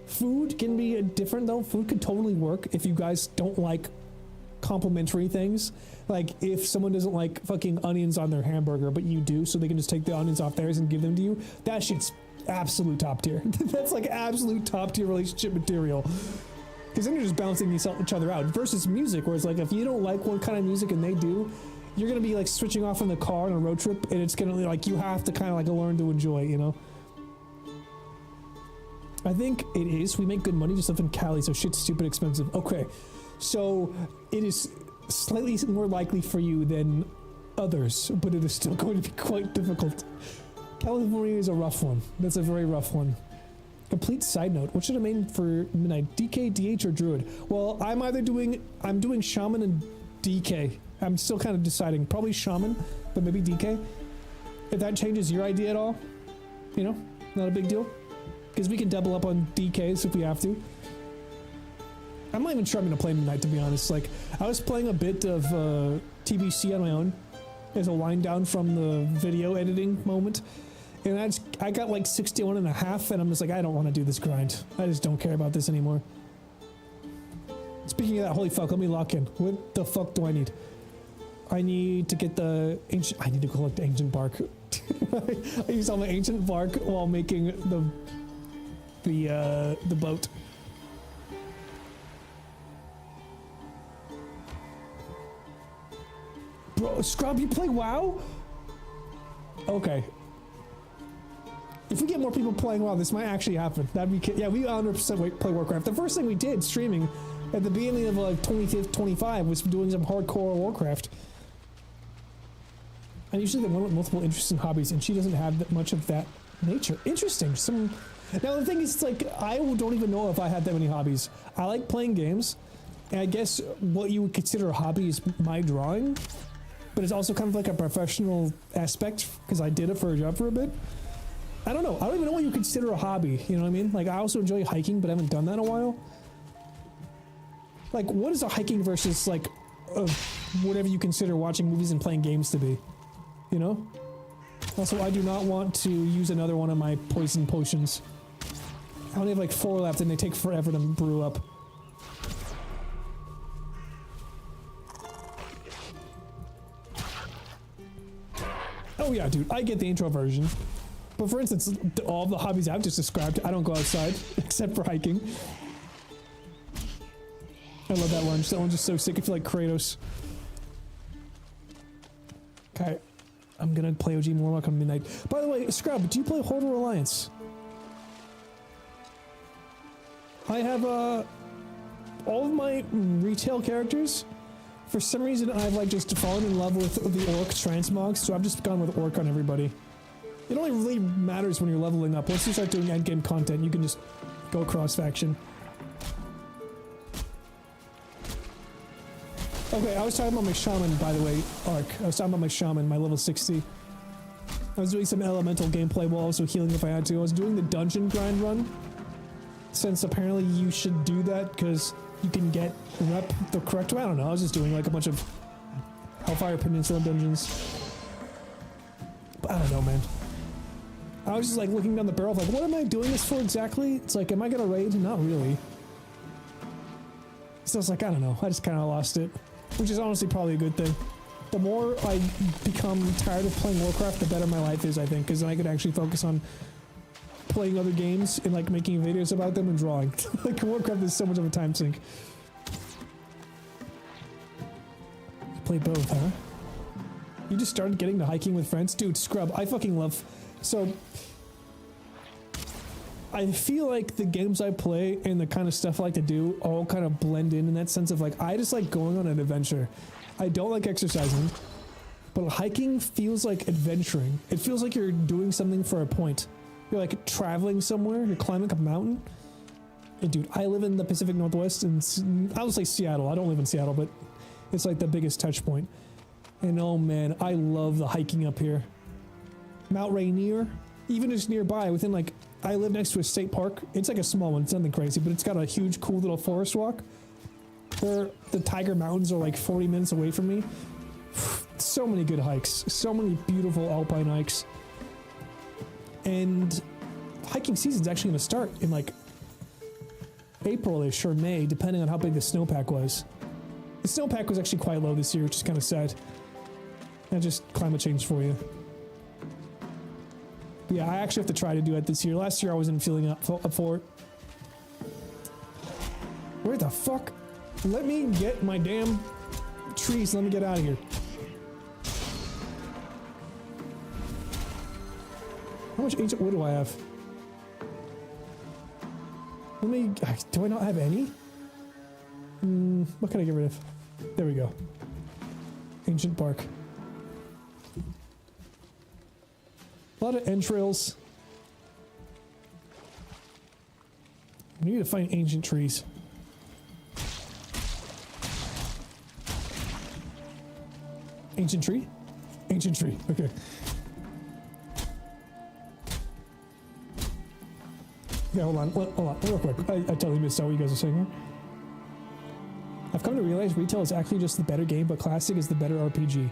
Food can be different though. Food could totally work if you guys don't like complimentary things. Like if someone doesn't like fucking onions on their hamburger, but you do, so they can just take the onions off theirs and give them to you. That shit's absolute top tier. That's like absolute top tier relationship material. Because then you're just balancing each other out. Versus music, where it's like if you don't like one kind of music and they do, you're gonna be like switching off in the car on a road trip, and it's gonna like you have to kind of like learn to enjoy, you know. I think it is. We make good money, just live in Cali, so shit's stupid expensive. Okay, so it is slightly more likely for you than others, but it is still going to be quite difficult. California is a rough one. That's a very rough one. Complete side note. What should I main for midnight? DK, DH, or Druid? Well, I'm doing Shaman and DK. I'm still kind of deciding. Probably Shaman, but maybe DK. If that changes your idea at all, you know, not a big deal. Because we can double up on DKs if we have to. I'm not even sure I'm going to play midnight, to be honest. Like, I was playing a bit of TBC on my own as a wind down from the video editing moment. And I got like 61 and a half, and I'm just like, I don't want to do this grind. I just don't care about this anymore. Speaking of that, holy fuck, let me lock in. What the fuck do I need? I need to get the ancient... I need to collect ancient bark. I used all my ancient bark while making the boat. Bro, Scrub, you play WoW? Okay. If we get more people playing WoW, this might actually happen. That'd be... Yeah, we 100% play Warcraft. The first thing we did streaming at the beginning of like 25 was doing some hardcore Warcraft. And usually the one with multiple interests and hobbies, and she doesn't have that much of that nature. Interesting. Now the thing is, like, I don't even know if I had that many hobbies. I like playing games, and I guess what you would consider a hobby is my drawing, but it's also kind of like a professional aspect because I did it for a job for a bit. I don't know. I don't even know what you consider a hobby. You know what I mean? Like, I also enjoy hiking, but I haven't done that in a while. Like, what is a hiking versus, like, whatever you consider watching movies and playing games to be? You know? Also, I do not want to use another one of my poison potions. I only have like 4 left, and they take forever to brew up. Oh yeah, dude, I get the intro version. But for instance, all the hobbies I've just described, I don't go outside, except for hiking. I love that lunch. That one's just so sick. I feel like Kratos. Okay. I'm gonna play OG Warlock on midnight. By the way, Scrub, do you play Horde or Alliance? I have, all of my retail characters. For some reason, I've, like, just fallen in love with the Orc transmogs, so I've just gone with Orc on everybody. It only really matters when you're leveling up. Once you start doing endgame content, you can just go cross-faction. Okay, I was talking about my Shaman, by the way, arc. I was talking about my Shaman, my level 60. I was doing some elemental gameplay while also healing if I had to. I was doing the dungeon grind run, since apparently you should do that because you can get rep the correct way. I don't know, I was just doing like a bunch of Hellfire Peninsula dungeons. But I don't know, man. I was just like looking down the barrel of like, what am I doing this for exactly? It's like, am I gonna raid? Not really. So I was like, I don't know, I just kind of lost it. Which is honestly probably a good thing. The more I become tired of playing Warcraft, the better my life is, I think, because then I could actually focus on playing other games and like making videos about them and drawing. Like Warcraft is so much of a time sink. You play both, huh? You just started getting to hiking with friends? Dude, scrub. I fucking love... So... I feel like the games I play and the kind of stuff I like to do all kind of blend in that sense of like, I just like going on an adventure. I don't like exercising, but hiking feels like adventuring. It feels like you're doing something for a point. You're like traveling somewhere, you're climbing up a mountain. And dude, I live in the Pacific Northwest and I would say Seattle. I don't live in Seattle, but it's like the biggest touch point. And oh man, I love the hiking up here. Mount Rainier, even just nearby within like, I live next to a state park. It's like a small one, it's nothing crazy, but it's got a huge, cool little forest walk where the Tiger Mountains are like 40 minutes away from me. So many good hikes, so many beautiful alpine hikes. And hiking season's actually gonna start in like April-ish or May, depending on how big the snowpack was. The snowpack was actually quite low this year, which is kind of sad. That's just climate change for you. Yeah, I actually have to try to do it this year. Last year I wasn't feeling up for it. Where the fuck? Let me get my damn trees. Let me get out of here. How much ancient wood do I have? Let me... Do I not have any? What can I get rid of? There we go. Ancient bark. A lot of entrails. We need to find ancient trees. Ancient tree? Ancient tree, okay. Yeah, hold on, real quick. I totally missed out what you guys are saying here. I've come to realize retail is actually just the better game, but classic is the better RPG.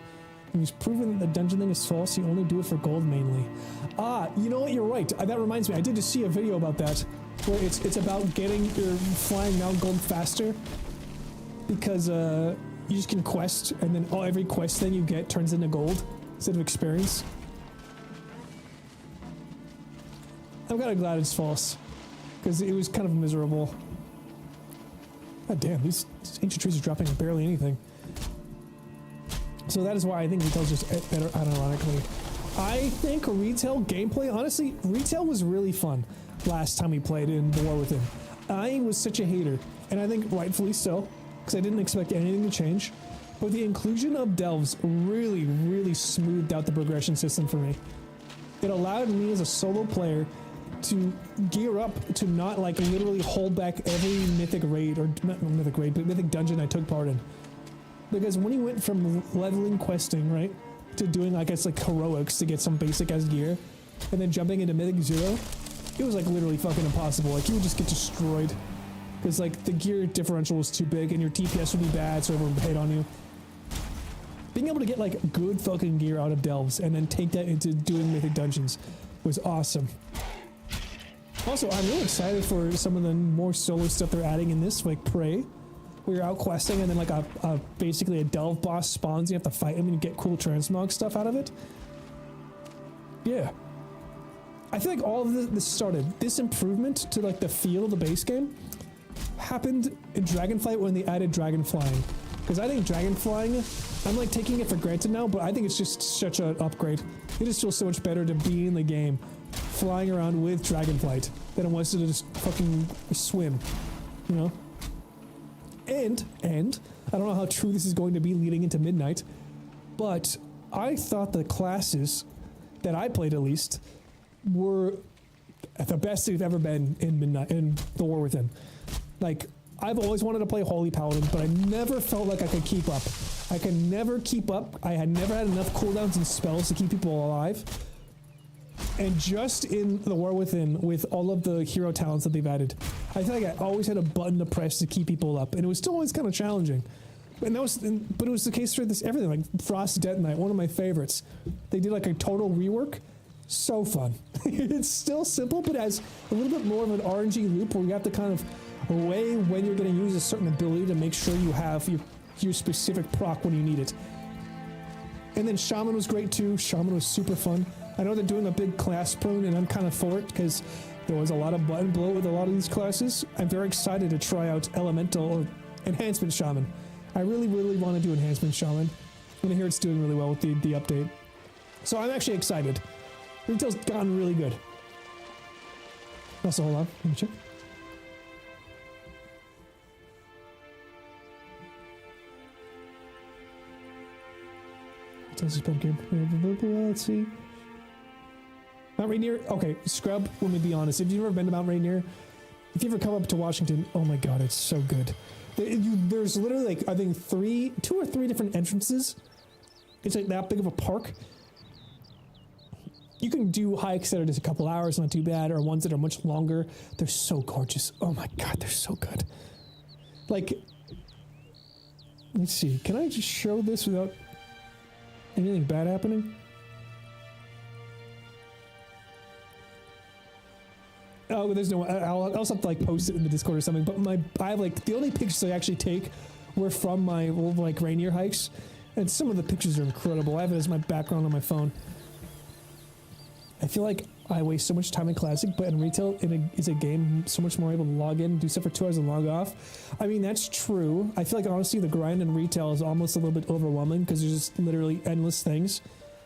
And he's proven that the dungeon thing is false, you only do it for gold mainly. Ah, you know what, you're right. That reminds me, I did just see a video about that, where it's about getting your flying Mount Gold faster, because you just can quest, and then every quest thing you get turns into gold, instead of experience. I'm kind of glad it's false, because it was kind of miserable. God damn, these ancient trees are dropping barely anything. So that is why I think retail's just better, unironically. I think retail gameplay, honestly, retail was really fun last time we played in The War Within. I was such a hater, and I think rightfully so, because I didn't expect anything to change. But the inclusion of delves really, really smoothed out the progression system for me. It allowed me as a solo player to gear up to not like literally hold back every mythic raid, or not mythic raid, but mythic dungeon I took part in. Because when you went from leveling questing, right, to doing, I guess, like heroics to get some basic as gear, and then jumping into Mythic 0, it was like literally fucking impossible. Like you would just get destroyed. Because like the gear differential was too big and your TPS would be bad, so everyone would hate on you. Being able to get like good fucking gear out of delves and then take that into doing mythic dungeons was awesome. Also, I'm really excited for some of the more solo stuff they're adding in this, like Prey, where you're out questing and then like basically a delve boss spawns, you have to fight him and you get cool transmog stuff out of it. Yeah. I feel like all of this started, this improvement to like the feel of the base game happened in Dragonflight when they added dragon flying. Because I think dragon flying, I'm like taking it for granted now, but I think it's just such an upgrade. It just feels so much better to be in the game flying around with Dragonflight than it was to just fucking swim, you know? And, I don't know how true this is going to be leading into midnight, but I thought the classes that I played at least were the best they've ever been in midnight, in The War Within. Like, I've always wanted to play Holy Paladin, but I never felt like I could keep up. I could never keep up. I had never had enough cooldowns and spells to keep people alive. And just in The War Within, with all of the hero talents that they've added, I feel like I always had a button to press to keep people up, and it was still always kind of challenging. And that was, but it was the case for this everything, like Frost Death Knight, one of my favorites. They did like a total rework. So fun. It's still simple, but has a little bit more of an RNG loop where you have to kind of weigh when you're going to use a certain ability to make sure you have your specific proc when you need it. And then Shaman was great too. Shaman was super fun. I know they're doing a big class prune, and I'm kind of for it because There was a lot of button bloat with a lot of these classes. I'm very excited to try out Elemental or Enhancement Shaman. I really, really want to do Enhancement Shaman. And I hear it's doing really well with the update. So I'm actually excited. Retail's gotten really good. Also, hold on, let me check. Let's see. Mount Rainier. Okay, Scrub, let me be honest. If you've never been to Mount Rainier, if you ever come up to Washington, oh my god, it's so good. There's literally like, I think 2 or 3 different entrances. It's like that big of a park. You can do hikes that are just a couple hours, not too bad, or ones that are much longer. They're so gorgeous. Oh my god, they're so good. Like, let's see. Can I just show this without anything bad happening? Oh, there's no. I'll also have to like post it in the Discord or something. But I have like the only pictures I actually take were from my old like Rainier hikes, and some of the pictures are incredible. I have it as my background on my phone. I feel like I waste so much time in Classic, but in Retail, is a game so much more able to log in, do stuff for 2 hours and log off. I mean, that's true. I feel like honestly the grind in Retail is almost a little bit overwhelming because there's just literally endless things,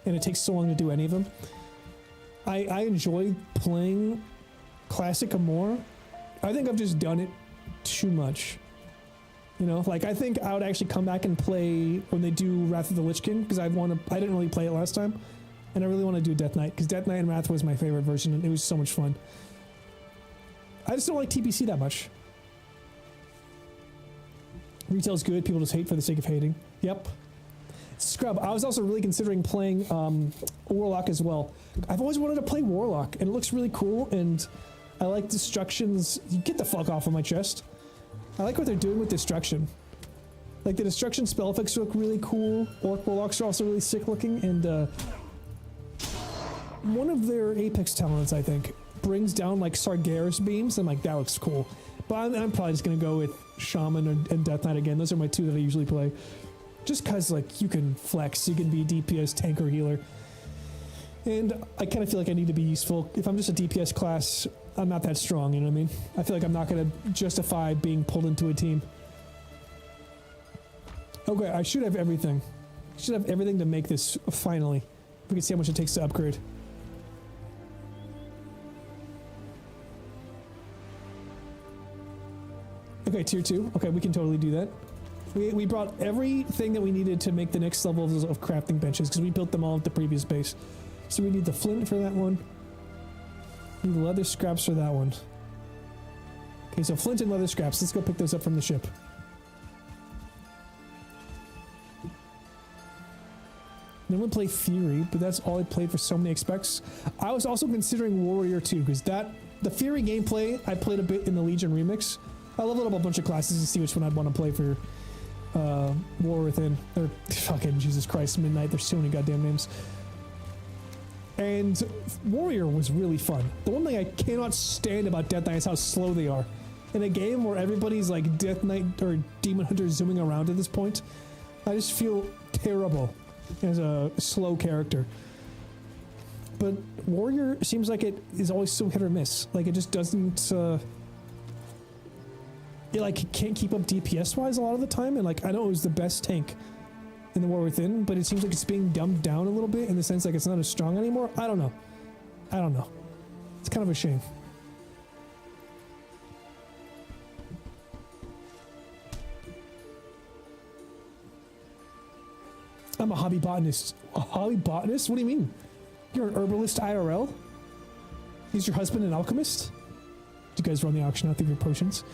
and it takes so long to do any of them. I enjoy playing Classic more. I think I've just done it too much. You know, like I think I would actually come back and play when they do Wrath of the Lich King because I didn't really play it last time. And I really want to do Death Knight, because Death Knight and Wrath was my favorite version, and it was so much fun. I just don't like TPC that much. Retail's good, people just hate for the sake of hating. Yep. Scrub, I was also really considering playing Warlock as well. I've always wanted to play Warlock, and it looks really cool, and I like Destruction's... Get the fuck off of my chest. I like what they're doing with Destruction. Like, the Destruction spell effects look really cool. Orc Warlocks are also really sick looking, and one of their Apex talents, I think, brings down like Sargeras beams, and like that looks cool. But I'm probably just gonna go with Shaman and Death Knight again. Those are my 2 that I usually play. Just cause like you can flex, you can be DPS, tank, or healer. And I kind of feel like I need to be useful. If I'm just a DPS class, I'm not that strong, you know what I mean? I feel like I'm not gonna justify being pulled into a team. Okay, I should have everything. I should have everything to make this finally. We can see how much it takes to upgrade. Okay, tier 2. Okay, we can totally do that. We brought everything that we needed to make the next level of crafting benches, because we built them all at the previous base. So we need the flint for that one. We need the leather scraps for that one. Okay, so flint and leather scraps. Let's go pick those up from the ship. Then we'll play Fury, but that's all I played for so many expects. I was also considering Warrior 2, because the Fury gameplay, I played a bit in the Legion remix. I leveled up a bunch of classes to see which one I'd want to play for War Within. Or fucking Jesus Christ, Midnight. There's so many goddamn names. And Warrior was really fun. The one thing I cannot stand about Death Knight is how slow they are. In a game where everybody's like Death Knight or Demon Hunter zooming around at this point, I just feel terrible as a slow character. But Warrior seems like it is always so hit or miss. Like it just doesn't... it like can't keep up DPS wise a lot of the time, and like I know it was the best tank in the War Within, but it seems like it's being dumbed down a little bit in the sense like it's not as strong anymore. I don't know. It's kind of a shame. I'm a hobby botanist. A hobby botanist? What do you mean? You're an herbalist IRL? Is your husband an alchemist? Do you guys run the auction out through your potions?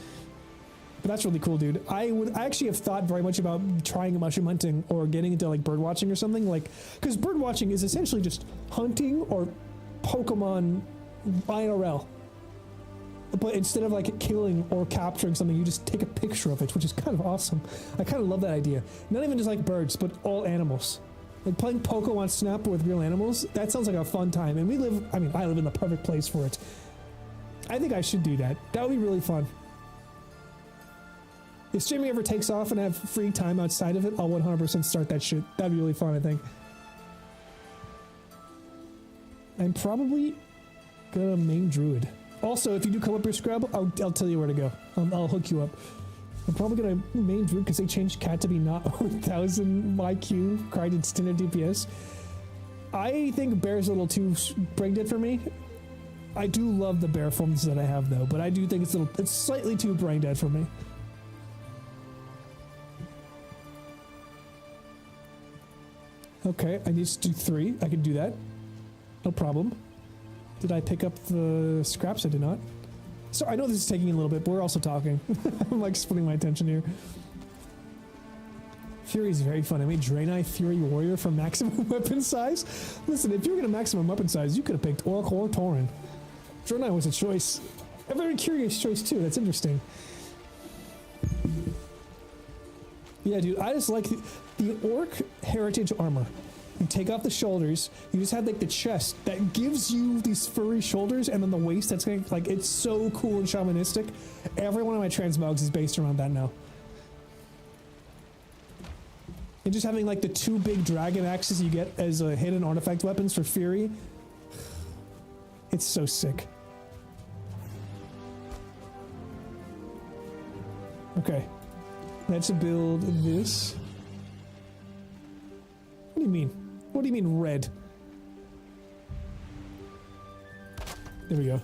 But that's really cool, dude. I actually have thought very much about trying mushroom hunting or getting into like bird watching or something, like, because bird watching is essentially just hunting or Pokemon IRL. But instead of like killing or capturing something, you just take a picture of it, which is kind of awesome. I kind of love that idea. Not even just like birds, but all animals. Like playing Pokemon Snap with real animals, that sounds like a fun time. And I live in the perfect place for it. I think I should do that. That would be really fun. If streaming ever takes off and I have free time outside of it, I'll 100% start that shit. That'd be really fun, I think. I'm probably gonna main druid. Also, if you do come up here, Scrub, I'll tell you where to go. I'll hook you up. I'm probably gonna main Druid because they changed cat to be not 1000 IQ, cried its standard DPS. I think bear's a little too brain dead for me. I do love the bear forms that I have though, but I do think it's slightly too brain dead for me. Okay, I need to do 3. I can do that. No problem. Did I pick up the scraps? I did not. So I know this is taking a little bit, but we're also talking. I'm like splitting my attention here. Fury is very fun. I made Draenei Fury Warrior for maximum weapon size. Listen, if you were going to maximum weapon size, you could have picked Oracle or Tauren. Draenei was a choice. A very curious choice too. That's interesting. Yeah, dude, I just like the Orc Heritage armor. You take off the shoulders, you just have like the chest that gives you these furry shoulders, and then the waist that's going like, it's so cool and shamanistic. Every one of my transmogs is based around that now. And just having like the 2 big dragon axes you get as hidden artifact weapons for Fury. It's so sick. Okay. Let's build this. What do you mean? What do you mean red? There we go.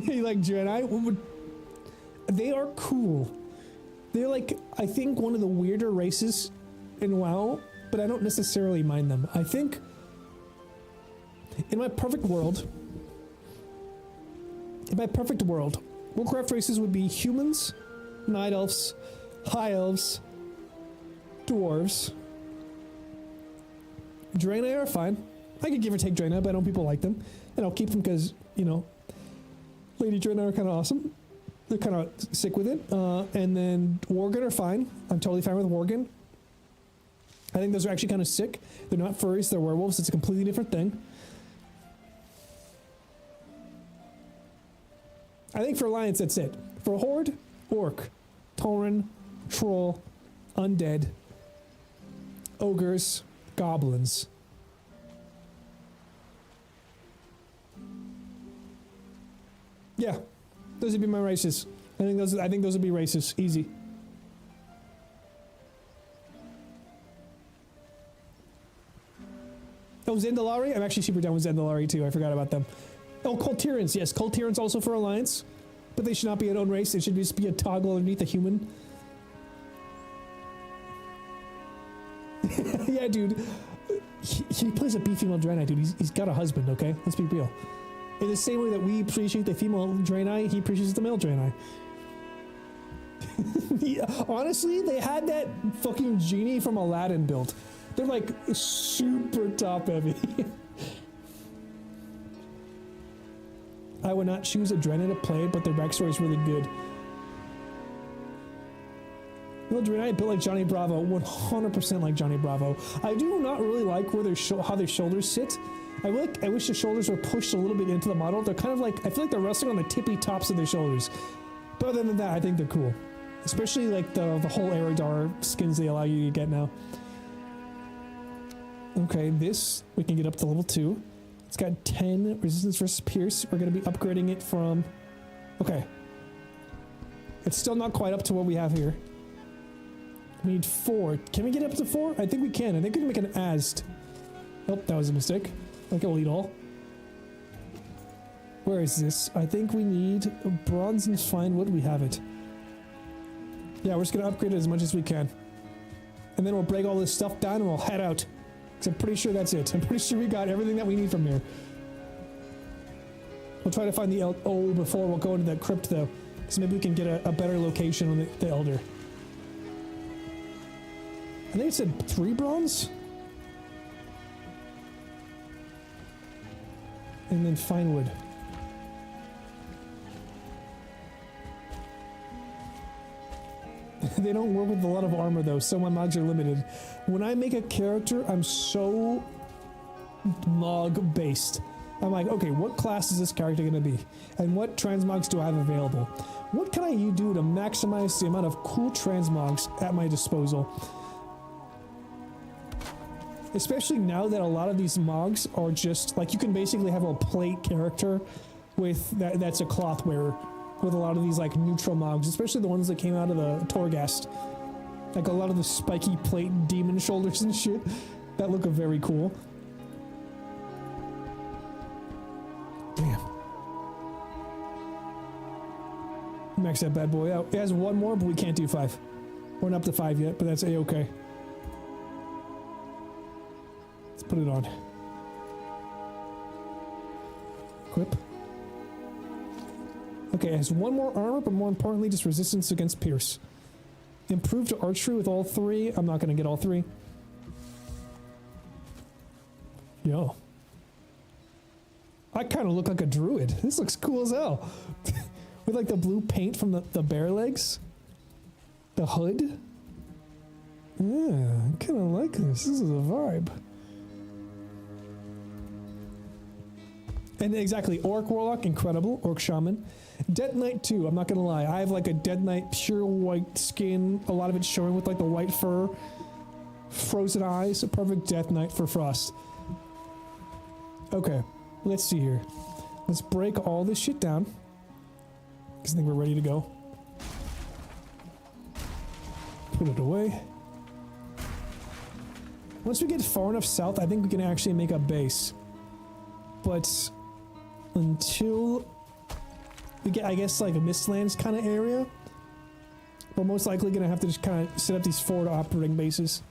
You like Draenei? They are cool. They're like, I think, one of the weirder races in WoW, but I don't necessarily mind them. I think in my perfect world, Warcraft races would be humans, night elves, high elves, dwarves. Draenei are fine. I could give or take Draenei, but I know people like them. And I'll keep them because, you know, Lady Draenei are kind of awesome. They're kind of sick with it. And then Worgen are fine. I'm totally fine with Worgen. I think those are actually kind of sick. They're not furries, they're werewolves. It's a completely different thing. I think for Alliance, that's it. For Horde, Orc, Tauren, Troll, Undead, Ogres, Goblins. Yeah, those would be my races. I think those would be races. Easy. Oh, Zandalari? I'm actually super down with Zandalari too. I forgot about them. Oh, Coltyrans. Yes, Coltyrans also for Alliance. But they should not be an own race. They should just be a toggle underneath a human. Yeah, dude. He plays a B-female Draenei, dude. He's got a husband, okay? Let's be real. In the same way that we appreciate the female Draenei, he appreciates the male Draenei. Yeah, honestly, they had that fucking genie from Aladdin built. They're like super top heavy. I would not choose a Draenei to play it, but their backstory is really good. Well, Draenei built like Johnny Bravo, 100% like Johnny Bravo. I do not really like where how their shoulders sit. I wish the shoulders were pushed a little bit into the model. They're kind of like, I feel like they're resting on the tippy tops of their shoulders. But other than that, I think they're cool. Especially like the whole Eridar skins they allow you to get now. Okay, this, we can get up to level 2. It's got 10 resistance versus pierce. We're going to be upgrading it from... Okay. It's still not quite up to what we have here. We need 4. Can we get up to 4? I think we can. I think we can make an Azd. Oh, that was a mistake. Like, I'll eat all. Where is this? I think we need a bronze and fine wood. We have it. Yeah, we're just going to upgrade it as much as we can. And then we'll break all this stuff down and we'll head out. Because I'm pretty sure that's it. I'm pretty sure we got everything that we need from here. We'll try to find the O before we'll go into that crypt, though. Because maybe we can get a better location on the Elder. I think it said 3 bronze? And then fine wood. They don't work with a lot of armor though, so my mods are limited. When I make a character, I'm so log based. I'm like, okay, what class is this character going to be? And what transmogs do I have available? What can I do to maximize the amount of cool transmogs at my disposal? Especially now that a lot of these mogs are just like you can basically have a plate character with that's a cloth wearer with a lot of these like neutral mogs, especially the ones that came out of the Torghast. Like a lot of the spiky plate demon shoulders and shit that look very cool. Damn. Max that bad boy out. It has one more, but we can't do 5. We're not up to 5 yet, but that's a-okay. Let's put it on. Equip. Okay, it has one more armor, but more importantly, just resistance against pierce. Improved archery with all 3. I'm not going to get all 3. Yo. I kind of look like a druid. This looks cool as hell. With like the blue paint from the bear legs. The hood. Yeah, I kind of like this. This is a vibe. And exactly, Orc Warlock, incredible. Orc Shaman. Dead Knight too, I'm not gonna lie. I have like a Dead Knight, pure white skin. A lot of it showing with like the white fur. Frozen eyes. A perfect Death Knight for Frost. Okay, let's see here. Let's break all this shit down. Because I think we're ready to go. Put it away. Once we get far enough south, I think we can actually make a base. But until we get, I guess, like a Mistlands kind of area, we're most likely going to have to just kind of set up these forward operating bases.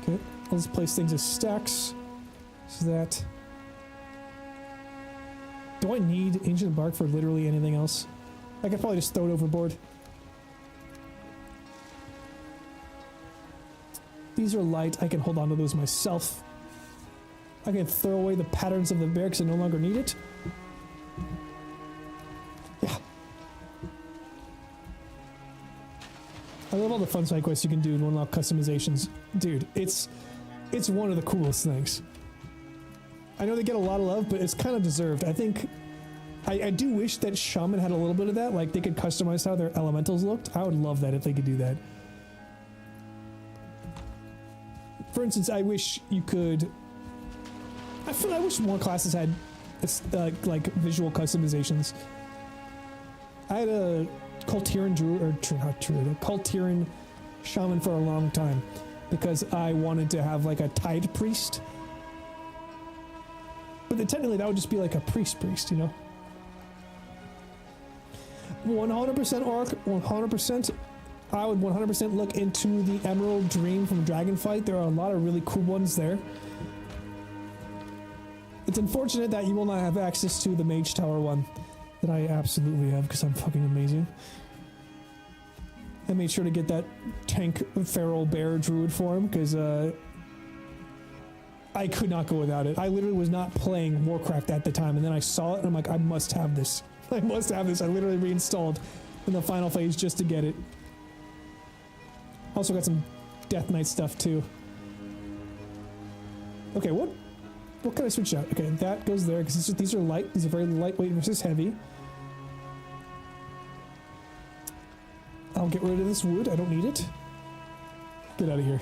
Okay, let's place things as stacks. So that... Do I need ancient bark for literally anything else? I could probably just throw it overboard. These are light. I can hold on to those myself. I can throw away the patterns of the bear because I no longer need it. Yeah. I love all the fun side quests you can do and unlock customizations. Dude, it's one of the coolest things. I know they get a lot of love, but it's kind of deserved. I think... I do wish that Shaman had a little bit of that. Like, they could customize how their elementals looked. I would love that if they could do that. For instance, I wish you could... I wish more classes had like visual customizations. I had a Kultiran druid, or not druid, a Kultiran shaman for a long time because I wanted to have like a tide priest. But then technically that would just be like a priest, you know? 100% orc, 100%. I would 100% look into the Emerald Dream from Dragonfight. There are a lot of really cool ones there. It's unfortunate that you will not have access to the Mage Tower one that I absolutely have because I'm fucking amazing. I made sure to get that tank feral bear druid form because I could not go without it. I literally was not playing Warcraft at the time, and then I saw it and I'm like, I must have this. I must have this. I literally reinstalled in the final phase just to get it. Also got some Death Knight stuff too. Okay, what can I switch out? Okay, that goes there because these are light. These are very lightweight versus heavy. I'll get rid of this wood. I don't need it. Get out of here.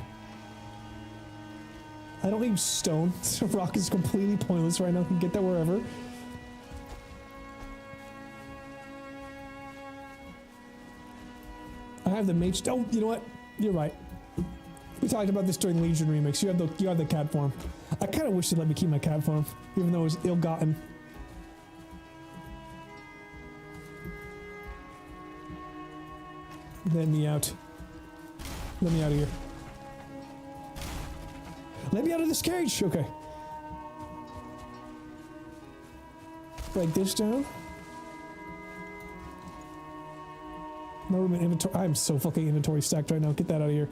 I don't need stone. Rock is completely pointless right now. I can get that wherever. I have the mage. Oh, you know what? You're right. We talked about this during Legion Remix. You have the cat form. I kind of wish they'd let me keep my cat form, even though it was ill-gotten. Let me out. Let me out of here. Let me out of this cage! Okay. Break this down. No room in inventory. I'm so fucking inventory stacked right now. Get that out of here.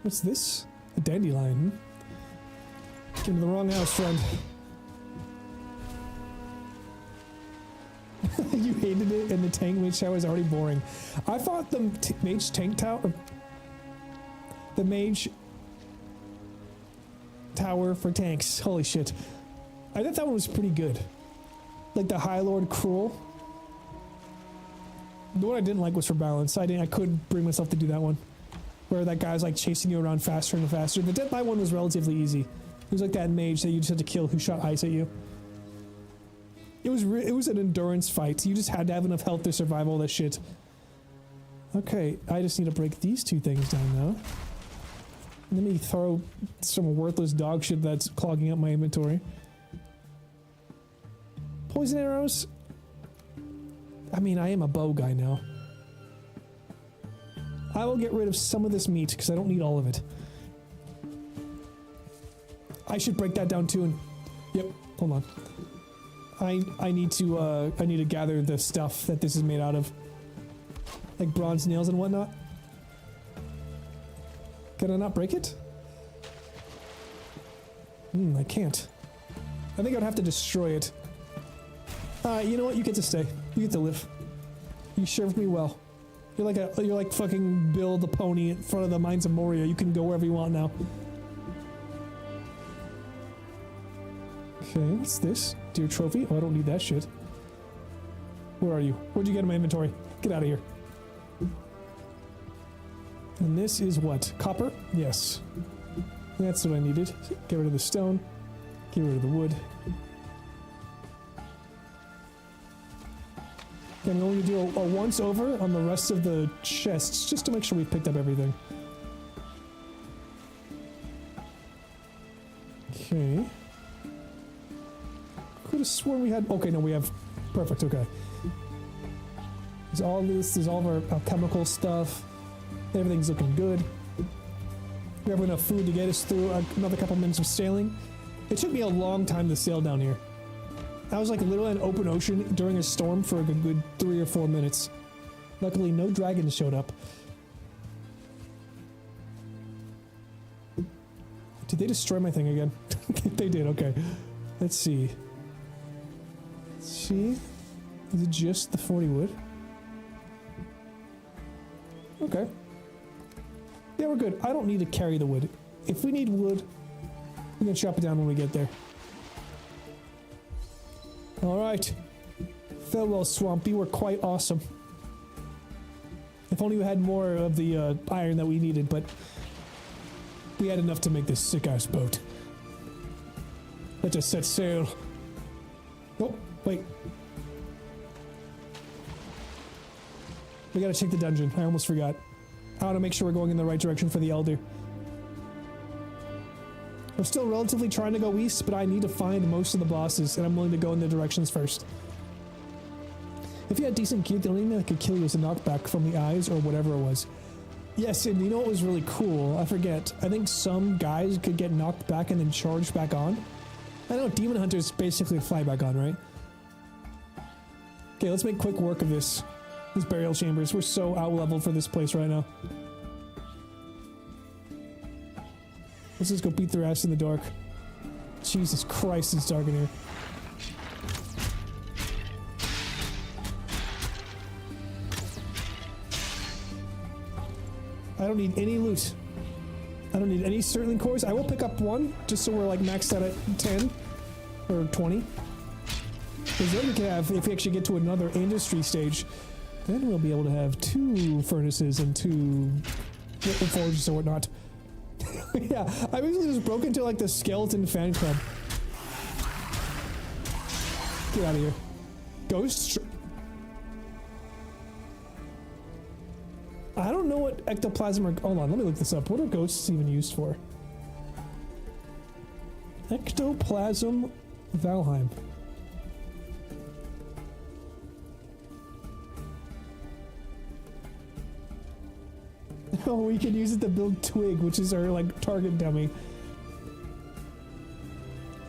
What's this? A dandelion. Came to the wrong house, friend. You hated it, and the tank mage tower is already boring. I thought the mage tank tower... The mage... tower for tanks. Holy shit. I thought that one was pretty good. Like the High Lord Cruel. The one I didn't like was for balance. I couldn't bring myself to do that one. Where that guy's like chasing you around faster and faster. The Dead by one was relatively easy. It was like that mage that you just had to kill who shot ice at you. It was an endurance fight. You just had to have enough health to survive all that shit. Okay, I just need to break these two things down now. Let me throw some worthless dog shit that's clogging up my inventory. Poison arrows? I mean, I am a bow guy now. I will get rid of some of this meat because I don't need all of it. I should break that down too and... Yep, hold on. I need to gather the stuff that this is made out of. Like bronze nails and whatnot. Can I not break it? I can't. I think I'd have to destroy it. You know what? You get to stay. You get to live. You served me well. You're like fucking Bill the pony in front of the Mines of Moria. You can go wherever you want now. Okay, what's this? Dear trophy? Oh, I don't need that shit. Where are you? Where'd you get in my inventory? Get out of here. And this is what? Copper? Yes. That's what I needed. Get rid of the stone. Get rid of the wood. I'm going to do a once over on the rest of the chests just to make sure we've picked up everything. Okay. Could have sworn we had... Okay, no, we have... Perfect, okay. There's all this, there's all of our chemical stuff. Everything's looking good. We have enough food to get us through another couple minutes of sailing. It took me a long time to sail down here. I was like literally in open ocean during a storm for like a good 3 or 4 minutes. Luckily, no dragons showed up. Did they destroy my thing again? They did, okay. Let's see. Let's see. Is it just the 40 wood? Okay. Yeah, we're good. I don't need to carry the wood. If we need wood, we can chop it down when we get there. Alright. Farewell, Swamp. You were quite awesome. If only we had more of the iron that we needed, but we had enough to make this sick-ass boat. Let's just set sail. Oh, wait. We gotta check the dungeon. I almost forgot. I want to make sure we're going in the right direction for the Elder. I'm still relatively trying to go east, but I need to find most of the bosses, and I'm willing to go in the directions first. If you had decent gear, the only thing that could kill you was a knockback from the eyes or whatever it was. Yes, and you know what was really cool? I forget. I think some guys could get knocked back and then charged back on. I know Demon Hunters basically fly back on, right? Okay, let's make quick work of this. These burial chambers. We're so out-leveled for this place right now. Let's just go beat their ass in the dark. Jesus Christ, it's dark in here. I don't need any loot. I don't need any Sterling cores. I will pick up one, just so we're like maxed out at 10 or 20. Because then we can have, if we actually get to another industry stage, then we'll be able to have 2 furnaces and 2 forges or whatnot. Yeah, I basically just broke into like the skeleton fan club. Get out of here. Ghosts? I don't know what ectoplasm are... Hold on, let me look this up. What are ghosts even used for? Ectoplasm VALHEIM. Oh, we can use it to build Twig, which is our, like, target dummy.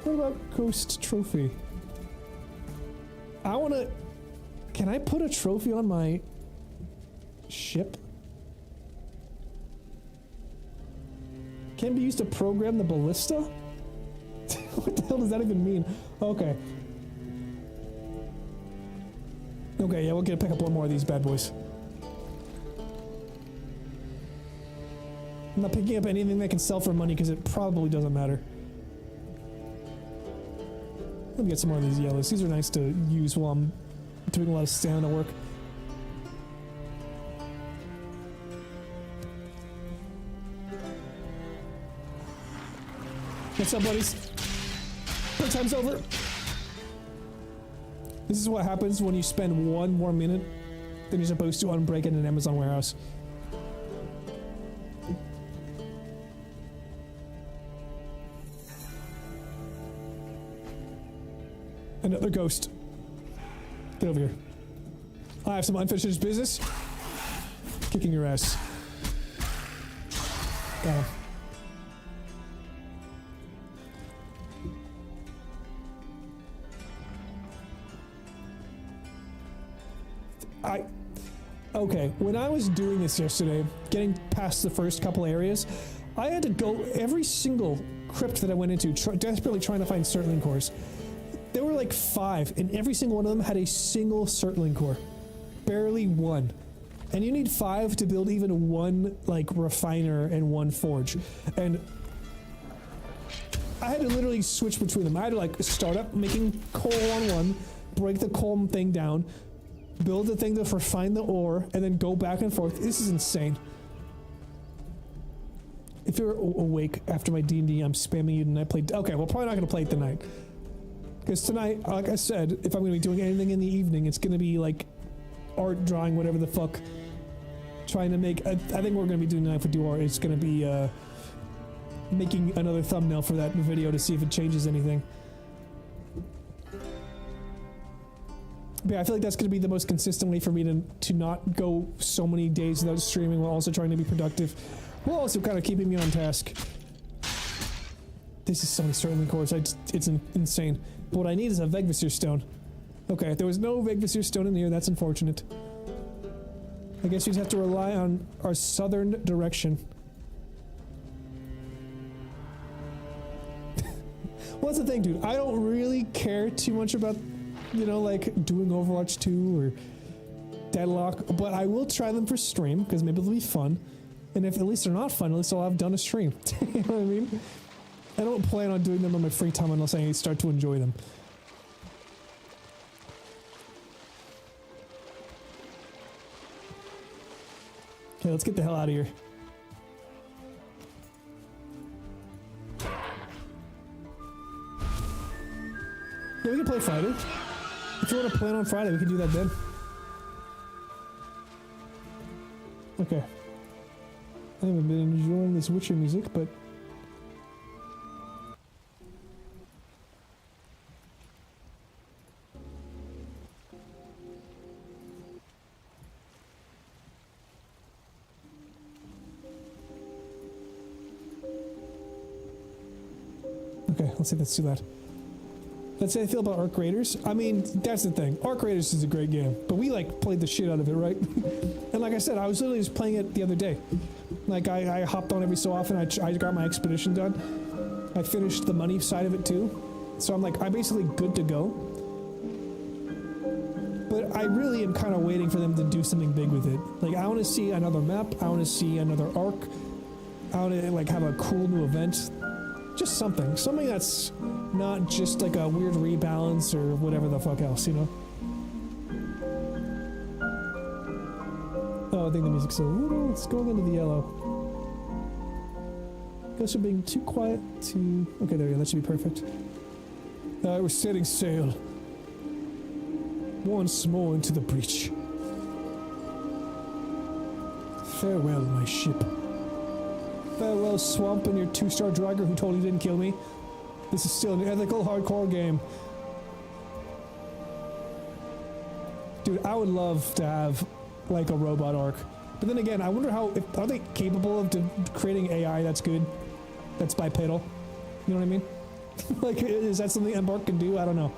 What about Ghost Trophy? I wanna... Can I put a trophy on my... ship? Can be used to program the ballista? What the hell does that even mean? Okay. Okay, yeah, we'll get to pick up one more of these bad boys. I'm not picking up anything that can sell for money because it probably doesn't matter. Let me get some more of these yellows. These are nice to use while I'm doing a lot of stamina work. What's up, buddies? Playtime's over. This is what happens when you spend 1 more minute than you're supposed to on break in an Amazon warehouse. Another ghost. Get over here. I have some unfinished business. Kicking your ass. Got him. Okay, when I was doing this yesterday, getting past the first couple areas, I had to go every single crypt that I went into, desperately trying to find Certling cores. There were like 5, and every single one of them had a single Certling core. Barely one. And you need 5 to build even one, like, refiner and one forge. And I had to literally switch between them. I had to, like, start up making coal on one, break the coal thing down, build the thing to refine the ore, and then go back and forth. This is insane. If you're awake after my D&D, I'm spamming you tonight. Okay, well, probably not going to play it tonight. Because tonight, like I said, if I'm going to be doing anything in the evening, it's going to be like art, drawing, whatever the fuck. Trying to make... I think we're going to be doing that for art. It's going to be making another thumbnail for that video to see if it changes anything. But yeah, I feel like that's going to be the most consistent way for me to not go so many days without streaming while also trying to be productive. While also kind of keeping me on task. This is so many Certling cores, it's insane. But what I need is a Vegvisir stone. Okay, there was no Vegvisir stone in here, that's unfortunate. I guess we just have to rely on our southern direction. Well, that's the thing, dude. I don't really care too much about, you know, like doing Overwatch 2 or Deadlock, but I will try them for stream because maybe they'll be fun. And if at least they're not fun, at least I'll have done a stream. You know what I mean? I don't plan on doing them on my free time unless I start to enjoy them. Okay, let's get the hell out of here. Yeah, we can play Friday. If you want to plan on Friday, we can do that then. Okay. I haven't been enjoying this Witcher music, but... Okay, let's see, let's do that. Let's say I feel about Arc Raiders. I mean, that's the thing. Arc Raiders is a great game, but we like played the shit out of it, right? And like I said, I was literally just playing it the other day. Like I hopped on every so often. I got my expedition done. I finished the money side of it too. So I'm like, I'm basically good to go. But I really am kind of waiting for them to do something big with it. Like I want to see another map. I want to see another arc. I want to like have a cool new event. Just something that's not just like a weird rebalance or whatever the fuck else, you know? Oh, I think the music's a little, it's going into the yellow. Guess we're being too quiet to, okay, there we go, that should be perfect. We're setting sail. Once more into the breach. Farewell, my ship. Farewell, Swamp, and your 2-star dragger who totally didn't kill me. This is still an ethical, hardcore game. Dude, I would love to have, like, a robot arc. But then again, I wonder are they capable of creating AI that's good? That's bipedal? You know what I mean? Like, is that something Embark can do? I don't know.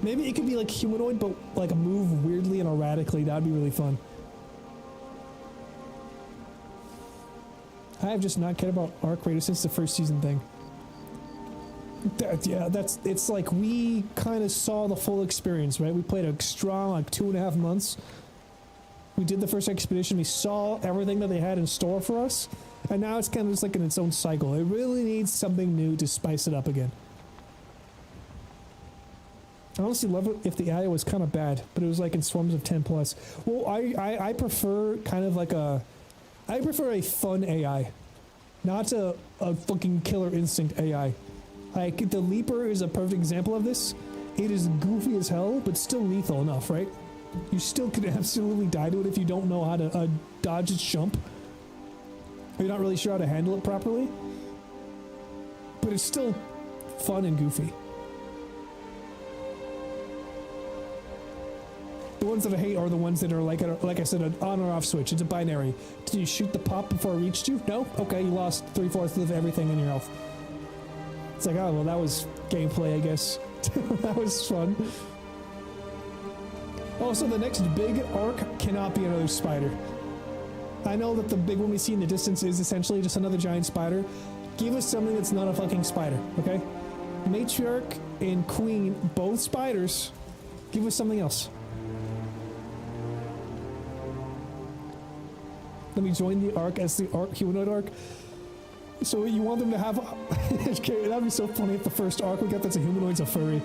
Maybe it could be, like, humanoid, but, like, move weirdly and erratically. That'd be really fun. I have just not cared about Arc Raiders since the first season thing. It's like we kind of saw the full experience, right? We played a strong, like, 2.5 months. We did the first expedition, we saw everything that they had in store for us, and now it's kind of just like in its own cycle. It really needs something new to spice it up again. I honestly love it if the AI was kind of bad, but it was like in swarms of 10 plus. Well, I prefer kind of like I prefer a fun AI. not a fucking Killer Instinct AI. Like, the Leaper is a perfect example of this. It is goofy as hell, but still lethal enough, right? You still could absolutely die to it if you don't know how to dodge its jump. Or you're not really sure how to handle it properly. But it's still fun and goofy. The ones that I hate are the ones that are like I said, an on or off switch. It's a binary. Did you shoot the pop before it reached you? No? Okay, you lost 3/4 of everything in your health. It's like, oh, well, that was gameplay, I guess. That was fun. Also, the next big arc cannot be another spider. I know that the big one we see in the distance is essentially just another giant spider. Give us something that's not a fucking spider, okay? Matriarch and Queen, both spiders. Give us something else. Let me join the arc as the arc humanoid arc. So you want them to have... Okay, that'd be so funny if the first arc we got that's a humanoid's a furry.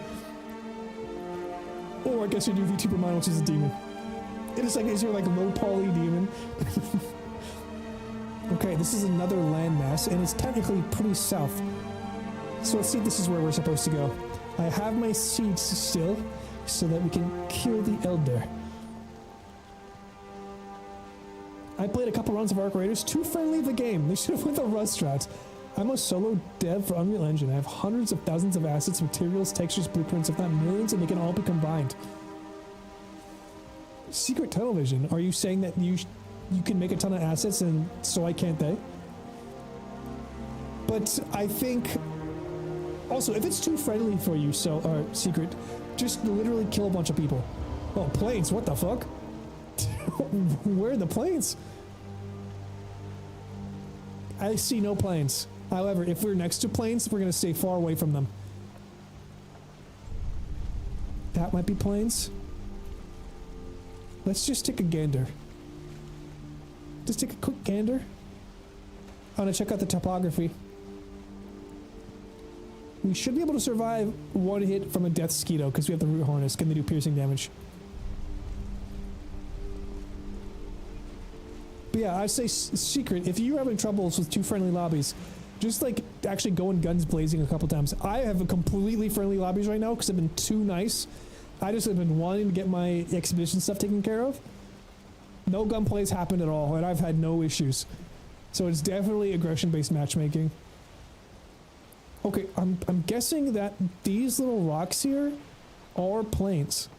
Or I guess you do VTuber mine, which is a demon. It is like, is your like low poly demon? Okay, this is another landmass, and it's technically pretty south. So let's see if this is where we're supposed to go. I have my seeds still, so that we can kill the Elder. I played a couple runs of Arc Raiders, too friendly of a game. They should have went the Rust strats. I'm a solo dev for Unreal Engine. I have hundreds of thousands of assets, materials, textures, blueprints, if not millions, and they can all be combined. Secret tunnel vision. Are you saying that you can make a ton of assets and so I can't they? But I think also if it's too friendly for you, so Secret, just literally kill a bunch of people. Oh, planes, what the fuck? Where are the planes? I see no planes. However, if we're next to planes, we're gonna stay far away from them. That might be planes. Let's just take a gander. Just take a quick gander. I want to check out the topography. We should be able to survive one hit from a death Skeeto because we have the root harness. Can they do piercing damage? But yeah, I'd say Secret, if you're having troubles with too friendly lobbies, just like actually going guns blazing a couple times. I have a completely friendly lobbies right now because I've been too nice. I just have been wanting to get my expedition stuff taken care of. No gunplays happened at all, and I've had no issues. So it's definitely aggression-based matchmaking. Okay, I'm guessing that these little rocks here are planes.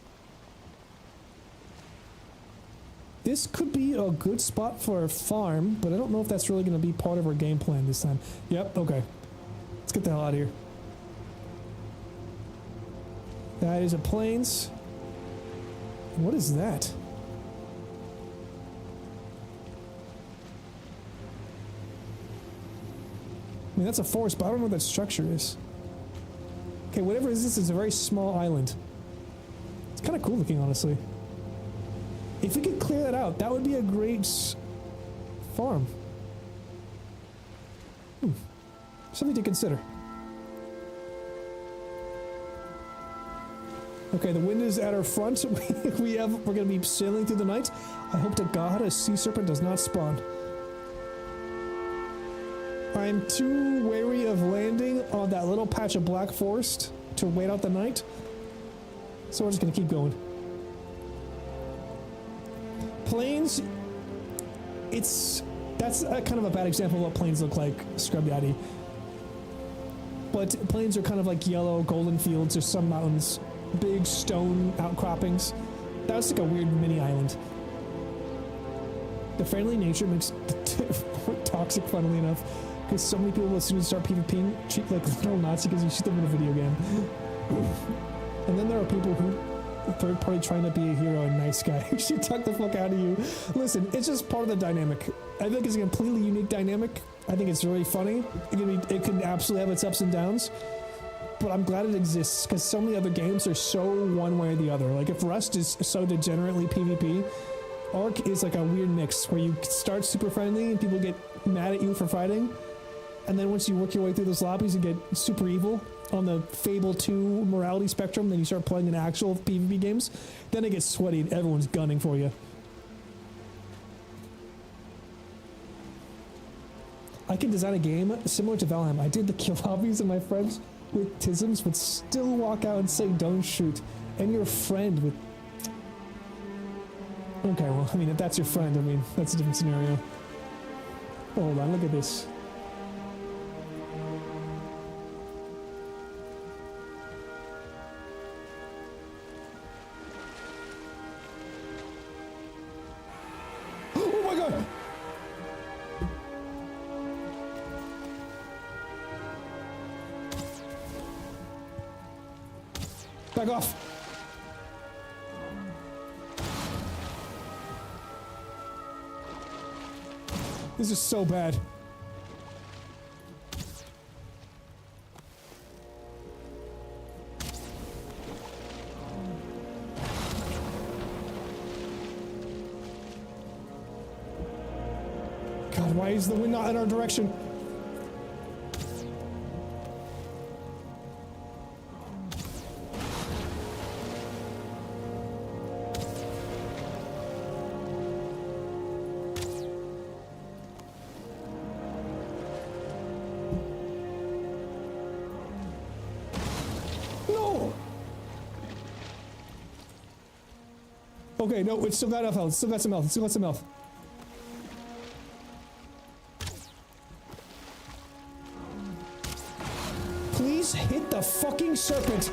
This could be a good spot for a farm, but I don't know if that's really going to be part of our game plan this time. Yep, okay. Let's get the hell out of here. That is a plains. What is that? I mean, that's a forest, but I don't know what that structure is. Okay, whatever it is, this is a very small island. It's kind of cool looking, honestly. If we could clear that out, that would be a great farm. Something to consider. Okay, the wind is at our front. We're going to be sailing through the night. I hope to God a sea serpent does not spawn. I'm too wary of landing on that little patch of black forest to wait out the night. So we're just going to keep going. Plains, that's kind of a bad example of what plains look like, Scrub Daddy. But plains are kind of like yellow, golden fields. There's some mountains, big stone outcroppings. That's like a weird mini island. The friendly nature makes toxic, funnily enough, because so many people, as soon as you start PvPing, treat like little Nazi because you shoot them in a video game. And then there are people who third party trying to be a hero and nice guy who should tuck the fuck out of you. Listen, it's just part of the dynamic. I think it's a completely unique dynamic. I think it's really funny. It can absolutely have its ups and downs. But I'm glad it exists because so many other games are so one way or the other. Like if Rust is so degenerately PvP, Ark is like a weird mix where you start super friendly and people get mad at you for fighting. And then once you work your way through those lobbies and get super evil on the Fable 2 morality spectrum, then you start playing in actual PvP games, then it gets sweaty and everyone's gunning for you. I can design a game similar to VALHEIM. I did the kill hobbies and my friends with tisms would still walk out and say don't shoot. And your friend with... Okay, well, I mean, if that's your friend, I mean, that's a different scenario. Oh, hold on, look at this. Oh my god! Back off! This is so bad. God, why is the wind not in our direction? Okay, no, it's still got enough health. It's still got some health. It's still got some health. Please hit the fucking serpent.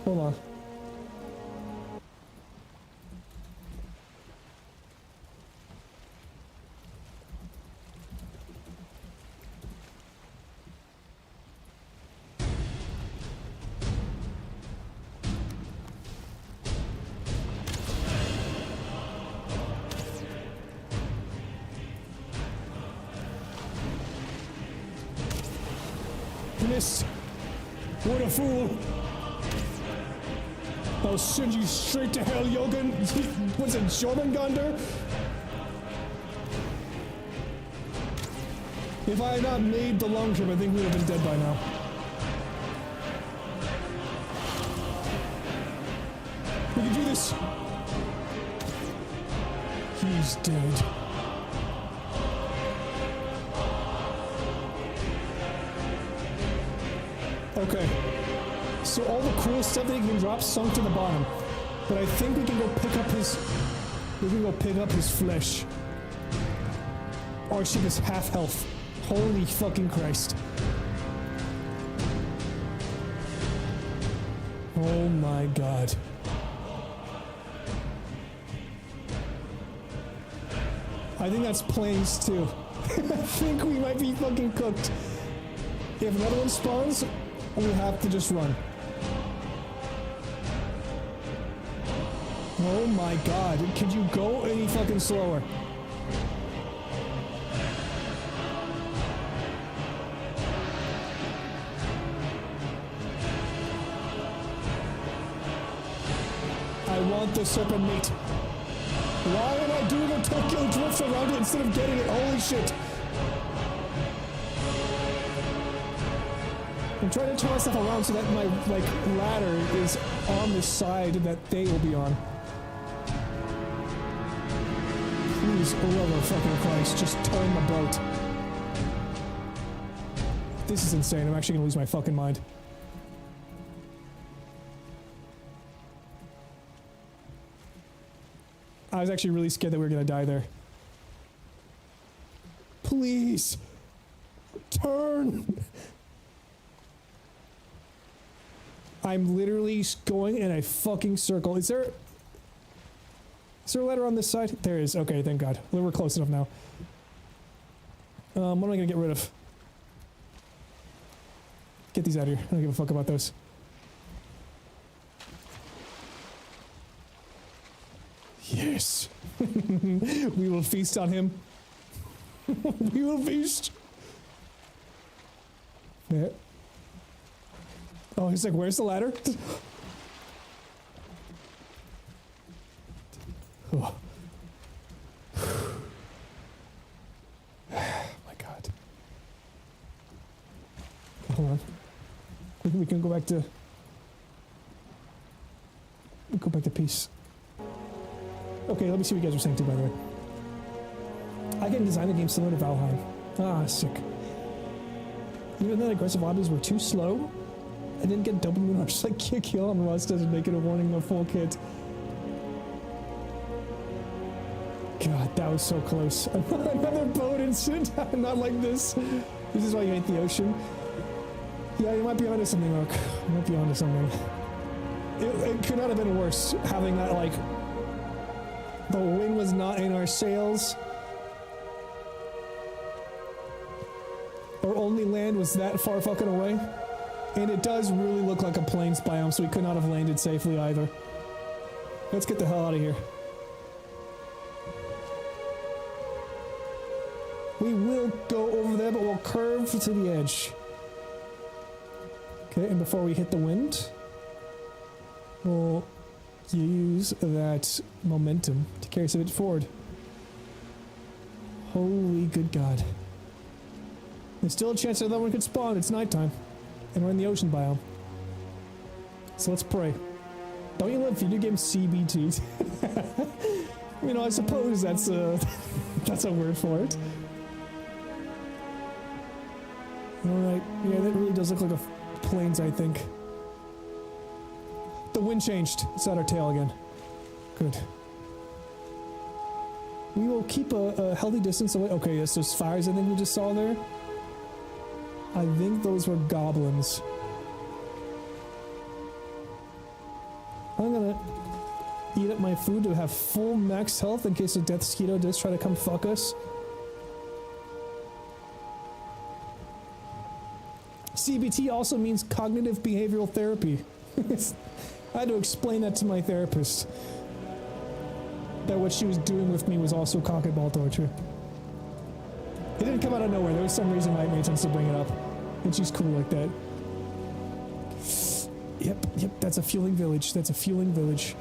Hold on. Missed. What a fool. I'll send you straight to hell, Jogan. What's it, Jormungandr? If I had not made the long trip, I think we would have been dead by now. We can do this. He's dead. Okay, so all the cool stuff that he can drop sunk to the bottom, but I think we can go pick up his flesh. Our ship is half health. Holy fucking Christ. Oh my god. I think that's planes too. I think we might be fucking cooked. If another one spawns, we have to just run. Oh my god, could you go any fucking slower? I want the serpent meat. Why am I doing a Tokyo drift around it instead of getting it? Holy shit. I'm trying to turn myself around so that my, like, ladder is on the side that they will be on. Please, oh love fucking Christ, just turn the boat. This is insane, I'm actually gonna lose my fucking mind. I was actually really scared that we were gonna die there. Please! Turn! I'm literally going in a fucking circle. Is there a ladder on this side? There is. Okay, thank God. We're close enough now. What am I gonna get rid of? Get these out of here. I don't give a fuck about those. Yes. We will feast on him. We will feast. Yeah. Oh, he's like, where's the ladder? Oh. My God. We can go back to... We'll go back to peace. Okay, let me see what you guys are saying too, by the way. I can design the game similar to VALHEIM. Ah, sick. Even though aggressive lobbies were too slow, I didn't get double moon just like kill on Rust doesn't make it a warning of full kit. God, that was so close. Another boat incident. Not like this. This is why you hate the ocean. Yeah, you might be onto something, Rook. You might be onto something. It could not have been worse, having that, like, the wind was not in our sails. Our only land was that far fucking away. And it does really look like a plains biome, so we could not have landed safely either. Let's get the hell out of here. We will go over there, but we'll curve to the edge. Okay, and before we hit the wind, we'll use that momentum to carry us a bit forward. Holy good God. There's still a chance that one could spawn. It's nighttime. And we're in the ocean biome. So let's pray. Don't you love video game CBT? You know, I suppose that's a word for it. Alright, yeah, that really does look like a plains, I think. The wind changed. It's at our tail again. Good. We will keep a healthy distance away. Okay, yes, those fires I think we just saw there. I think those were goblins. I'm gonna eat up my food to have full max health in case a death mosquito does try to come fuck us. CBT also means cognitive behavioral therapy. I had to explain that to my therapist. That what she was doing with me was also cock and ball torture. It didn't come out of nowhere. There was some reason why it made sense to bring it up. And she's cool like that. Yep, that's a fueling village. That's a fueling village.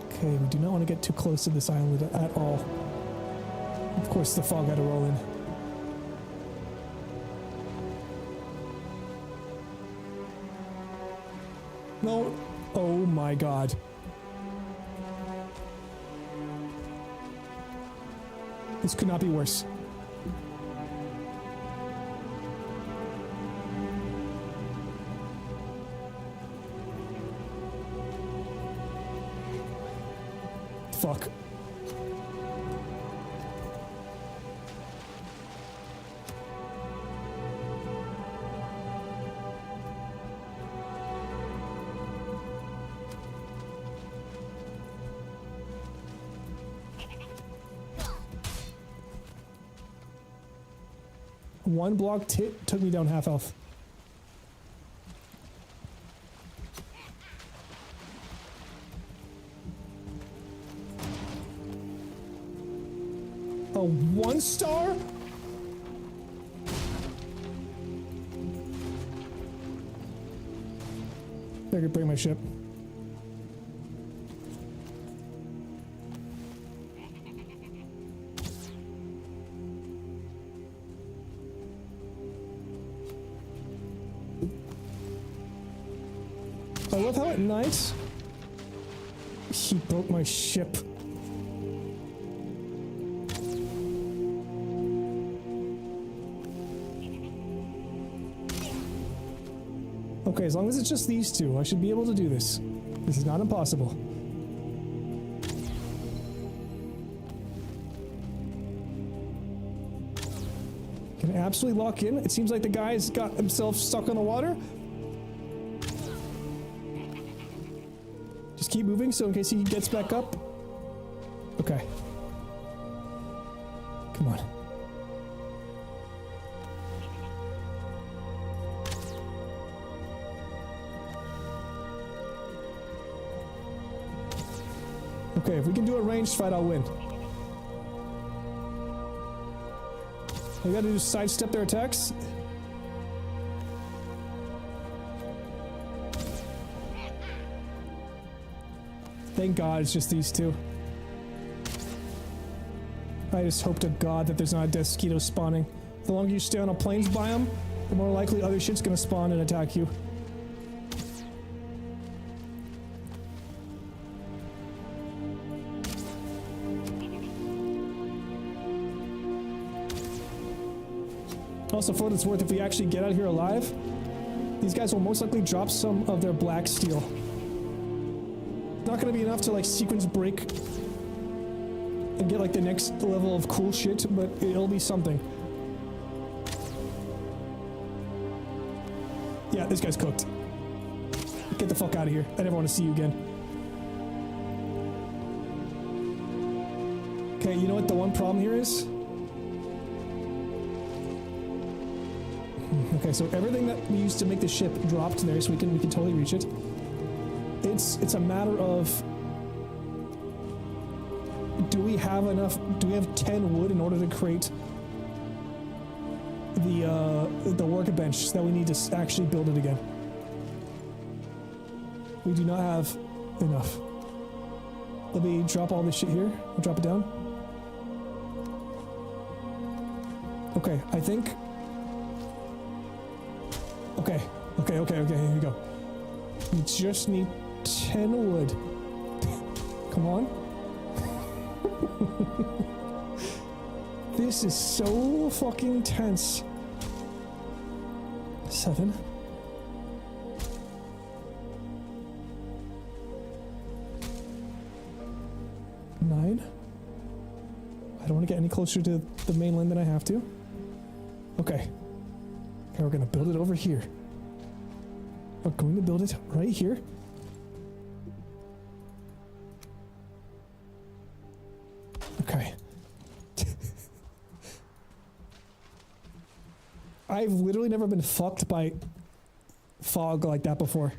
Okay, we do not want to get too close to this island at all. Of course, the fog had to roll in. No. Oh my God. This could not be worse. Fuck. One block took me down half health. A 1 star? They're gonna bring my ship. I love how at night he broke my ship. Okay, as long as it's just these two, I should be able to do this. This is not impossible. Can I absolutely lock in? It seems like the guy's got himself stuck on the water. Just keep moving so in case he gets back up. Okay. Come on. Okay, if we can do a ranged fight, I'll win. I gotta just sidestep their attacks. Thank God it's just these two. I just hope to God that there's not a death mosquito spawning. The longer you stay on a plains biome, the more likely other shit's gonna spawn and attack you. Also, for what it's worth, if we actually get out of here alive, these guys will most likely drop some of their black steel. Not gonna be enough to like sequence break and get like the next level of cool shit, but it'll be something. Yeah, this guy's cooked. Get the fuck out of here. I never want to see you again. Okay, you know what the one problem here is? Okay, so everything that we used to make the ship dropped there, so we can totally reach it. It's a matter of, do we have enough? Do we have 10 wood in order to create the workbench that we need to actually build it again? We do not have enough. Let me drop all this shit here. I'll drop it down. Okay, I think. Okay, here we go. We just need 10 wood. Come on. This is so fucking tense. 7. 9. I don't want to get any closer to the mainland than I have to. Okay. Okay, we're gonna build it over here. We're going to build it right here. Okay. I've literally never been fucked by fog like that before.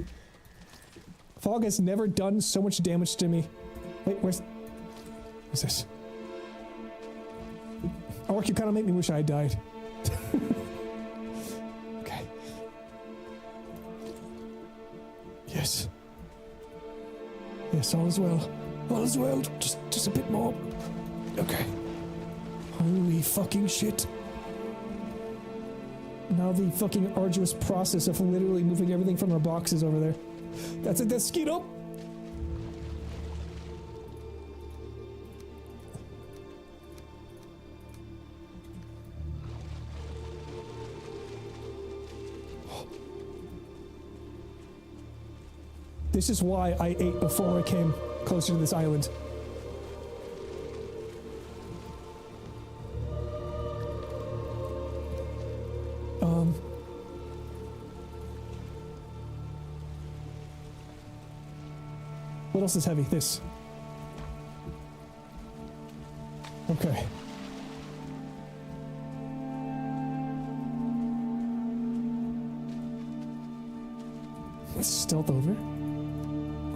Fog has never done so much damage to me. Wait, what's this? Orc, you kind of make me wish I had died. Okay. Yes. Yes, all is well. All is well. Just a bit more. Okay. Holy fucking shit. Now the fucking arduous process of literally moving everything from our boxes over there. That's a mosquito. This is why I ate before I came closer to this island. What else is heavy? This. Okay. Let's stealth over.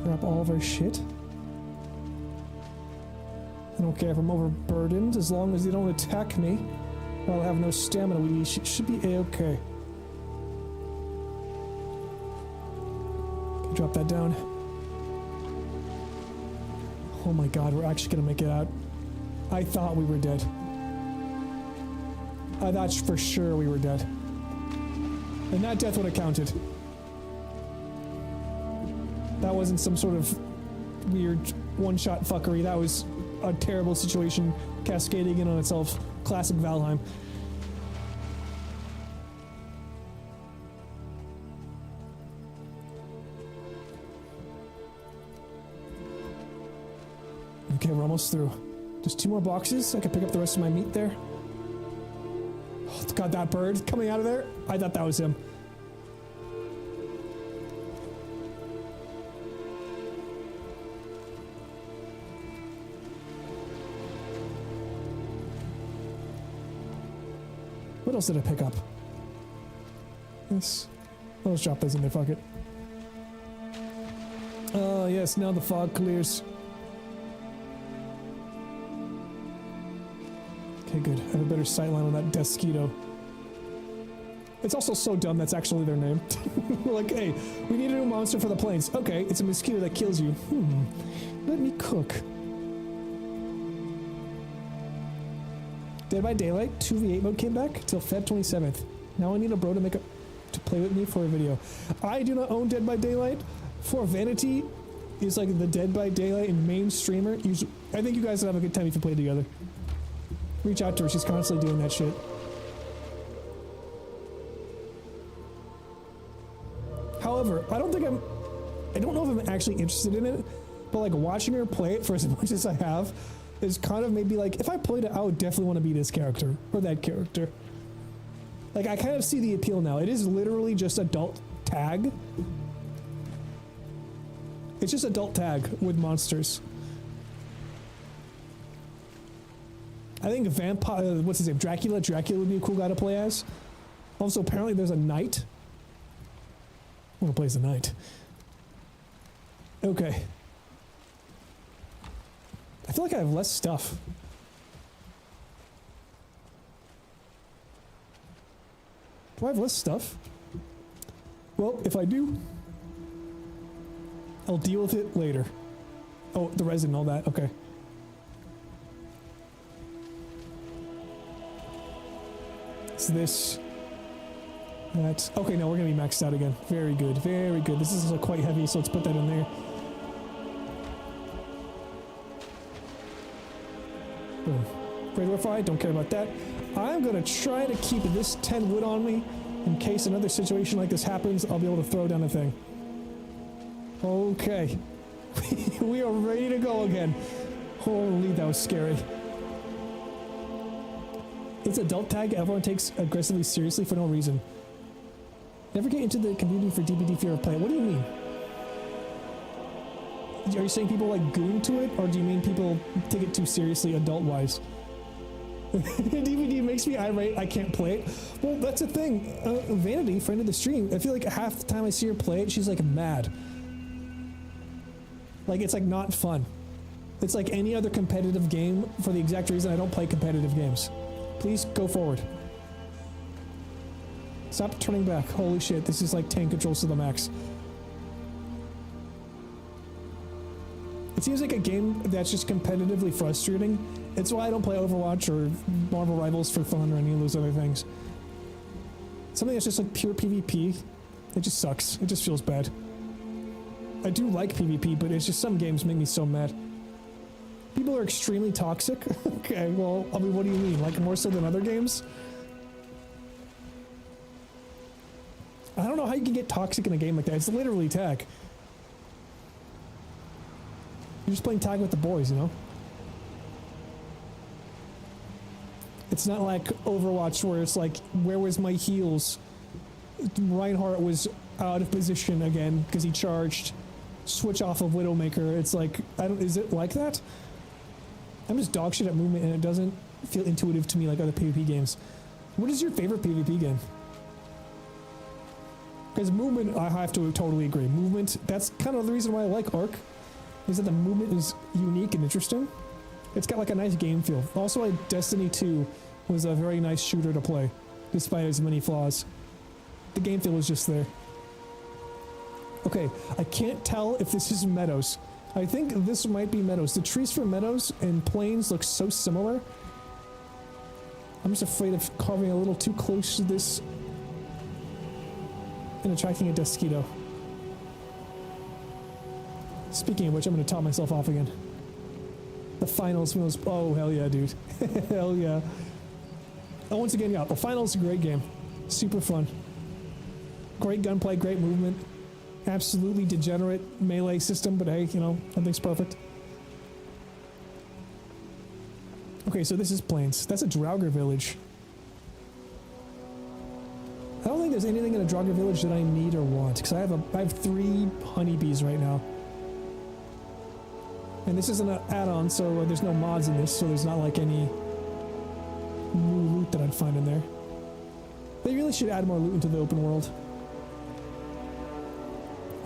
Grab all of our shit. I don't care if I'm overburdened, as long as they don't attack me. I'll have no stamina. We should be a-okay. Drop that down. Oh my god, we're actually gonna make it out. I thought we were dead. I thought for sure we were dead. And that death would have counted. That wasn't some sort of weird one-shot fuckery. That was a terrible situation cascading in on itself. Classic VALHEIM. Okay, we're almost through. Just 2 more boxes. I can pick up the rest of my meat there. Oh, God, that bird coming out of there. I thought that was him. What else did I pick up? This. I'll just drop those in there, fuck it. Oh, yes, now the fog clears. Okay, good. I have a better sightline on that mosquito. It's also so dumb that's actually their name. Like, hey, we need a new monster for the plains. Okay, it's a mosquito that kills you. Let me cook. Dead by Daylight 2v8 mode came back till Feb 27th. Now I need a bro to play with me for a video. I do not own Dead by Daylight. For Vanity is like the Dead by Daylight and main streamer. I think you guys would have a good time if you play together. Reach out to her. She's constantly doing that shit. However, I don't know if I'm actually interested in it, but like watching her play it for as much as I have is kind of maybe like, if I played it, I would definitely want to be this character or that character. Like, I kind of see the appeal now. It is literally just adult tag. It's just adult tag with monsters. I think Vampire, what's his name? Dracula would be a cool guy to play as. Also, apparently there's a knight. I want to play as a knight. Okay. I feel like I have less stuff. Do I have less stuff? Well, if I do, I'll deal with it later. Oh, the resin and all that, okay. It's this. That. Okay, no, we're gonna be maxed out again. Very good, very good. This is quite heavy, so let's put that in there. Boom. Radar fire, don't care about that. I'm gonna try to keep this 10 wood on me in case another situation like this happens. I'll be able to throw down a thing. Okay. We are ready to go again. Holy, that was scary. It's adult tag everyone takes aggressively seriously for no reason. Never get into the community for DBD fear of play. What do you mean? Are you saying people like goon to it, or do you mean people take it too seriously adult-wise? DVD makes me irate, I can't play it. Well, that's the thing. Vanity, friend of the stream, I feel like half the time I see her play it, she's like mad. Like, it's like not fun. It's like any other competitive game for the exact reason I don't play competitive games. Please go forward. Stop turning back. Holy shit, this is like tank controls to the max. It seems like a game that's just competitively frustrating. It's why I don't play Overwatch or Marvel Rivals for fun or any of those other things. Something that's just like pure PvP, it just sucks. It just feels bad. I do like PvP, but it's just some games make me so mad. People are extremely toxic. Okay, well, I mean, what do you mean? Like more so than other games? I don't know how you can get toxic in a game like that. It's literally tag. You're just playing tag with the boys, you know? It's not like Overwatch where it's like, where was my heals? Reinhardt was out of position again because he charged. Switch off of Widowmaker. It's like, is it like that? I'm just dog shit at movement and it doesn't feel intuitive to me like other PvP games. What is your favorite PvP game? Because movement, I have to totally agree. Movement, that's kind of the reason why I like Ark, is that the movement is unique and interesting. It's got like a nice game feel. Also, like Destiny 2 was a very nice shooter to play, despite its many flaws. The game feel was just there. Okay, I can't tell if this is Meadows. I think this might be Meadows. The trees for Meadows and Plains look so similar. I'm just afraid of carving a little too close to this and attracting a Desquito. Speaking of which, I'm going to top myself off again. The finals was, oh hell yeah, dude. Hell yeah. Oh, once again, yeah, the finals is a great game. Super fun. Great gunplay, great movement. Absolutely degenerate melee system, but hey, you know, nothing's perfect. Okay, so this is Plains. That's a Draugr village. I don't think there's anything in a Draugr village that I need or want, because I have 3 honeybees right now. And this isn't an add-on, so there's no mods in this, so there's not like any new loot that I'd find in there. They really should add more loot into the open world.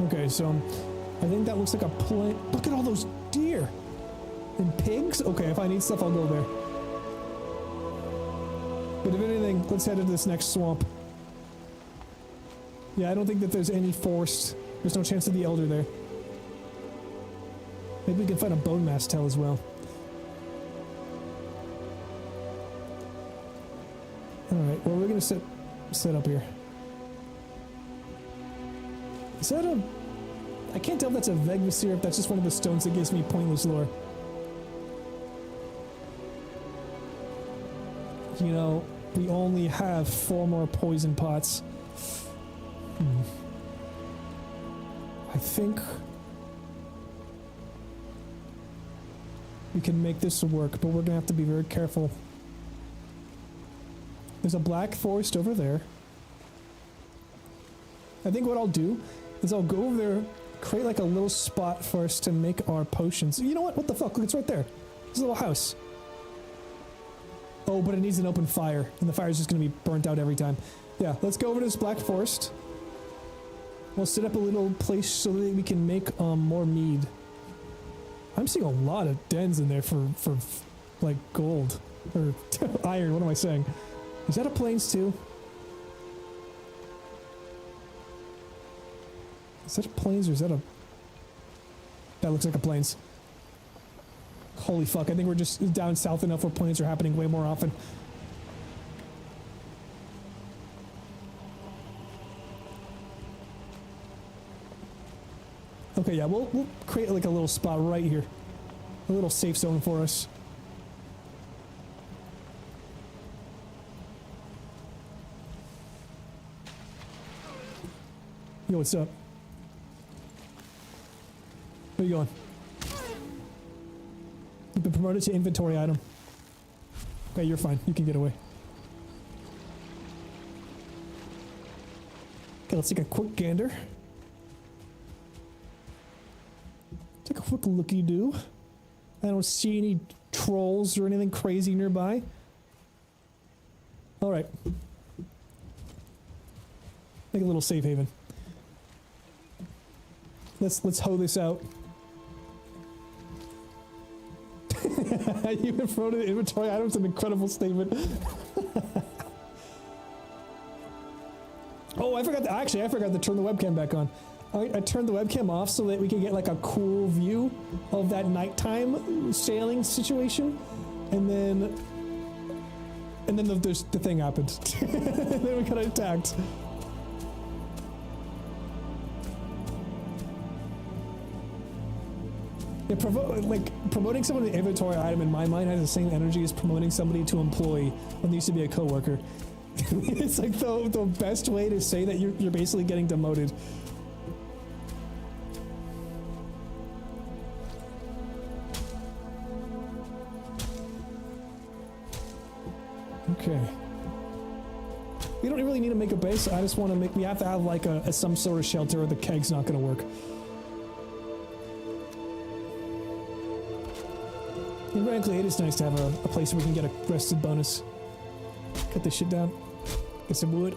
Okay, so I think that looks like a plain. Look at all those deer and pigs. Okay, if I need stuff, I'll go there. But if anything, let's head into this next swamp. Yeah, I don't think that there's any forest. There's no chance of the elder there. Maybe we can find a bone mass tail as well. Alright, well, we're gonna set up here. Is that a... I can't tell if that's a Vegvasir, if that's just one of the stones that gives me pointless lore. You know, we only have 4 more poison pots. I think we can make this work, but we're gonna have to be very careful. There's a black forest over there. I think what I'll do is I'll go over there, create like a little spot for us to make our potions. You know what? What the fuck? Look, it's right there. There's a little house. Oh, but it needs an open fire, and the fire is just going to be burnt out every time. Yeah, let's go over to this black forest. We'll set up a little place so that we can make more mead. I'm seeing a lot of dens in there for like gold or iron. What am I saying? Is that a plains too? Is that a plains or is that a... That looks like a plains. Holy fuck, I think we're just down south enough where plains are happening way more often. Okay, yeah, we'll create like a little spot right here. A little safe zone for us. Yo, what's up? Where you going? You've been promoted to inventory item. Okay, you're fine. You can get away. Okay, let's take a quick gander. Take a quick looky-doo. I don't see any trolls or anything crazy nearby. Alright. Make a little safe haven. Let's hoe this out. You've been promoted to inventory items, an incredible statement. Oh, I forgot to turn the webcam back on. I turned the webcam off so that we could get like a cool view of that nighttime sailing situation, and then the thing happened. And then we got attacked. Yeah, promoting someone to inventory item in my mind has the same energy as promoting somebody to employee when they used to be a coworker. It's like the best way to say that you're basically getting demoted. Okay. We don't really need to make a base. I just want to make. We have to have like some sort of shelter, or the keg's not going to work. And frankly, it is nice to have a place where we can get a rested bonus. Cut this shit down. Get some wood.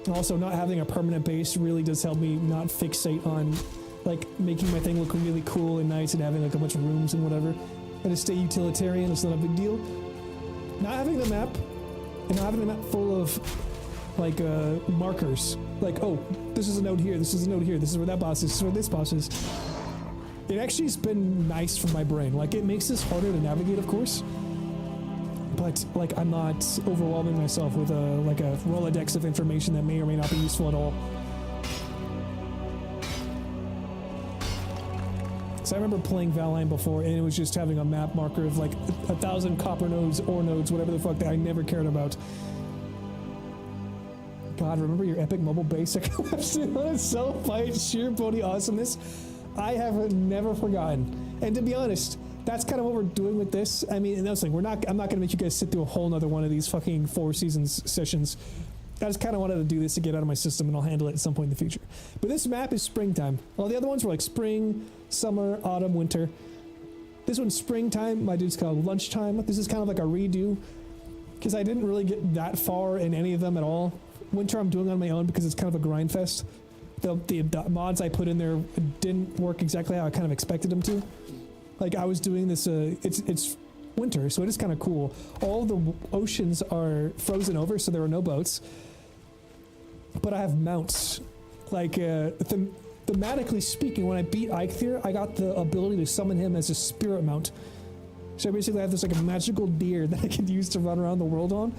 Also, not having a permanent base really does help me not fixate on like making my thing look really cool and nice and having like a bunch of rooms and whatever. I just stay utilitarian. It's not a big deal. Not having the map and not having the map full of like markers. Like, oh, this is a node here. This is a node here. This is where that boss is. This is where this boss is. It actually has been nice for my brain. Like, it makes this harder to navigate, of course. But, like, I'm not overwhelming myself with like a Rolodex of information that may or may not be useful at all. So I remember playing VALHEIM before, and it was just having a map marker of, like, 1,000 copper nodes, ore nodes, whatever the fuck that I never cared about. God, remember your epic mobile base? Self-fight, sheer body awesomeness. I have never forgotten. And to be honest, that's kind of what we're doing with this. I mean, another thing, I'm not going to make you guys sit through a whole nother one of these fucking 4 seasons sessions. I just kind of wanted to do this to get out of my system, and I'll handle it at some point in the future. But this map is springtime. All the other ones were like spring, summer, autumn, winter. This one's springtime. My dude's called lunchtime. This is kind of like a redo, because I didn't really get that far in any of them at all. Winter I'm doing on my own because it's kind of a grind fest. The mods I put in there didn't work exactly how I kind of expected them to. Like, I was doing this, it's winter, so it is kind of cool. All the oceans are frozen over, so there are no boats. But I have mounts. Like, thematically speaking, when I beat Eikthyr, I got the ability to summon him as a spirit mount. So basically I have this like a magical deer that I can use to run around the world on.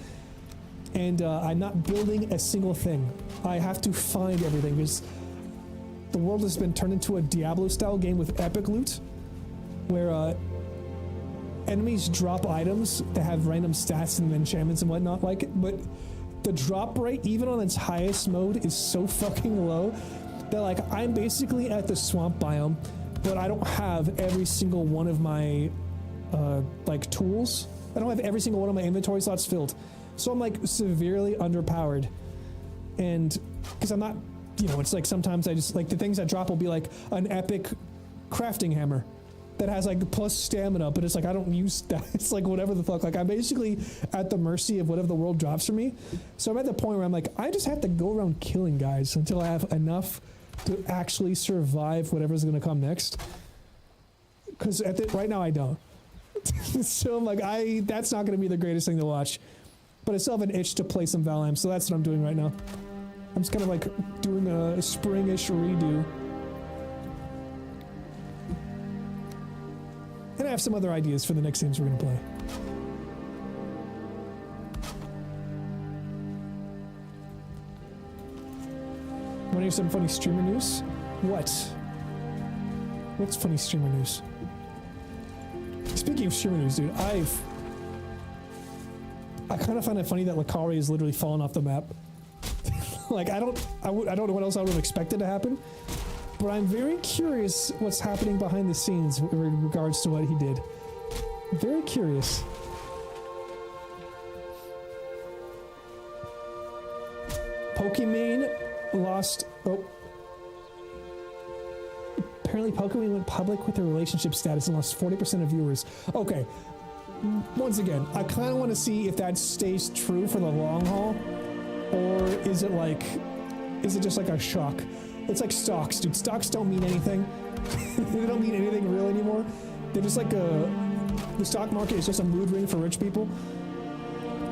And I'm not building a single thing. I have to find everything because the world has been turned into a Diablo-style game with epic loot, where enemies drop items that have random stats and enchantments and whatnot like it, but the drop rate, even on its highest mode, is so fucking low that like I'm basically at the swamp biome, but I don't have every single one of my like tools. I don't have every single one of my inventory slots filled. So I'm like severely underpowered. And because I'm not, you know, it's like sometimes I just like the things that drop will be like an epic crafting hammer that has like plus stamina, but it's like I don't use that. It's like whatever the fuck. Like I'm basically at the mercy of whatever the world drops for me. So I'm at the point where I'm like, I just have to go around killing guys until I have enough to actually survive whatever's gonna come next. Because right now I don't. So I'm like, that's not gonna be the greatest thing to watch. But I still have an itch to play some VALHEIM, so that's what I'm doing right now. I'm just kind of like doing a springish redo. And I have some other ideas for the next games we're gonna play. Want to hear some funny streamer news? What? What's funny streamer news? Speaking of streamer news, dude, I kind of find it funny that Lakari has literally fallen off the map. Like I don't know what else I would have expected to happen. But I'm very curious what's happening behind the scenes in regards to what he did. Very curious. Pokimane lost... Oh. Apparently Pokimane went public with their relationship status and lost 40% of viewers. Okay. Once again, I kind of want to see if that stays true for the long haul. Or is it like... Is it just like a shock? It's like stocks, dude. Stocks don't mean anything. They don't mean anything real anymore. They're just like the stock market is just a mood ring for rich people.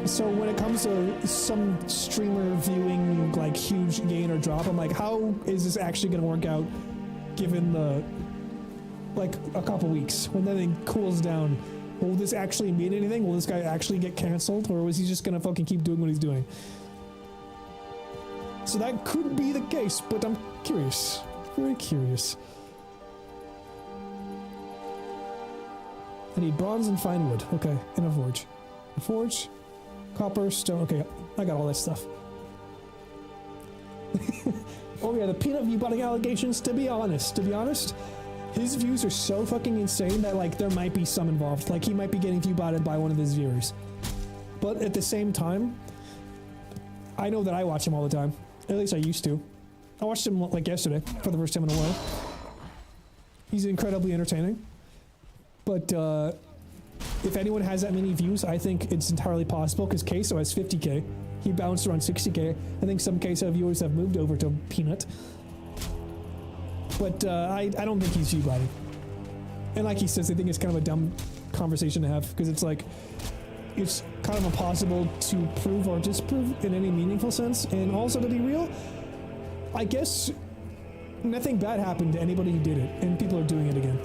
So when it comes to some streamer viewing like huge gain or drop, I'm like, how is this actually going to work out given the like a couple weeks when that thing cools down? Will this actually mean anything? Will this guy actually get canceled, or was he just going to fucking keep doing what he's doing? So that could be the case, but I'm curious. Very curious. I need bronze and fine wood. Okay, and a forge. A forge, copper, stone. Okay, I got all that stuff. Oh yeah, the peanut view botting allegations. To be honest, his views are so fucking insane that like there might be some involved. Like he might be getting view botted by one of his viewers. But at the same time, I know that I watch him all the time. At least I used to. I watched him like yesterday for the first time in a while. He's incredibly entertaining. But if anyone has that many views, I think it's entirely possible because Queso has 50k. He bounced around 60k. I think some Queso viewers have moved over to Peanut. But I don't think he's view-botting. And like he says, I think it's kind of a dumb conversation to have because it's like, it's kind of impossible to prove or disprove in any meaningful sense. And also, to be real, I guess nothing bad happened to anybody who did it, and people are doing it again.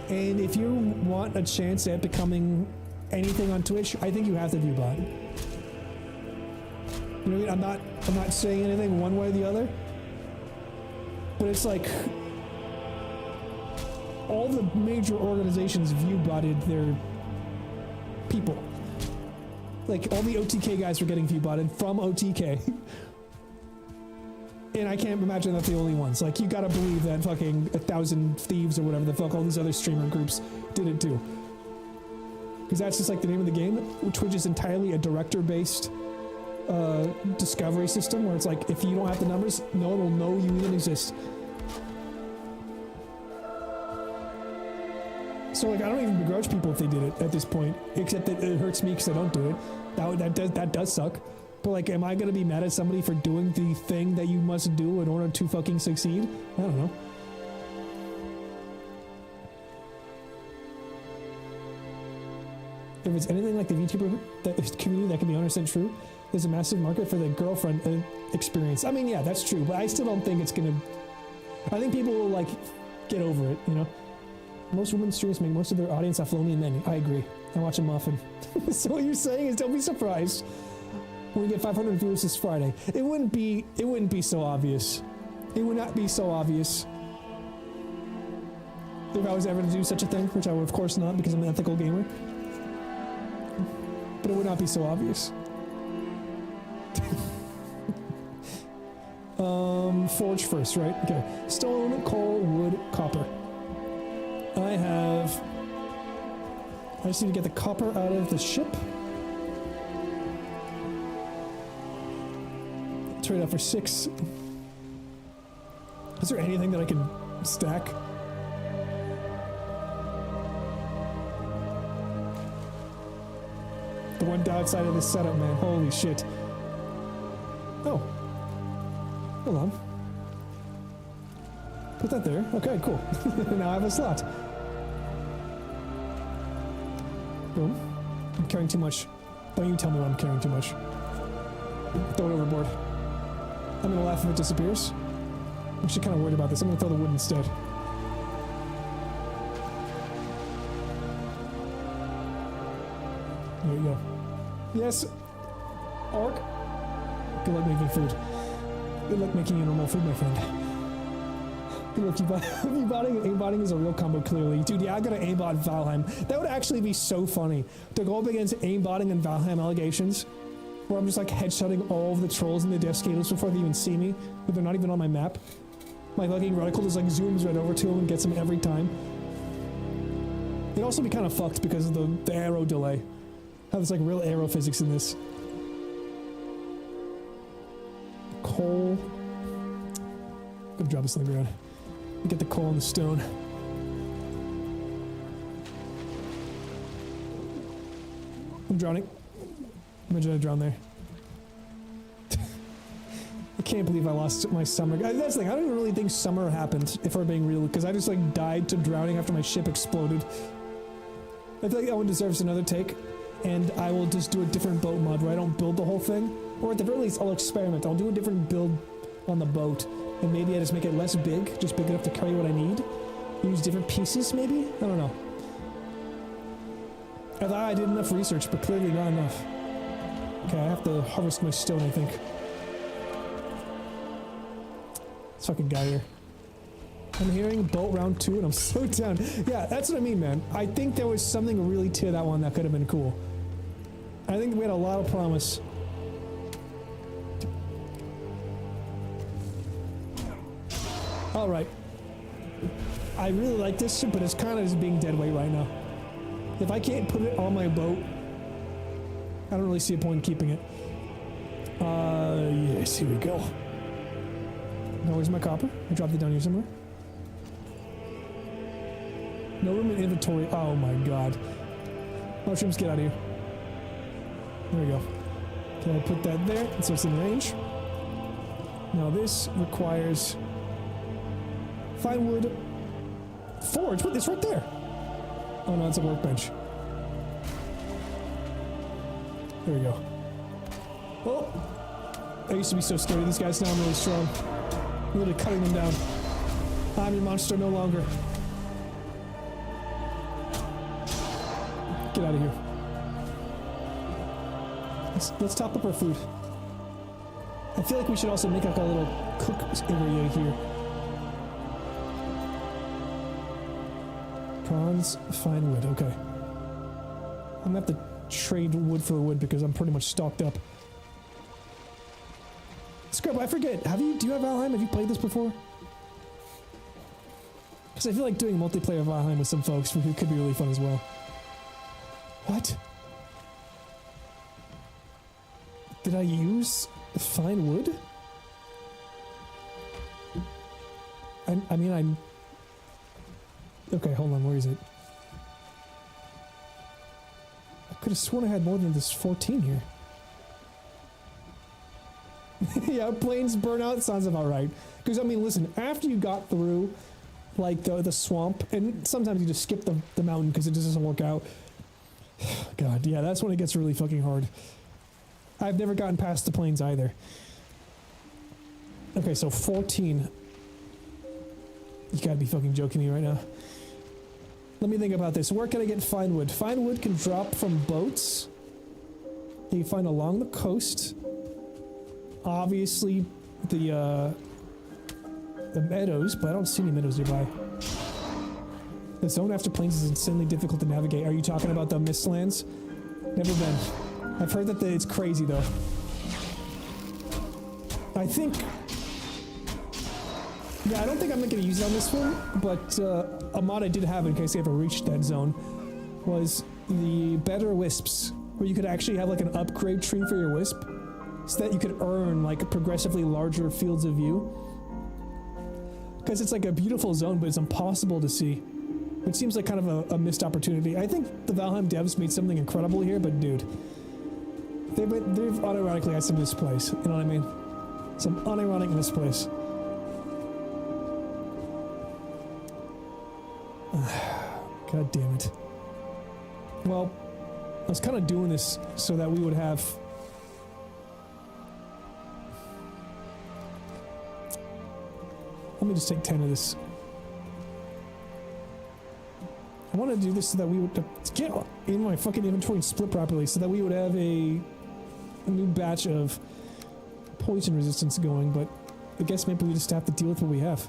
And if you want a chance at becoming anything on Twitch, I think you have to view bot. You know what I mean? I'm not saying anything one way or the other, but it's like all the major organizations view botted their people. Like all the OTK guys were getting view botted from OTK. And I can't imagine that's the only ones. Like you gotta believe that fucking 1,000 Thieves or whatever the fuck all these other streamer groups did it too. Because that's just like the name of the game. Twitch is entirely a director-based discovery system where it's like if you don't have the numbers, no one will know you even exist. So like I don't even begrudge people if they did it at this point, except that it hurts me because I don't do it. That does suck. But like, am I gonna be mad at somebody for doing the thing that you must do in order to fucking succeed? I don't know. If it's anything like the VTuber community that can be 100% true, there's a massive market for the girlfriend experience. I mean, yeah, that's true, but I still don't think it's gonna... I think people will like get over it, you know? Most women streamers make most of their audience off lonely men. I agree. I watch them often. So what you're saying is don't be surprised when we get 500 viewers this Friday. It wouldn't be so obvious. It would not be so obvious if I was ever to do such a thing, which I would of course not because I'm an ethical gamer. But it would not be so obvious. Forge first, right? Okay. Stone, coal, wood, copper. I just need to get the copper out of the ship. Trade out for 6. Is there anything that I can stack? The one downside of this setup, man. Holy shit. Oh. Hold on. Put that there. Okay, cool. Now I have a slot. Boom. I'm carrying too much. Don't you tell me when I'm carrying too much. Throw it overboard. I'm gonna laugh if it disappears. I'm actually kind of worried about this. I'm gonna throw the wood instead. There you go. Yes. Orc. Good luck making food. Good luck making your normal food, my friend. Good luck aimbotting. Aimbotting is a real combo, clearly. Dude, yeah, I gotta aimbot Valheim. That would actually be so funny. To go up against aimbotting and Valheim allegations, where I'm just like headshotting all of the trolls and the death scalers before they even see me, but they're not even on my map. My fucking reticle just like zooms right over to them and gets them every time. It'd also be kind of fucked because of the arrow delay. How there's like real arrow physics in this. Coal. Gonna drop this on the ground. Get the coal and the stone. I'm drowning. Imagine I drown there. I can't believe I lost my summer. That's the thing, I don't even really think summer happened, if we're being real, because I just like died to drowning after my ship exploded. I feel like that one deserves another take, and I will just do a different boat mod where I don't build the whole thing, or at the very least I'll experiment. I'll do a different build on the boat, and maybe I just make it less big, just big enough to carry what I need. Use different pieces, maybe? I don't know. I thought I did enough research, but clearly not enough. Okay, I have to harvest my stone, I think. This fucking guy here. I'm hearing boat round 2 and I'm so down. Yeah, that's what I mean, man. I think there was something really to that one that could have been cool. I think we had a lot of promise. Alright. I really like this, but it's kind of just being dead weight right now. If I can't put it on my boat, I don't really see a point in keeping it. Yes, here we go. Now where's my copper? I dropped it down here somewhere. No room in inventory. Oh my god. Mushrooms, get out of here. There we go. Can I put that there so it's in range? Now this requires fine wood. Forge? What? It's right there. Oh no, it's a workbench. There we go. Oh! I used to be so scared of these guys, now I'm really strong. I'm literally cutting them down. I'm your monster no longer. Get out of here. Let's top up our food. I feel like we should also make like a little cook area here. Prawns, fine wood, okay. I'm gonna have to trade wood for wood because I'm pretty much stocked up. Scrub, I forget, do you have Valheim? Have you played this before? Because I feel like doing multiplayer Valheim with some folks who could be really fun as well. What? Did I use fine wood? I mean, I'm... Okay, hold on, where is it? I could have sworn I had more than this 14 here. Yeah, plains burnout sounds about right. Because, I mean, listen, after you got through, like, the swamp, and sometimes you just skip the mountain because it just doesn't work out. God, yeah, that's when it gets really fucking hard. I've never gotten past the plains either. Okay, so 14. You gotta be fucking joking me right now. Let me think about this. Where can I get fine wood? Fine wood can drop from boats. You can find along the coast. Obviously, the meadows, but I don't see any meadows nearby. The zone after plains is insanely difficult to navigate. Are you talking about the Mistlands? Never been. I've heard that it's crazy, though. I think... Yeah, I don't think I'm going to use it on this one, but a mod I did have in case I ever reached that zone was the better wisps, where you could actually have like an upgrade tree for your wisp, so that you could earn like progressively larger fields of view. Because it's like a beautiful zone, but it's impossible to see. Which seems like kind of a missed opportunity. I think the VALHEIM devs made something incredible here, but dude, they've unironically had some misplays. You know what I mean? Some unironic misplays. God damn it. Well, I was kind of doing this so that we would have... Let me just take 10 of this. I want to do this so that we would get in my fucking inventory and split properly, so that we would have a new batch of poison resistance going, but I guess maybe we just have to deal with what we have.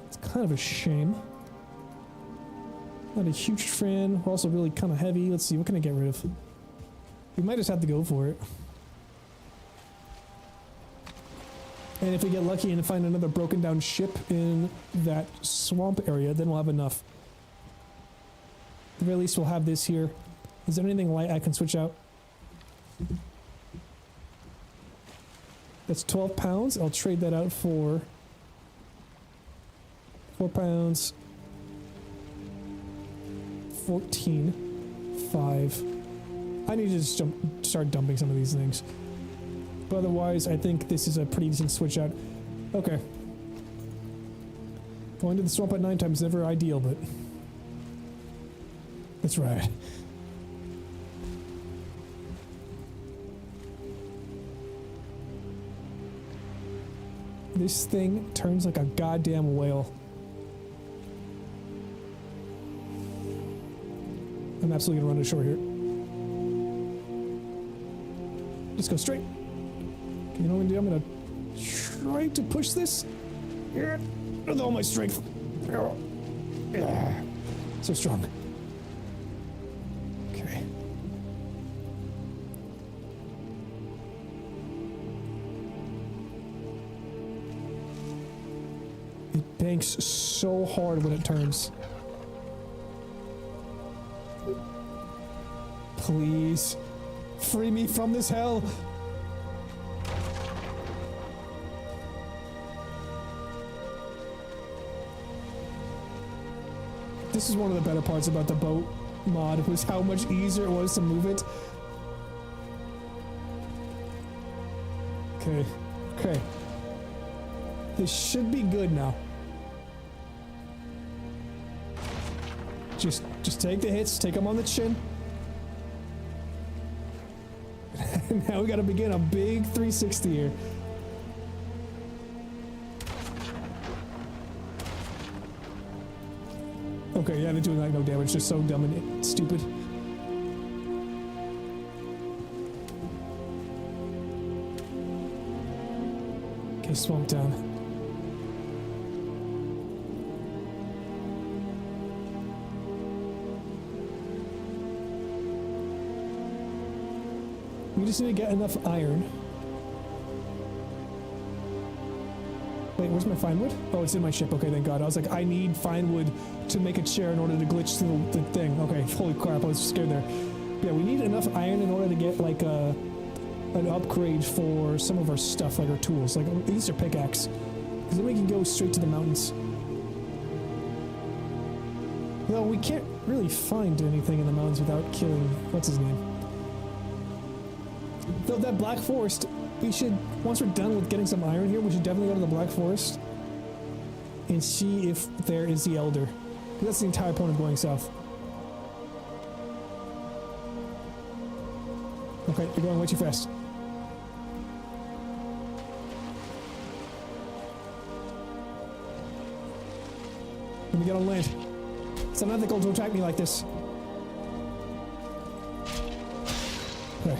It's kind of a shame. Not a huge fan. We're also really kind of heavy. Let's see, what can I get rid of? We might just have to go for it. And if we get lucky and find another broken down ship in that swamp area, then we'll have enough. At the very least, we'll have this here. Is there anything light I can switch out? That's 12 pounds. I'll trade that out for 4 pounds. 14. 5. I need to just start dumping some of these things. But otherwise, I think this is a pretty decent switch out. Okay. Going to the swamp at 9 times is never ideal, but... That's right. This thing turns like a goddamn whale. I'm absolutely gonna run ashore here. Just go straight. You know what I'm gonna do? I'm gonna try to push this with all my strength. So strong. Okay. It banks so hard when it turns. Please, free me from this hell. This is one of the better parts about the boat mod, was how much easier it was to move it. Okay, okay. This should be good now. Just take the hits, take them on the chin. Now we gotta begin a big 360 here. Okay, yeah, they're doing like no damage, just so dumb and stupid. Okay, swamp down. We just need to get enough iron. Wait, where's my fine wood? Oh, it's in my ship. Okay, thank God. I was like, I need fine wood to make a chair in order to glitch through the thing. Okay, holy crap, I was scared there. Yeah, we need enough iron in order to get like an upgrade for some of our stuff, like our tools. Like, these are pickaxe. Because then we can go straight to the mountains. Though we can't really find anything in the mountains without killing... What's his name? Though that Black Forest, we should, once we're done with getting some iron here, we should definitely go to the Black Forest and see if there is the Elder. That's the entire point of going south. Okay, you're going way too fast. Let me get on land. It's unethical to attack me like this. Okay.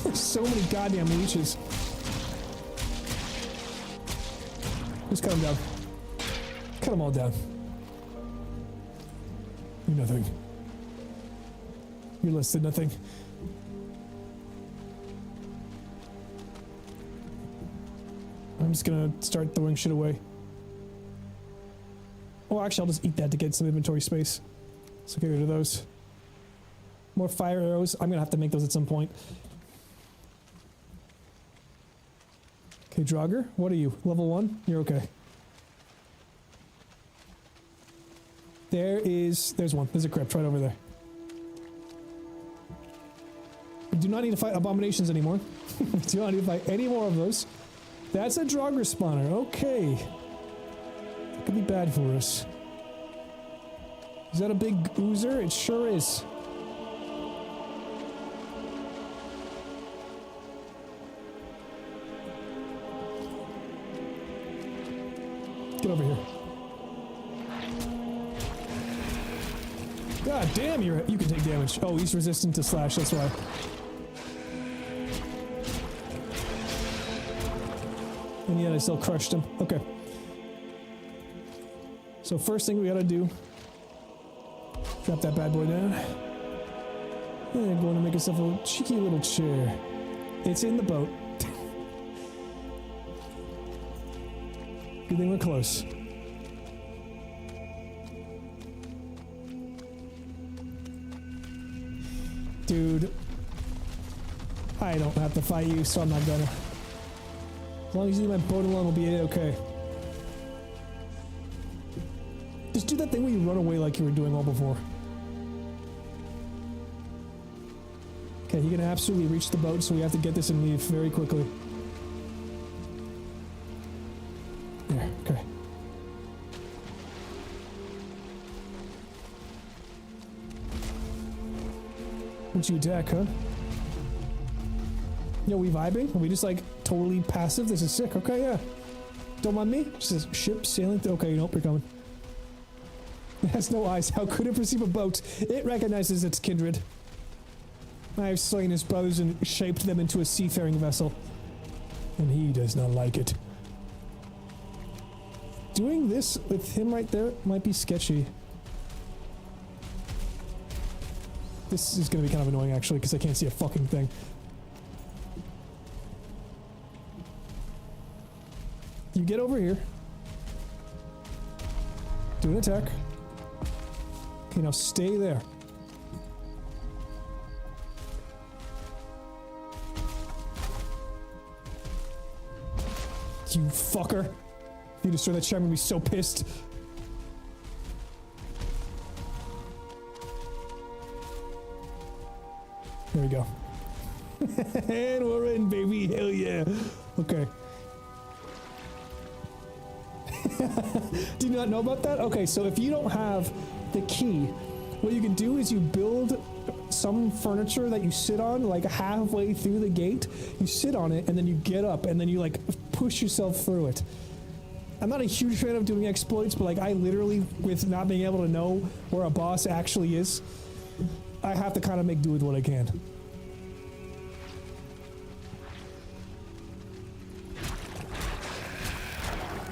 There's so many goddamn leeches. Just cut them down. Cut them all down. You're nothing. You're less than nothing. I'm just gonna start throwing shit away. Oh, actually, I'll just eat that to get some inventory space. So get rid of those. More fire arrows. I'm gonna have to make those at some point. Okay, Draugr, what are you? Level 1? You're okay. There's one. There's a crypt right over there. We do not need to fight abominations anymore. We do not need to fight any more of those. That's a Draugr spawner. Okay. That could be bad for us. Is that a big oozer? It sure is. Get over here. God damn, you can take damage. Oh, he's resistant to slash, that's why. And yet I still crushed him. Okay. So first thing we gotta do, drop that bad boy down. And going to make yourself a cheeky little chair. It's in the boat. Good thing we're close. Dude, I don't have to fight you, so I'm not gonna. As long as you leave my boat alone, we'll be okay. Just do that thing where you run away like you were doing all before. Okay, you're gonna absolutely reach the boat, so we have to get this and leave very quickly. There, okay. What'd you attack, huh? Yo, we vibing? Are we just like totally passive? This is sick. Okay, yeah. Don't mind me. Just a ship sailing. Okay, nope, you're coming. It has no eyes. How could it perceive a boat? It recognizes its kindred. I have slain his brothers and shaped them into a seafaring vessel. And he does not like it. Doing this with him right there might be sketchy. This is going to be kind of annoying, actually, because I can't see a fucking thing. You get over here. Do an attack. Okay, now stay there. You fucker. If you destroy that ship, I'm going to be so pissed. There we go. And we're in, baby. Hell yeah. Okay. Do you not know about that? Okay, so if you don't have the key, what you can do is you build some furniture that you sit on, like halfway through the gate. You sit on it, and then you get up, and then you like push yourself through it. I'm not a huge fan of doing exploits, but like I literally, with not being able to know where a boss actually is, I have to kind of make do with what I can.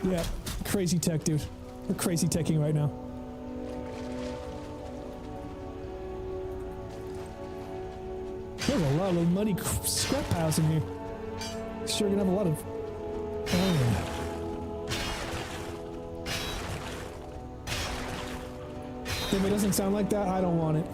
Yeah, crazy tech, dude. We're crazy teching right now. There's a lot of muddy scrap piles in here. Sure gonna have a lot of... Oh, yeah. If it doesn't sound like that, I don't want it.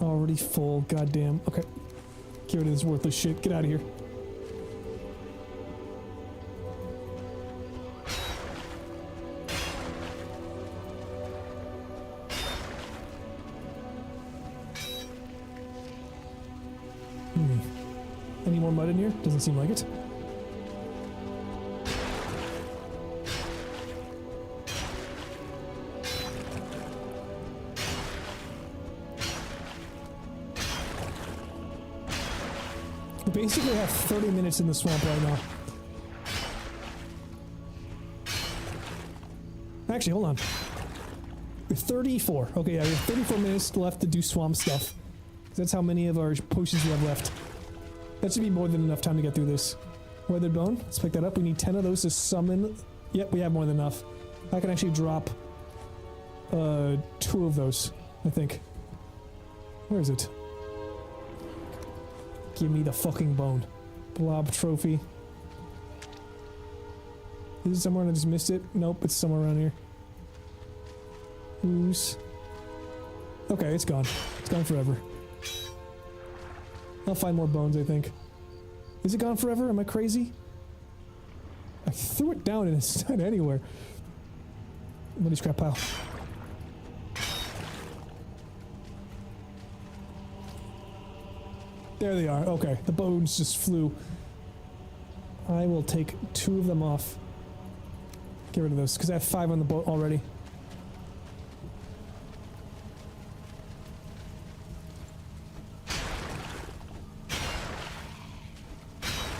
Already full, goddamn. Okay. Get rid of this worthless shit. Get out of here. Any more mud in here? Doesn't seem like it. We basically have 30 minutes in the swamp right now. Actually, hold on. We have 34. Okay, yeah, we have 34 minutes left to do swamp stuff. That's how many of our potions we have left. That should be more than enough time to get through this. Weathered bone. Let's pick that up. We need 10 of those to summon. Yep, we have more than enough. I can actually drop 2 of those, I think. Where is it? Give me the fucking bone. Blob trophy. Is it somewhere and I just missed it? Nope, it's somewhere around here. Ooze. Okay, it's gone. It's gone forever. I'll find more bones, I think. Is it gone forever? Am I crazy? I threw it down and it's not anywhere. Money scrap pile. There they are. Okay, the bones just flew. I will take 2 of them off. Get rid of those, because I have 5 on the boat already.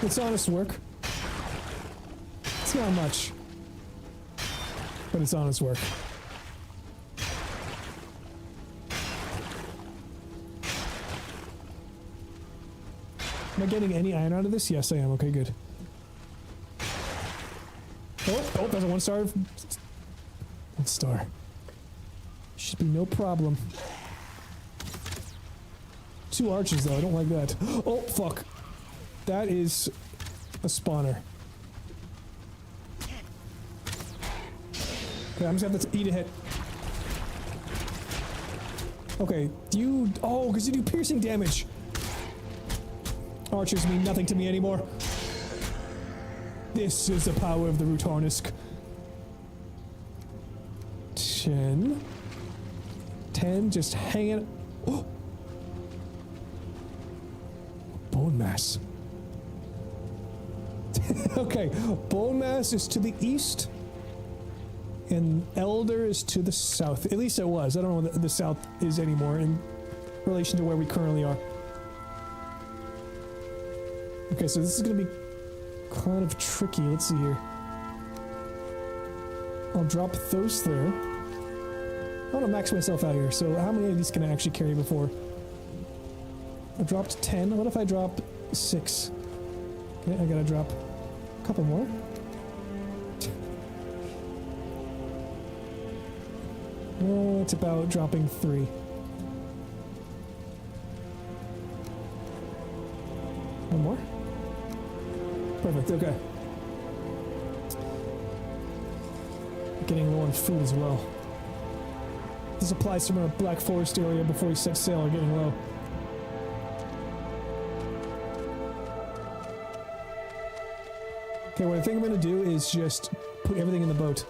It's honest work. It's not much. But it's honest work. Am I getting any iron out of this? Yes, I am. Okay, good. Oh, there's a 1 star. 1 star. Should be no problem. 2 archers, though. I don't like that. Oh, fuck. That is a spawner. Okay, I'm just gonna have to eat a hit. Okay, you... Oh, because you do piercing damage. Archers mean nothing to me anymore. This is the power of the Rutarnisk. 10. 10, just hanging... Oh! Bone mass. Okay, bone mass is to the east. And Elder is to the south. At least it was. I don't know what the south is anymore in relation to where we currently are. Okay, so this is going to be kind of tricky. Let's see here. I'll drop those there. I want to max myself out here. So how many of these can I actually carry before? I dropped 10. What if I drop 6? Okay, I gotta drop a couple more. It's about dropping 3. One more. Perfect, okay. Getting low on food as well. The supplies from our Black Forest area before we set sail are getting low. Okay, what I think I'm gonna do is just put everything in the boat.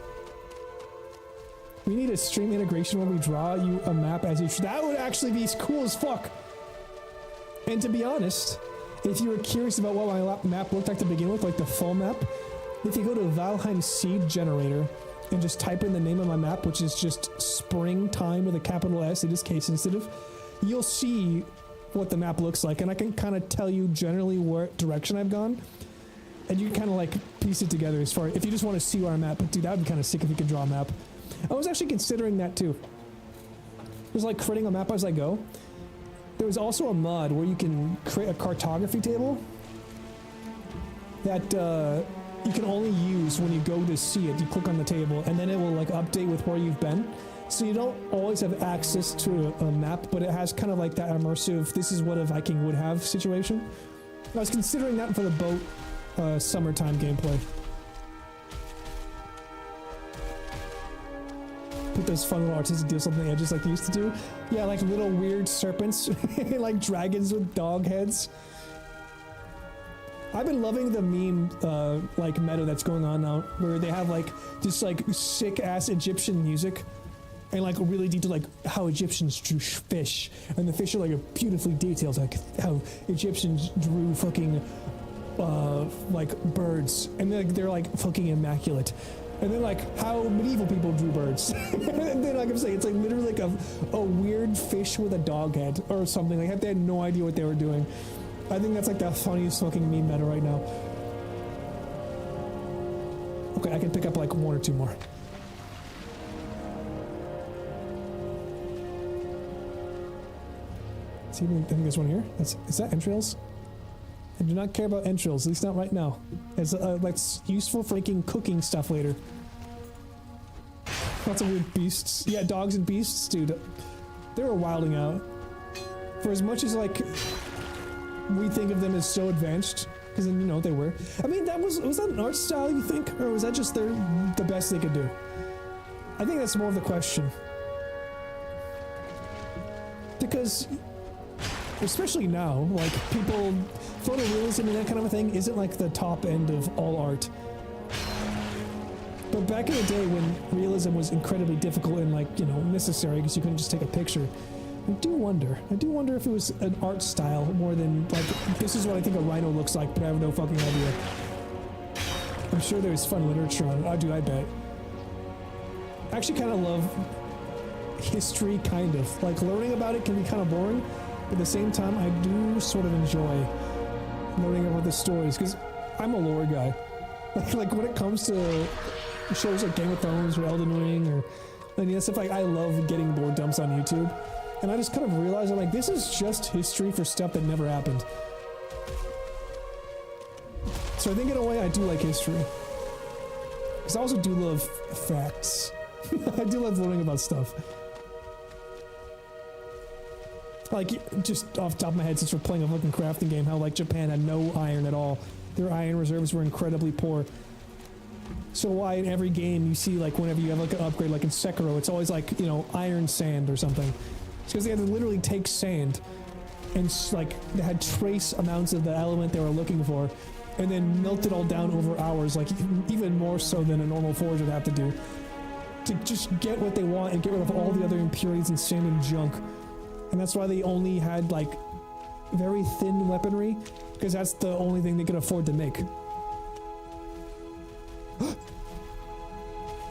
We need a stream integration where we draw you a map as you... That would actually be cool as fuck! And to be honest, if you were curious about what my map looked like to begin with, like the full map, if you go to VALHEIM seed generator and just type in the name of my map, which is just springtime with a capital S, it is case sensitive, you'll see what the map looks like, and I can kind of tell you generally what direction I've gone, and you can kind of like piece it together as far, if you just want to see where I'm at. But dude, that would be kind of sick if you could draw a map. I was actually considering that too. It was like creating a map as I go. There was also a mod where you can create a cartography table that you can only use when you go to see it. You click on the table and then it will like update with where you've been. So you don't always have access to a map, but it has kind of like that immersive, this is what a Viking would have situation. I was considering that for the boat summertime gameplay. Put those fun little artistic deals on the edges like they used to do. Yeah, like little weird serpents, like dragons with dog heads. I've been loving the meme, like meta that's going on now, where they have like this like sick ass Egyptian music, and like really detailed like how Egyptians drew fish, and the fish are like beautifully detailed, like how Egyptians drew fucking like birds, and they're like fucking immaculate. And then like how medieval people drew birds. And then like I'm saying, it's like literally like a weird fish with a dog head or something. Like they had no idea what they were doing. I think that's like the funniest fucking meme meta right now. Okay, I can pick up like one or two more. See, I think there's one here. Is that entrails? I do not care about entrails, at least not right now. It's like useful for making cooking stuff later. Lots of weird beasts. Yeah, dogs and beasts, dude. They were wilding out. For as much as like we think of them as so advanced, because then you know they were. I mean, was that an art style you think, or was that just the best they could do? I think that's more of the question. Because especially now, like people, photorealism and that kind of a thing isn't like the top end of all art. But back in the day when realism was incredibly difficult and like, you know, necessary because you couldn't just take a picture, I do wonder if it was an art style more than like, this is what I think a rhino looks like, but I have no fucking idea. I'm sure there's fun literature on it. Oh, dude, I bet. I actually kind of love history, kind of. Like, learning about it can be kind of boring, but at the same time, I do sort of enjoy learning about the stories, because I'm a lore guy. Like when it comes to shows like Game of Thrones or Elden Ring or any of that stuff, like, I love getting lore dumps on YouTube. And I just kind of realized, I'm like, this is just history for stuff that never happened. So I think in a way I do like history. Because I also do love facts. I do love learning about stuff. Like, just off the top of my head, since we're playing a fucking crafting game, how like Japan had no iron at all. Their iron reserves were incredibly poor. So why in every game you see, like, whenever you have like an upgrade, like in Sekiro, it's always like, you know, iron sand or something. It's because they had to literally take sand and like they had trace amounts of the element they were looking for, and then melt it all down over hours, like even more so than a normal forge would have to do, to just get what they want and get rid of all the other impurities and sand and junk. And that's why they only had like very thin weaponry, because that's the only thing they could afford to make.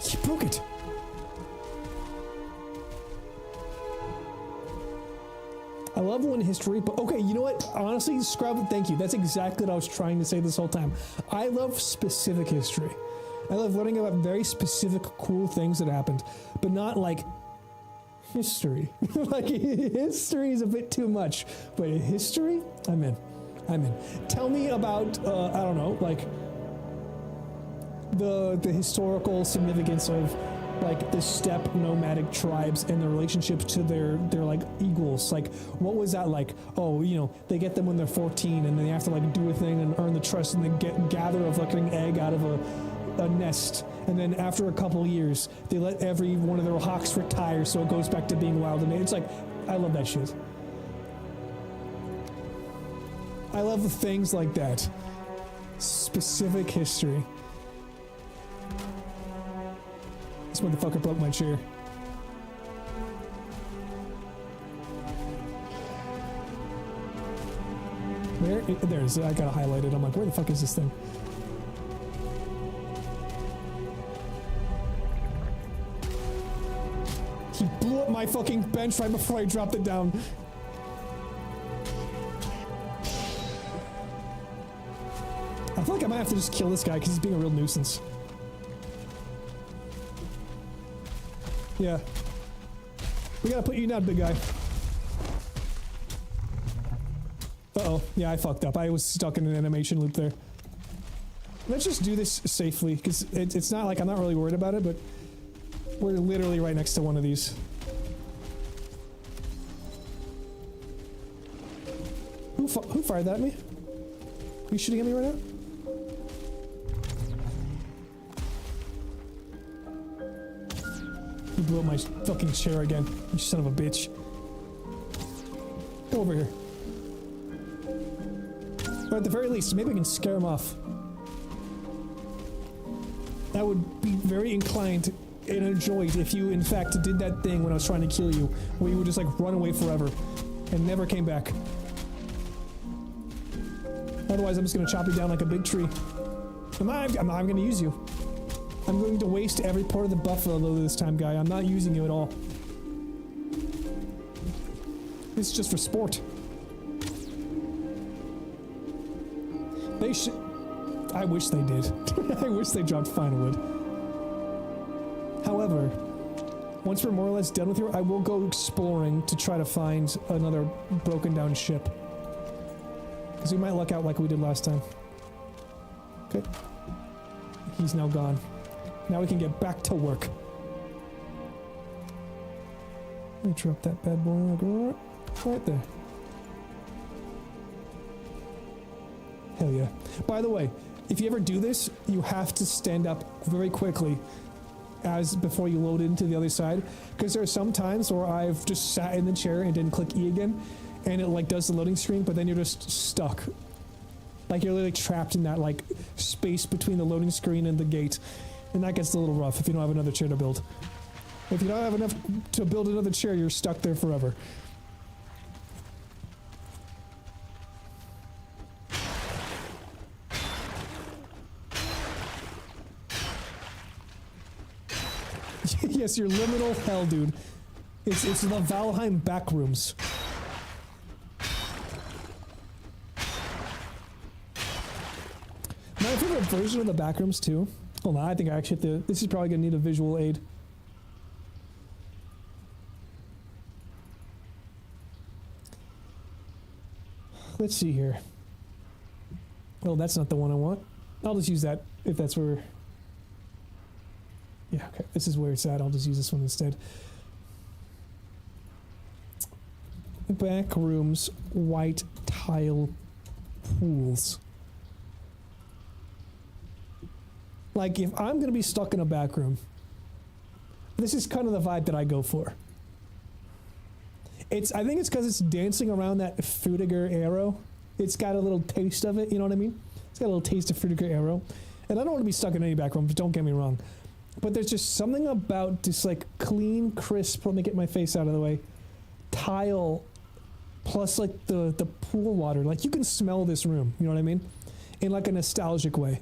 He broke it. I love when history, but okay, you know what? Honestly, Scrub, thank you. That's exactly what I was trying to say this whole time. I love specific history. I love learning about very specific, cool things that happened, but not like history. Like, history is a bit too much, but history, I'm in. I'm in. Tell me about, I don't know, like the historical significance of like the steppe nomadic tribes and their relationships to their like eagles. Like, what was that like? Oh, you know, they get them when they're 14 and they have to like do a thing and earn the trust and then gather a fucking egg out of a nest, and then after a couple years they let every one of their hawks retire so it goes back to being wild. And it's like, I love that shit. I love the things like that. Specific history. This motherfucker broke my chair. Where? There it is. I gotta highlight it. I'm like, where the fuck is this thing? He blew up my fucking bench right before I dropped it down. I feel like I might have to just kill this guy because he's being a real nuisance. Yeah. We gotta put you down, big guy. Uh-oh. Yeah, I fucked up. I was stuck in an animation loop there. Let's just do this safely, because it's not like I'm not really worried about it, but we're literally right next to one of these. Who fired that at me? Are you shooting at me right now? You blew up my fucking chair again, you son of a bitch. Go over here. Or at the very least, maybe I can scare him off. I would be very inclined and enjoyed if you, in fact, did that thing when I was trying to kill you, where you would just, like, run away forever and never came back. Otherwise, I'm just gonna chop you down like a big tree. I'm not gonna use you. I'm going to waste every part of the buffalo this time, guy. I'm not using you at all. This is just for sport. They should. I wish they did. I wish they dropped final wood. However, once we're more or less done with here, I will go exploring to try to find another broken down ship. Because we might luck out like we did last time. Okay. He's now gone. Now we can get back to work. Let me drop that bad boy right there. Hell yeah. By the way, if you ever do this, you have to stand up very quickly before you load into the other side, because there are some times where I've just sat in the chair and didn't click E again, and it like does the loading screen, but then you're just stuck. Like you're literally trapped in that like space between the loading screen and the gate, and that gets a little rough if you don't have another chair to build. If you don't have enough to build another chair, you're stuck there forever. Yes, your liminal hell, dude. It's the VALHEIM backrooms. My favorite version of the backrooms too. Hold on, I think I actually have to. This is probably gonna need a visual aid. Let's see here. Oh, that's not the one I want. I'll just use that if that's where. Yeah, okay. This is where it's at. I'll just use this one instead. Back rooms, white tile pools. Like, if I'm going to be stuck in a back room, this is kind of the vibe that I go for. I think it's because it's dancing around that Frutiger arrow. It's got a little taste of it, you know what I mean? It's got a little taste of Frutiger arrow. And I don't want to be stuck in any back room, don't get me wrong. But there's just something about this like clean, crisp, let me get my face out of the way, tile plus like the pool water. Like you can smell this room, you know what I mean? In like a nostalgic way.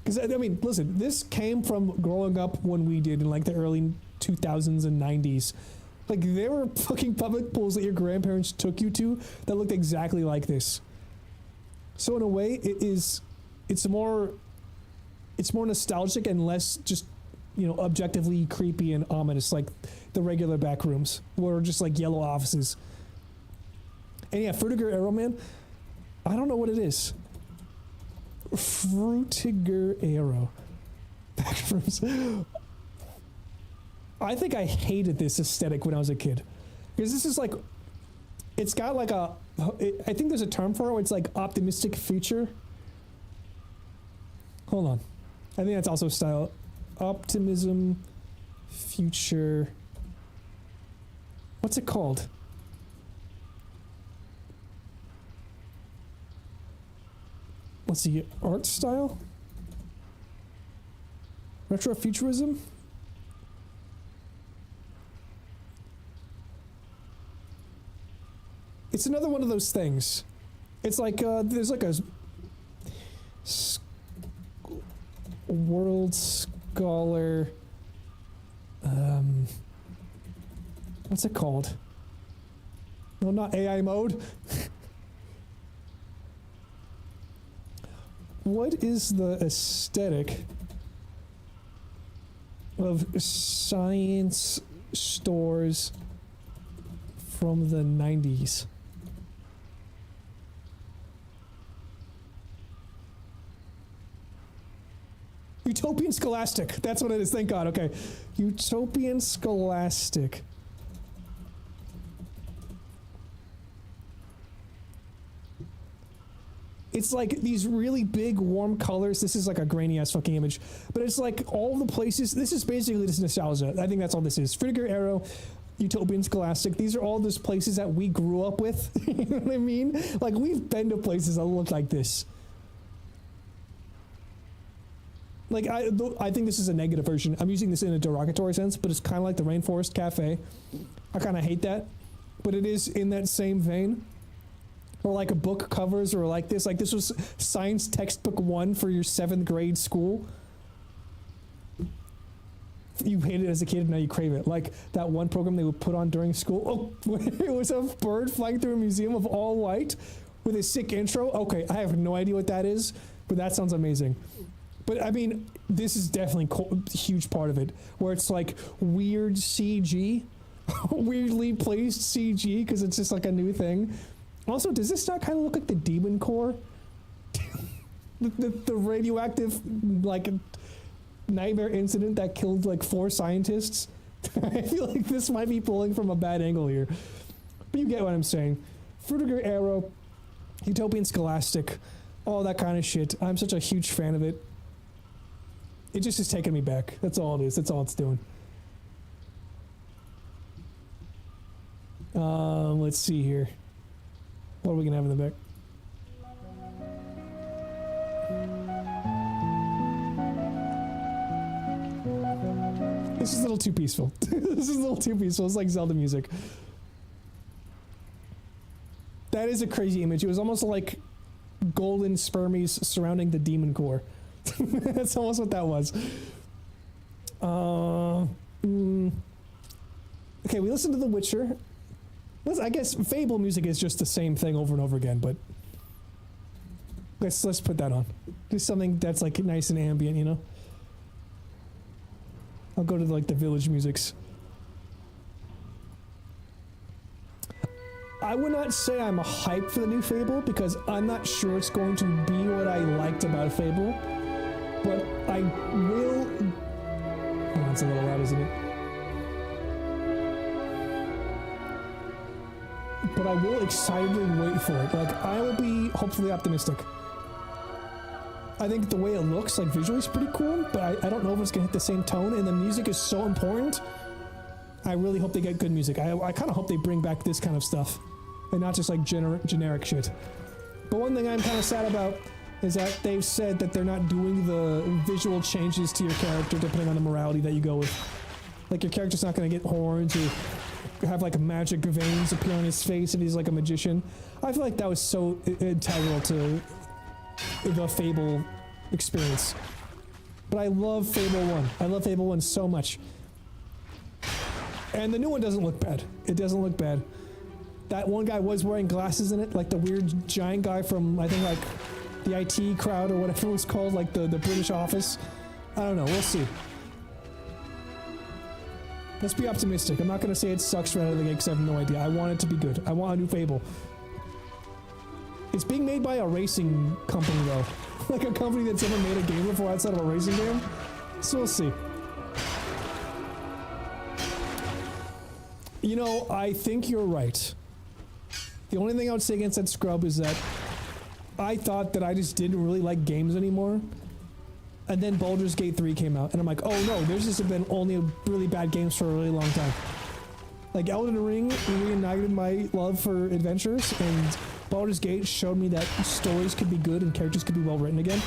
Because I mean, listen, this came from growing up when we did in like the early 2000s and 90s. Like there were fucking public pools that your grandparents took you to that looked exactly like this. So in a way, it's more nostalgic and less just, you know, objectively creepy and ominous like the regular back rooms were just like yellow offices. And yeah, Frutiger Arrow, man, I don't know what it is. Frutiger Arrow. Back rooms. I think I hated this aesthetic when I was a kid. Because this is like, it's got like I think there's a term for it where it's like optimistic future. Hold on. I think that's also style. Optimism, future. What's it called? Let's see. Art style? Retrofuturism? It's another one of those things. It's like, there's like a world scholar, what's it called? No, not AI mode. What is the aesthetic of science stores from the 90s? Utopian Scholastic. That's what it is. Thank God. Okay. Utopian Scholastic. It's like these really big warm colors. This is like a grainy ass fucking image. But it's like all the places. This is basically just nostalgia. I think that's all this is. Frutiger Arrow, Utopian Scholastic. These are all just places that we grew up with. You know what I mean? Like we've been to places that look like this. Like, I think this is a negative version. I'm using this in a derogatory sense, but it's kind of like the Rainforest Cafe. I kind of hate that. But it is in that same vein. Or like a book covers or like this. Like this was science textbook 1 for your 7th grade school. You hated it as a kid, now you crave it. Like that one program they would put on during school. Oh, it was a bird flying through a museum of all white. with a sick intro. Okay, I have no idea what that is, but that sounds amazing. But I mean, this is definitely a huge part of it, where it's like weird CG, weirdly placed CG, because it's just like a new thing. Also, does this not kind of look like the Demon Core? the radioactive, like, nightmare incident that killed like 4 scientists? I feel like this might be pulling from a bad angle here. But you get what I'm saying. Fruitiger Arrow, Utopian Scholastic, all that kind of shit. I'm such a huge fan of it. It just is taking me back. That's all it is. That's all it's doing. Let's see here. What are we gonna have in the back? This is a little too peaceful. This is a little too peaceful. It's like Zelda music. That is a crazy image. It was almost like golden spermies surrounding the Demon Core. That's almost what that was. Okay, we listened to The Witcher. I guess Fable music is just the same thing over and over again, but let's put that on. Just something that's like nice and ambient, you know? I'll go to like the village musics. I would not say I'm hyped for the new Fable because I'm not sure it's going to be what I liked about Fable, but I will. Oh, it's a little loud, isn't it? But I will excitedly wait for it. Like, I will be hopefully optimistic. I think the way it looks, like visually, is pretty cool, but I don't know if it's gonna hit the same tone, and the music is so important. I really hope they get good music. I kind of hope they bring back this kind of stuff, and not just like generic shit. But one thing I'm kind of sad about is that they've said that they're not doing the visual changes to your character depending on the morality that you go with. Like, your character's not gonna get horns or have like magic veins appear on his face and he's like a magician. I feel like that was so integral to the Fable experience. But I love Fable 1. I love Fable 1 so much. And the new one doesn't look bad. It doesn't look bad. That one guy was wearing glasses in it, like the weird giant guy from, I think, like the IT crowd or whatever it was called, like the British office. I don't know, we'll see. Let's be optimistic. I'm not going to say it sucks right out of the gate because I have no idea. I want it to be good. I want a new Fable. It's being made by a racing company, though. Like a company that's never made a game before outside of a racing game. So we'll see. You know, I think you're right. The only thing I would say against that scrub is that I thought that I just didn't really like games anymore. And then Baldur's Gate 3 came out, and I'm like, oh no, there's just been only really bad games for a really long time. Like, Elden Ring reignited my love for adventures, and Baldur's Gate showed me that stories could be good and characters could be well written again.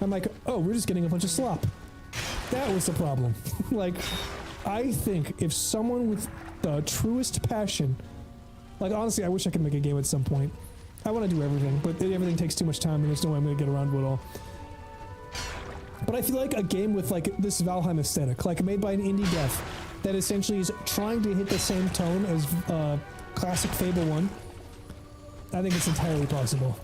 I'm like, oh, we're just getting a bunch of slop. That was the problem. Like, I think if someone with the truest passion, like, honestly, I wish I could make a game at some point. I want to do everything, but everything takes too much time, and there's no way I'm going to get around to it all. But I feel like a game with like this Valheim aesthetic, like made by an indie dev, that essentially is trying to hit the same tone as classic Fable 1, I think it's entirely possible.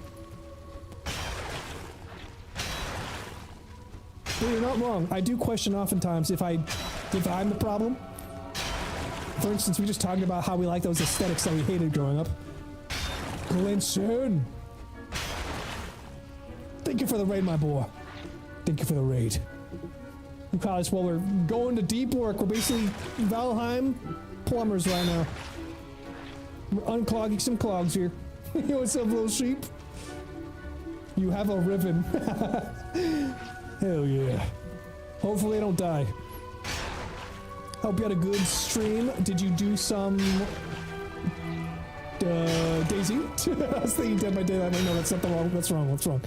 But you're not wrong. I do question oftentimes if I'm the problem. For instance, we just talked about how we like those aesthetics that we hated growing up. Glinson! Thank you for the raid, my boy. Thank you for the raid. We call this while we're going to deep work. We're basically Valheim plumbers right now. We're unclogging some clogs here. You what's up, little sheep? You have a ribbon. Hell yeah. Hopefully I don't die. Hope you had a good stream. Did you do some Daisy? I was thinking Dead by Daylight. No, that's not the wrong. That's wrong. What's wrong?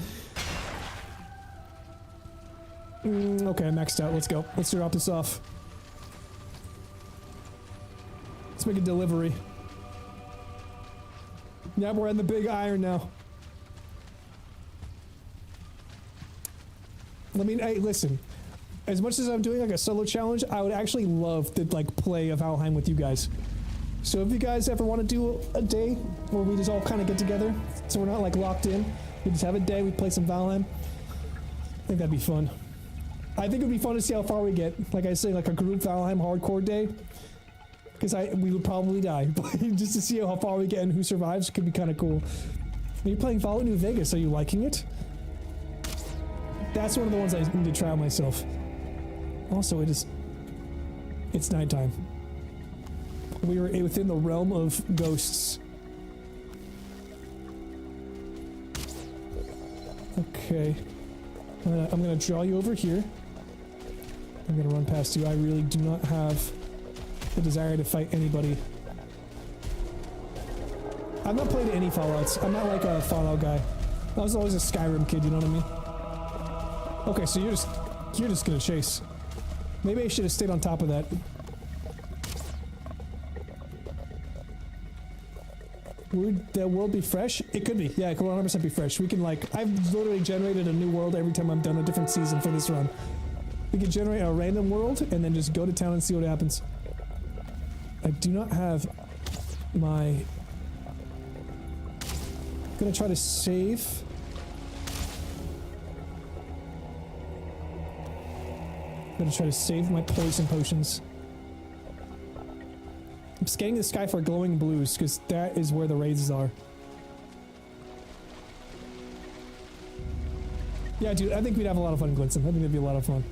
Okay, maxed out. Let's go. Let's drop this off. Let's make a delivery. Yeah, we're in the big iron now. I mean, hey, listen. As much as I'm doing like a solo challenge, I would actually love to like play a Valheim with you guys. So if you guys ever want to do a day where we just all kind of get together, so we're not like locked in, we just have a day, we play some VALHEIM, I think that'd be fun. I think it'd be fun to see how far we get. Like I say, like a group VALHEIM hardcore day. Because we would probably die. But just to see how far we get and who survives could be kind of cool. Are you playing Fallout New Vegas? Are you liking it? That's one of the ones I need to try out myself. Also, it's nighttime. We were within the realm of ghosts. Okay. I'm gonna draw you over here. I'm gonna run past you. I really do not have the desire to fight anybody. I've not played any Fallouts. I'm not like a Fallout guy. I was always a Skyrim kid, you know what I mean? Okay, so you're just gonna chase. Maybe I should have stayed on top of that. Would the world be fresh? It could be. Yeah, it could 100% be fresh. We can like, I've literally generated a new world every time I've done a different season for this run. We can generate a random world and then just go to town and see what happens. I do not have my... I'm gonna try to save. I'm gonna try to save my poison potions. I'm scanning the sky for glowing blues, because that is where the raids are. Yeah, dude, I think we'd have a lot of fun in Glinson. I think it'd be a lot of fun.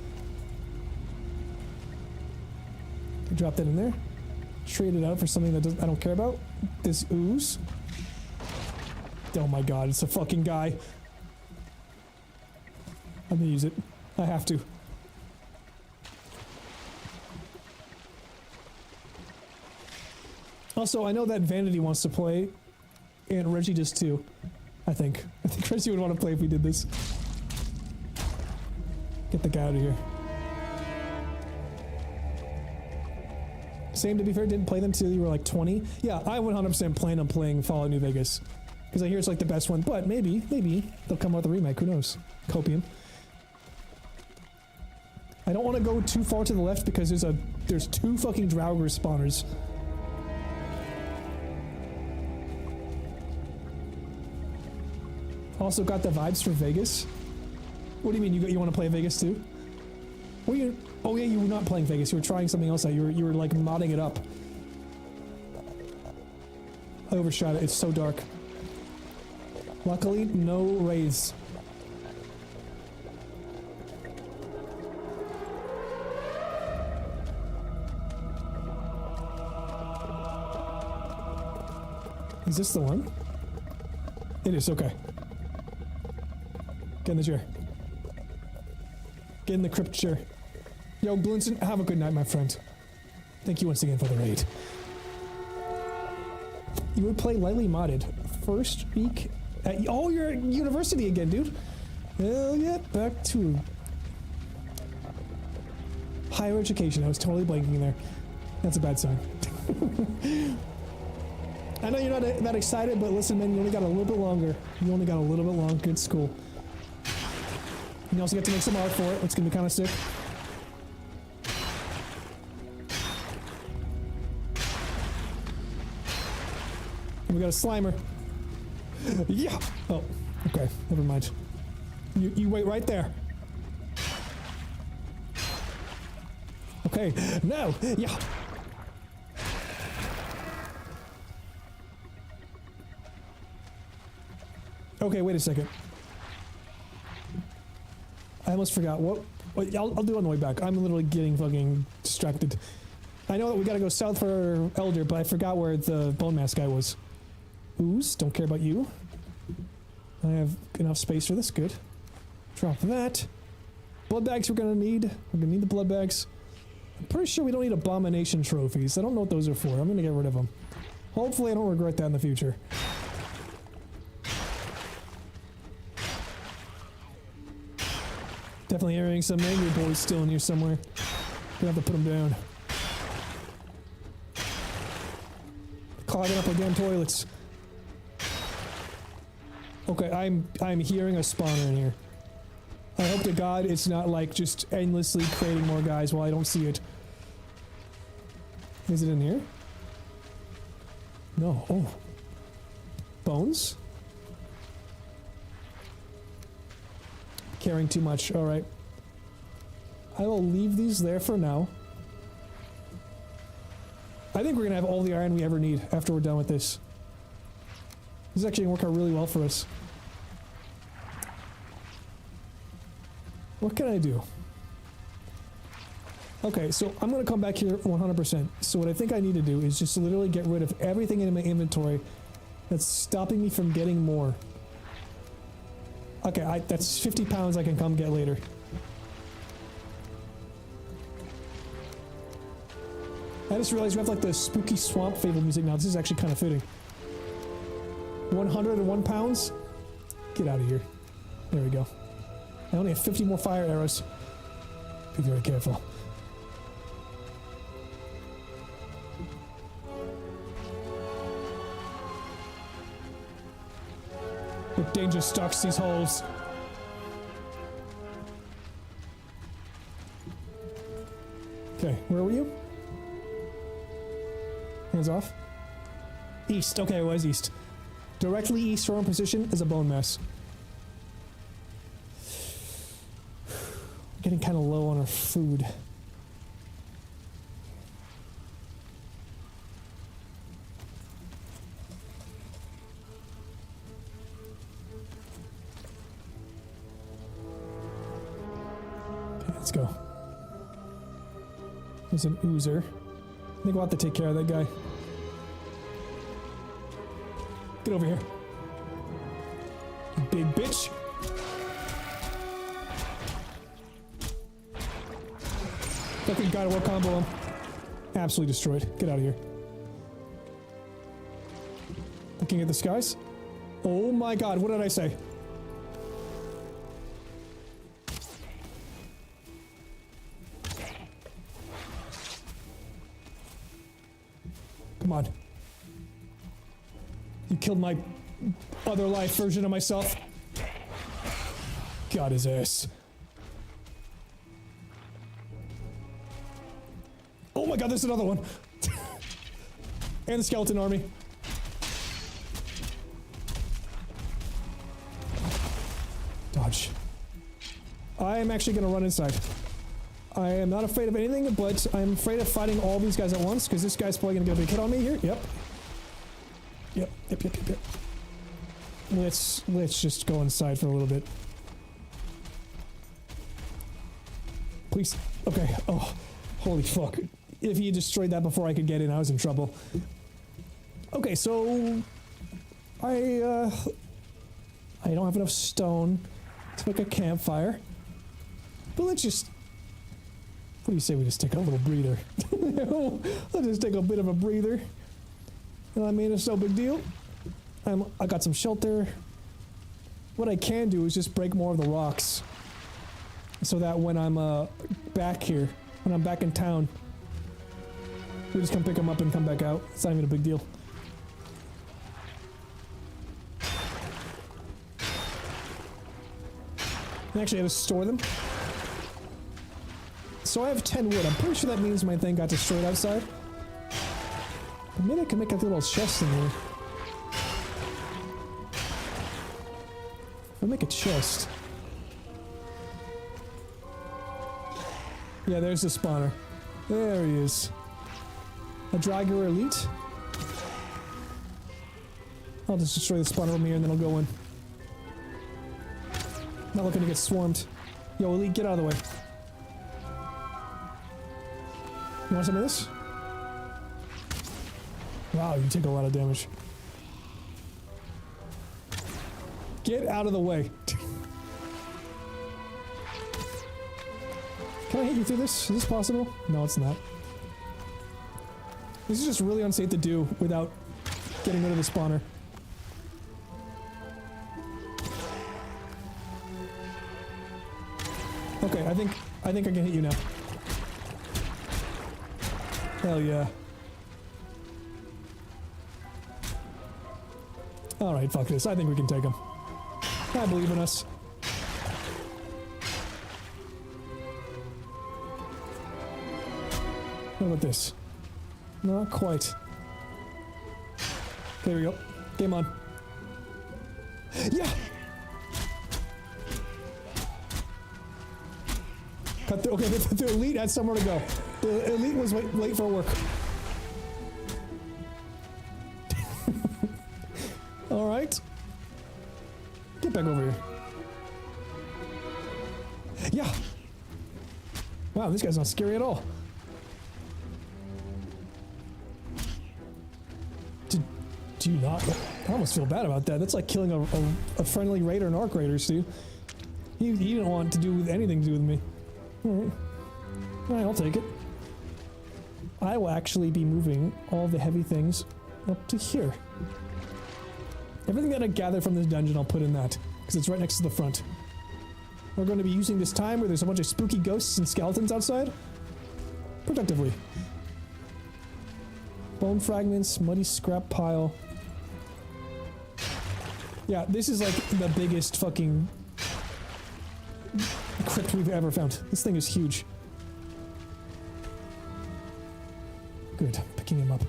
Drop that in there. Trade it out for something that I don't care about. This ooze. Oh my god, it's a fucking guy. I'm gonna use it. I have to. Also, I know that Vanity wants to play, and Reggie does too. I think Reggie would want to play if we did this. Get the guy out of here. Same, to be fair, didn't play them till you were like 20. Yeah, I 100% plan on playing Fallout New Vegas. Because I hear it's like the best one, but maybe they'll come out with a remake, who knows? Copium. I don't want to go too far to the left because there's two fucking Draugr spawners. Also got the vibes for Vegas. What do you mean, you want to play Vegas too? Oh yeah, you were not playing Vegas, you were trying something else out, you were like modding it up. I overshot it, it's so dark. Luckily, no rays. Is this the one? It is, okay. Get in the chair. Get in the crypt chair. Yo, Bloonson, have a good night, my friend. Thank you once again for the raid. You would play lightly modded. First week at... Oh, you're at university again, dude. Hell yeah, back to... higher education. I was totally blanking there. That's a bad sign. I know you're not that excited, but listen, man, you only got a little bit longer. You only got a little bit longer in school. You also get to make some art for it, which can be kind of sick. And we got a Slimer. Yeah! Oh, okay, never mind. You wait right there. Okay, no! Yeah! Okay, wait a second. I almost forgot. What I'll do it on the way back. I'm literally getting fucking distracted. I know that we gotta go south for Elder, but I forgot where the bone mask guy was. Ooze, don't care about you. I have enough space for this, good. Drop that. Blood bags we're gonna need. We're gonna need the blood bags. I'm pretty sure we don't need abomination trophies. I don't know what those are for. I'm gonna get rid of them. Hopefully I don't regret that in the future. Definitely hearing some angry boys still in here somewhere. Gonna have to put them down. Clogging up our damn toilets. Okay, I'm hearing a spawner in here. I hope to God it's not like just endlessly creating more guys while I don't see it. Is it in here? No. Oh. Bones? Carrying too much. Alright. I will leave these there for now. I think we're gonna have all the iron we ever need after we're done with this. This is actually gonna work out really well for us. What can I do? Okay, so I'm gonna come back here 100%. So what I think I need to do is just literally get rid of everything in my inventory that's stopping me from getting more. Okay, that's 50 pounds I can come get later. I just realized we have like the spooky swamp fable music now. This is actually kind of fitting. 101 pounds? Get out of here. There we go. I only have 50 more fire arrows. Be very careful. The danger stalks these holes. Okay, where were you? Hands off. East. Okay, it was east. Directly east from our position is a bone mass. Getting kind of low on our food. Okay, let's go. There's an oozer. I think we'll have to take care of that guy. Get over here. You big bitch. Fucking God, what combo him? Absolutely destroyed. Get out of here. Looking at the skies. Oh my God, what did I say? Come on. You killed my other life version of myself. Got his ass. Oh my God, there's another one. And the skeleton army. Dodge. I am actually going to run inside. I am not afraid of anything, but I'm afraid of fighting all these guys at once, because this guy's probably going to get a big hit on me here. Yep. Yep. Let's just go inside for a little bit. Please. Okay. Oh, holy fuck. If he destroyed that before I could get in, I was in trouble. Okay, so I don't have enough stone to make a campfire. But let's just... What do you say we just take a little breather? Let's just take a bit of a breather. You know what I mean? It's no big deal. I got some shelter. What I can do is just break more of the rocks. So that when I'm back here, when I'm back in town, we just come pick them up and come back out. It's not even a big deal. And actually, I have to store them. So I have 10 wood. I'm pretty sure that means my thing got destroyed outside. But maybe I can make a little chest in here. I'll make a chest. Yeah, there's the spawner. There he is. A Draugr Elite. I'll just destroy the spawner from here and then I'll go in. Not looking to get swarmed. Yo, Elite, get out of the way. You want some of this? Wow, you take a lot of damage. Get out of the way. Can I hit you through this? Is this possible? No, it's not. This is just really unsafe to do without getting rid of the spawner. Okay, I think I can hit you now. Hell yeah. Alright, fuck this. I think we can take him. I believe in us. What about this? Not quite. There we go. Game on. Yeah! Cut through. Okay, the elite had somewhere to go. The elite was late for work. Alright. Get back over here. Yeah! Wow, this guy's not scary at all. Do you not? I almost feel bad about that. That's like killing a friendly raider and arc raider, Stu. He didn't want to do anything to do with me. Alright. Alright, I'll take it. I will actually be moving all the heavy things up to here. Everything that I gather from this dungeon, I'll put in that, because it's right next to the front. We're going to be using this time where there's a bunch of spooky ghosts and skeletons outside productively. Bone fragments, muddy scrap pile. Yeah, this is like the biggest fucking crypt we've ever found. This thing is huge. Good, picking him up.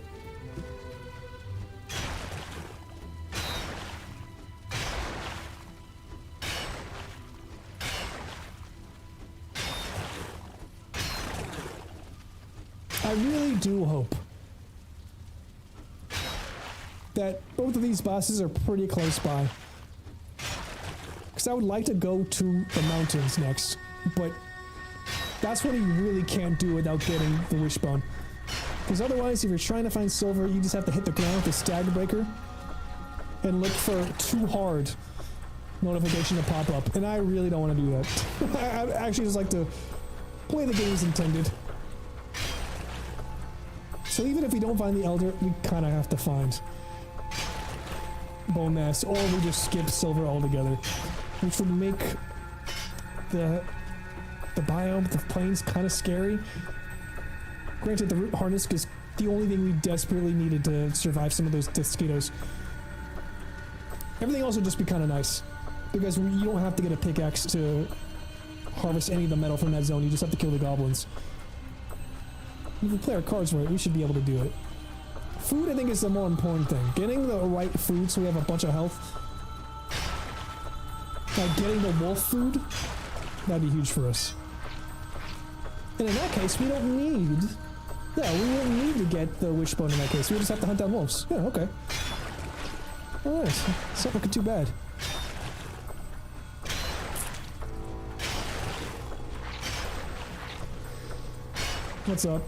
I really do hope that both of these bosses are pretty close by. Because I would like to go to the mountains next, but that's what you really can't do without getting the wishbone. Because otherwise, if you're trying to find silver, you just have to hit the ground with the stag breaker and look for too hard notification to pop up. And I really don't want to do that. I actually just like to play the game as intended. So even if we don't find the Elder, we kind of have to find bone mass, or we just skip silver altogether, which would make the biome, the plains, kind of scary. Granted, the root harness is the only thing we desperately needed to survive some of those mosquitoes. Everything else would just be kind of nice, because you don't have to get a pickaxe to harvest any of the metal from that zone. You just have to kill the goblins. If we play our cards right, we should be able to do it. Food, I think, is the more important thing. Getting the right food so we have a bunch of health. Like getting the wolf food, that'd be huge for us. And in that case, we don't need... Yeah, we wouldn't need to get the wishbone in that case. We just have to hunt down wolves. Yeah, okay. Alright, it's not looking too bad. What's up?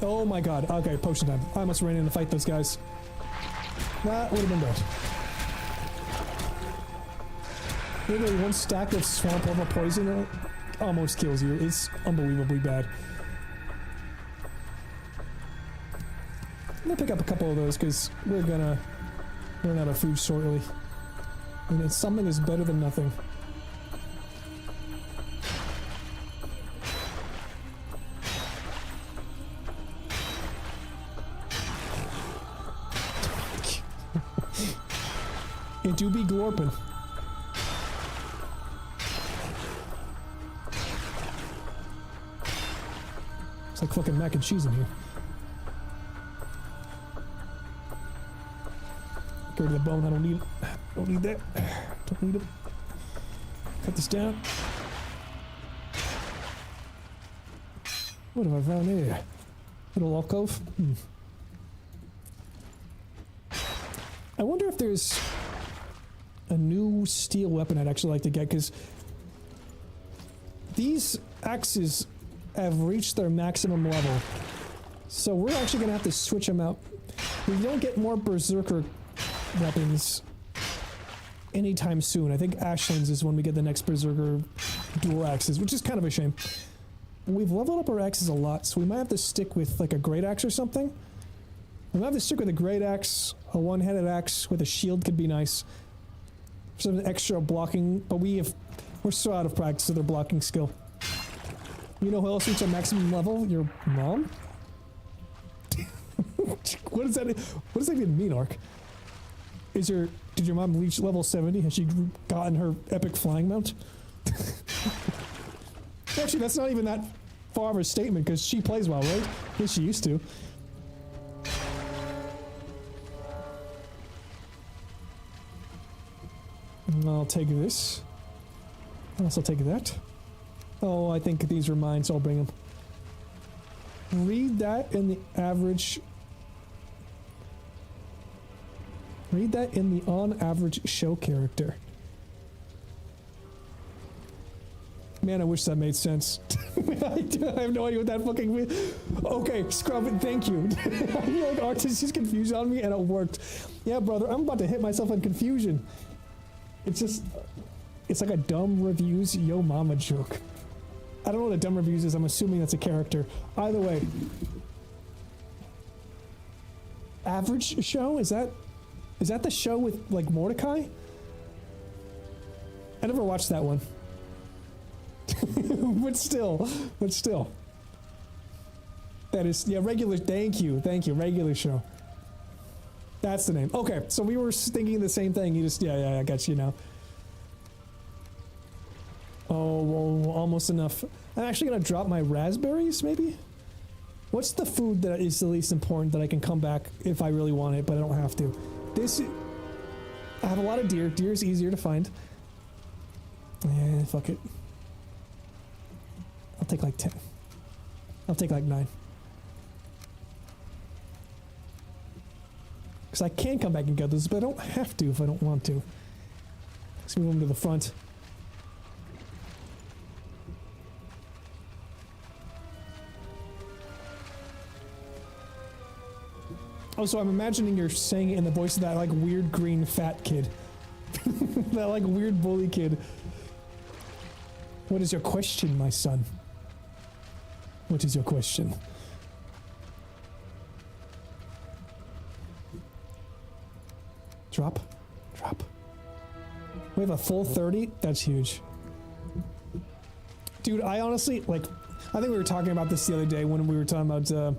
Oh my god. Okay, potion time. I must run in to fight those guys. That would have been good. Literally, one stack of swamp level poison almost kills you. It's unbelievably bad. I'm gonna pick up a couple of those because we're gonna run out of food shortly. And something is better than nothing. It do be glorpin'. It's like fucking mac and cheese in here. Go to the bone, I don't need it. Don't need that. Don't need it. Cut this down. What have I found here? Little alcove? I wonder if there's a new steel weapon I'd actually like to get, because these axes have reached their maximum level. So we're actually going to have to switch them out. We don't get more berserker weapons anytime soon. I think Ashlands is when we get the next berserker dual axes, which is kind of a shame. We've leveled up our axes a lot, so we might have to stick with like a great axe or something. We might have to stick with a great axe. A one-handed axe with a shield could be nice. Some extra blocking, but we're so out of practice with their blocking skill. You know who else reached a maximum level? Your mom? What does that even mean, Ark? Did your mom reach level 70? Has she gotten her epic flying mount? Actually, that's not even that far of a statement, because she plays well, right? At least she used to. I'll take this. I'll also take that. Oh, I think these are mine, so I'll bring them. Read that in the average. Read that in the on average show character. Man, I wish that made sense. I have no idea what that fucking means. Okay, scrub it, thank you. I feel like Artis is confused on me and it worked. Yeah, brother, I'm about to hit myself in confusion. It's just, it's like a dumb reviews yo mama joke. I don't know what a dumb reviews is, I'm assuming that's a character. Either way. Average show? Is that the show with, like, Mordecai? I never watched that one. but still. That is, yeah, regular, thank you, regular show. That's the name. Okay, so we were thinking the same thing, you just, yeah, I got you now. Oh, well, almost enough. I'm actually gonna drop my raspberries, maybe? What's the food that is the least important that I can come back if I really want it, but I don't have to? I have a lot of deer. Deer is easier to find. Yeah, fuck it. I'll take like 10. I'll take like 9. Because I can come back and get this, but I don't have to if I don't want to. Let's move them to the front. Oh, so I'm imagining you're saying it in the voice of that, like, weird green fat kid. That, like, weird bully kid. What is your question, my son? What is your question? Drop. We have a full 30? That's huge. Dude, I honestly, like, I think we were talking about this the other day when we were talking about,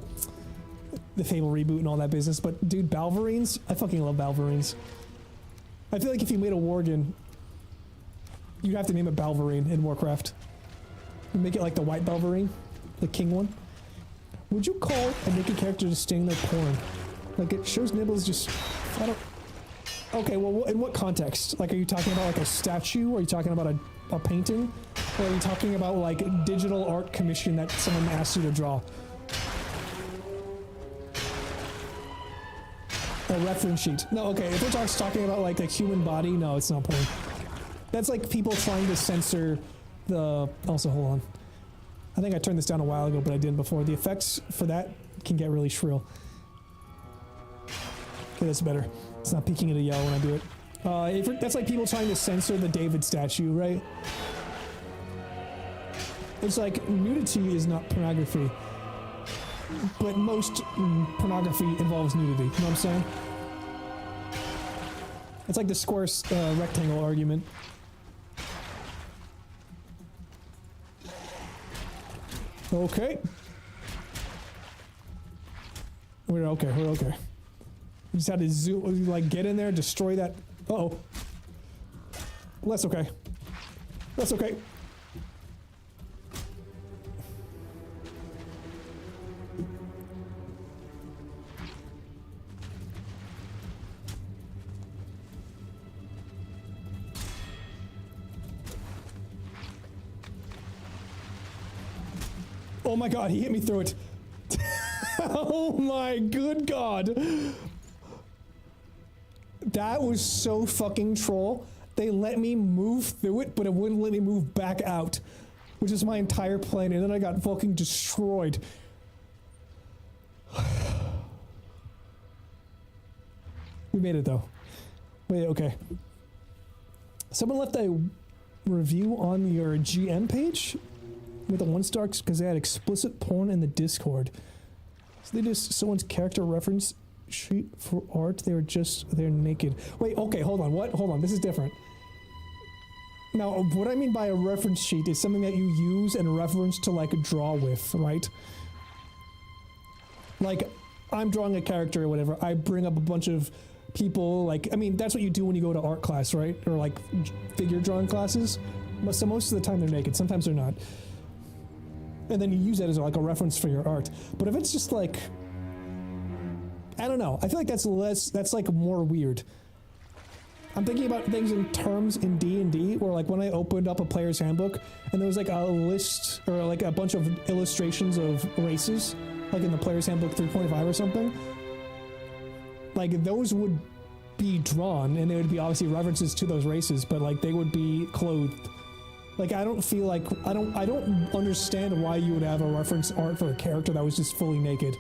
the Fable reboot and all that business, but dude, Balverines, I fucking love Balverines. I feel like if you made a Worgen, you'd have to name it Balverine in Warcraft. And make it like the white Balverine, the king one. Would you call a naked character just staying there porn? Like, it shows nibbles just, I don't, okay, well, in what context? Like, are you talking about like a statue? Are you talking about a painting? Or are you talking about like digital art commission that someone asked you to draw? A reference sheet. No, okay, if we're talking about like a human body, no, it's not porn. That's like people trying to censor the... Also, hold on. I think I turned this down a while ago, but I didn't before. The effects for that can get really shrill. Okay, that's better. It's not peaking at a yell when I do it. That's like people trying to censor the David statue, right? It's like, nudity is not pornography. But most pornography involves nudity, you know what I'm saying? It's like the square rectangle argument. Okay. We're okay. We just had to zoom, like, get in there, destroy that. Uh-oh. That's okay. Oh my god, he hit me through it. Oh my good god. That was so fucking troll. They let me move through it, but it wouldn't let me move back out. Which is my entire plan, and then I got fucking destroyed. We made it though. Wait, okay. Someone left a review on your GM page with a 1-star because they had explicit porn in the Discord. So they just someone's character reference sheet for art. They're naked. Wait, okay, hold on. What? Hold on. This is different. Now, what I mean by a reference sheet is something that you use and reference to, like, draw with, right? Like, I'm drawing a character or whatever. I bring up a bunch of people, like, I mean, that's what you do when you go to art class, right? Or, like, figure drawing classes. So most of the time they're naked. Sometimes they're not. And then you use that as, like, a reference for your art. But if it's just, like, I don't know. I feel like that's like, more weird. I'm thinking about things in terms in D&D, where like when I opened up a player's handbook and there was like a list or like a bunch of illustrations of races, like in the player's handbook 3.5 or something, like those would be drawn and there would be obviously references to those races, but like they would be clothed. Like I don't feel like, I don't understand why you would have a reference art for a character that was just fully naked.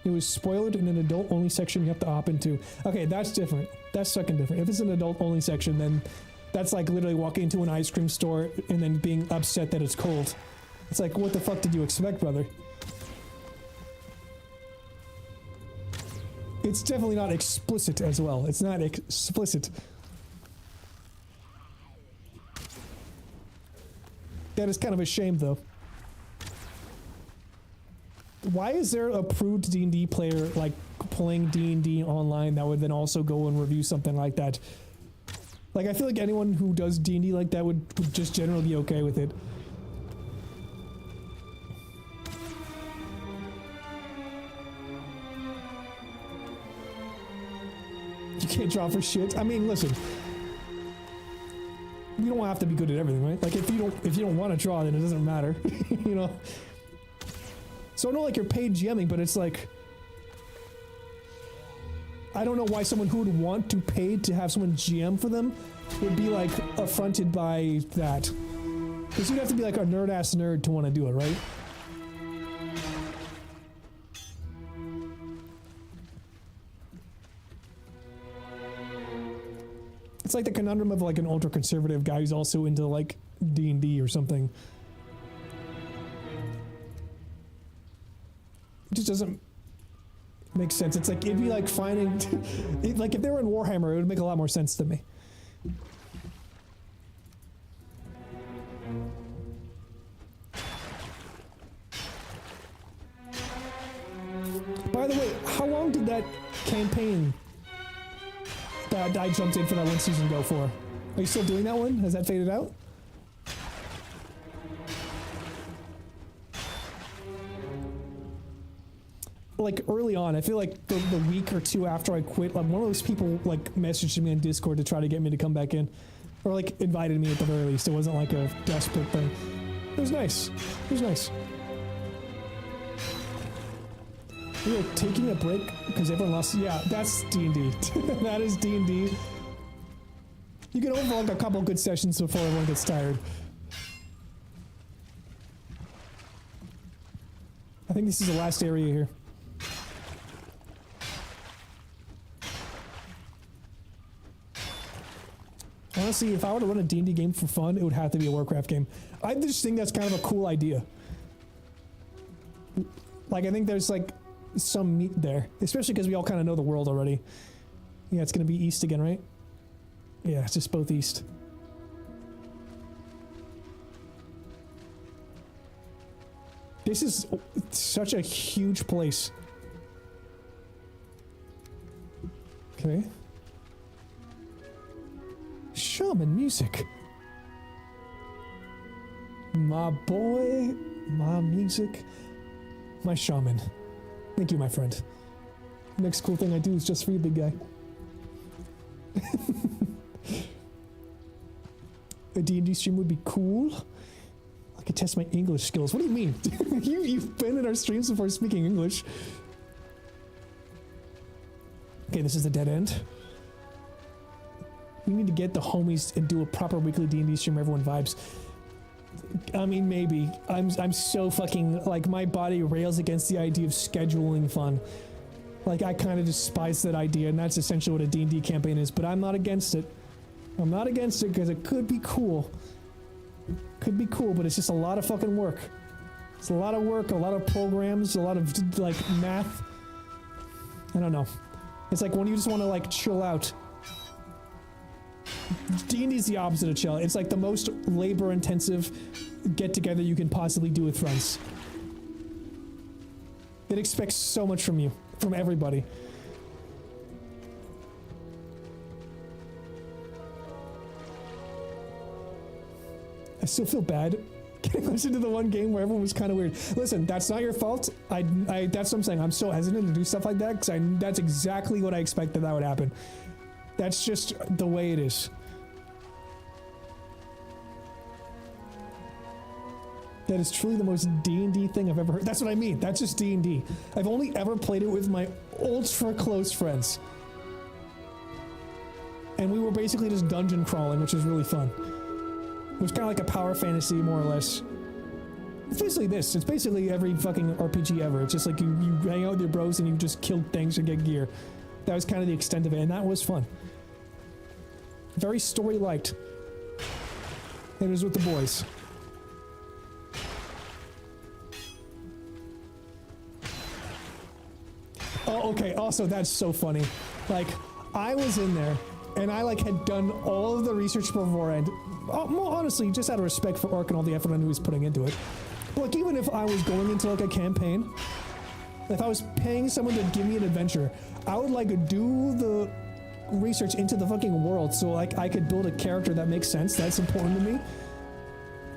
It was spoiled in an adult-only section you have to opt into. Okay, that's different. That's fucking different. If it's an adult-only section, then that's like literally walking into an ice cream store and then being upset that it's cold. It's like, what the fuck did you expect, brother? It's definitely not explicit as well. It's not explicit. That is kind of a shame, though. Why is there a approved D&D player like playing D&D online that would then also go and review something like that? Like I feel like anyone who does D&D like that would just generally be okay with it. You can't draw for shit. I mean, listen. You don't have to be good at everything, right? Like if you don't want to draw, then it doesn't matter. You know? So I know like you're paid GMing, but it's like I don't know why someone who would want to pay to have someone GM for them would be like affronted by that. Because you'd have to be like a nerd-ass nerd to want to do it, right? It's like the conundrum of like an ultra-conservative guy who's also into like D&D or something. It just doesn't make sense. It's like, it'd be like finding, like if they were in Warhammer, it would make a lot more sense to me. By the way, how long did that campaign that I jumped in for that one season go for? Are you still doing that one? Has that faded out? Like early on, I feel like the week or two after I quit, like one of those people like messaged me on Discord to try to get me to come back in, or like invited me at the very least. It wasn't like a desperate thing. It was nice. It was nice. We were taking a break because everyone lost. Yeah, that's D&D. That is D&D. You can overlook a couple good sessions before everyone gets tired. I think this is the last area here. Honestly, if I were to run a D&D game for fun, it would have to be a Warcraft game. I just think that's kind of a cool idea. Like, I think there's like some meat there, especially because we all kind of know the world already. Yeah, it's going to be east again, right? Yeah, it's just both east. This is such a huge place. Okay. Shaman music. My boy, my music, my shaman. Thank you, my friend. Next cool thing I do is just for you, big guy. A D&D stream would be cool. I could test my English skills. What do you mean? You've been in our streams before speaking English. Okay, this is the dead end. We need to get the homies and do a proper weekly D&D stream where everyone vibes. I mean, maybe. I'm so fucking, like, my body rails against the idea of scheduling fun. Like, I kind of despise that idea, and that's essentially what a D&D campaign is, but I'm not against it. I'm not against it because it could be cool. Could be cool, but it's just a lot of fucking work. It's a lot of work, a lot of programs, a lot of, like, math. I don't know. It's like when you just want to, like, chill out. D&D is the opposite of chill. It's like the most labor-intensive get-together you can possibly do with friends. It expects so much from you, from everybody. I still feel bad Getting us into the one game where everyone was kind of weird. Listen, that's not your fault. That's what I'm saying. I'm so hesitant to do stuff like that because that's exactly what I expected that would happen. That's just the way it is. That is truly the most D&D thing I've ever heard. That's what I mean. That's just D&D. I've only ever played it with my ultra close friends. And we were basically just dungeon crawling, which was really fun. It was kind of like a power fantasy, more or less. It's basically this. It's basically every fucking RPG ever. It's just like you hang out with your bros and you just kill things and get gear. That was kind of the extent of it, and that was fun. Very story-light. And it was with the boys. Oh, okay. Also, that's so funny. Like, I was in there, and I, like, had done all of the research beforehand. More honestly, just out of respect for Orc and all the effort I knew he was putting into it. But, like, even if I was going into, like, a campaign, if I was paying someone to give me an adventure, I would, like, do the research into the fucking world so, like, I could build a character that makes sense. That's important to me.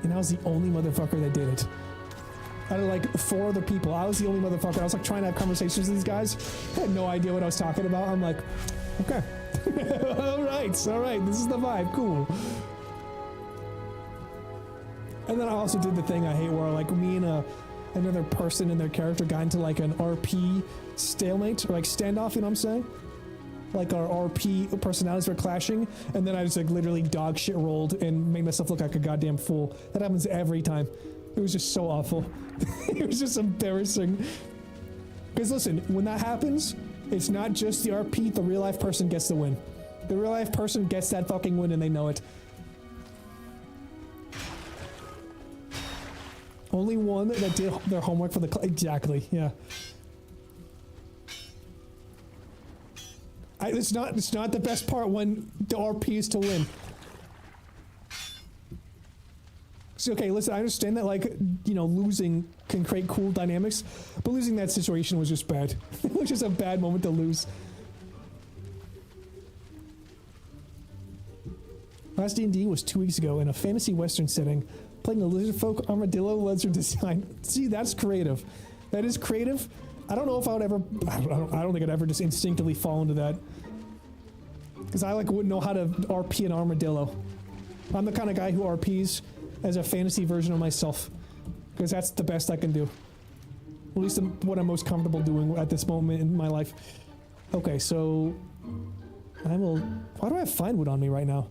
And I was the only motherfucker that did it. Out of like 4 other people, I was the only motherfucker. I was like trying to have conversations with these guys. I had no idea what I was talking about. I'm like, okay. all right, this is the vibe, cool. And then I also did the thing I hate where like me and another person and their character got into like an RP stalemate, or like standoff, you know what I'm saying? Like our RP personalities were clashing, and then I just like literally dog shit rolled and made myself look like a goddamn fool. That happens every time. It was just so awful. It was just embarrassing. Because listen, when that happens, it's not just the RP, the real life person gets the win. The real life person gets that fucking win and they know it. Only one that did their homework for the exactly, yeah. It's not the best part when the RP is to win. So, okay, listen, I understand that, like, you know, losing can create cool dynamics, but losing that situation was just bad. It was just a bad moment to lose. Last D&D was 2 weeks ago in a fantasy western setting, playing a lizard folk armadillo lizard design. See, that's creative. That is creative. I don't know if I would ever, I don't think I'd ever just instinctively fall into that. Because I, like, wouldn't know how to RP an armadillo. I'm the kind of guy who RPs as a fantasy version of myself, because that's the best I can do. At least what I'm most comfortable doing at this moment in my life. Okay, so I will. Why do I have fine wood on me right now?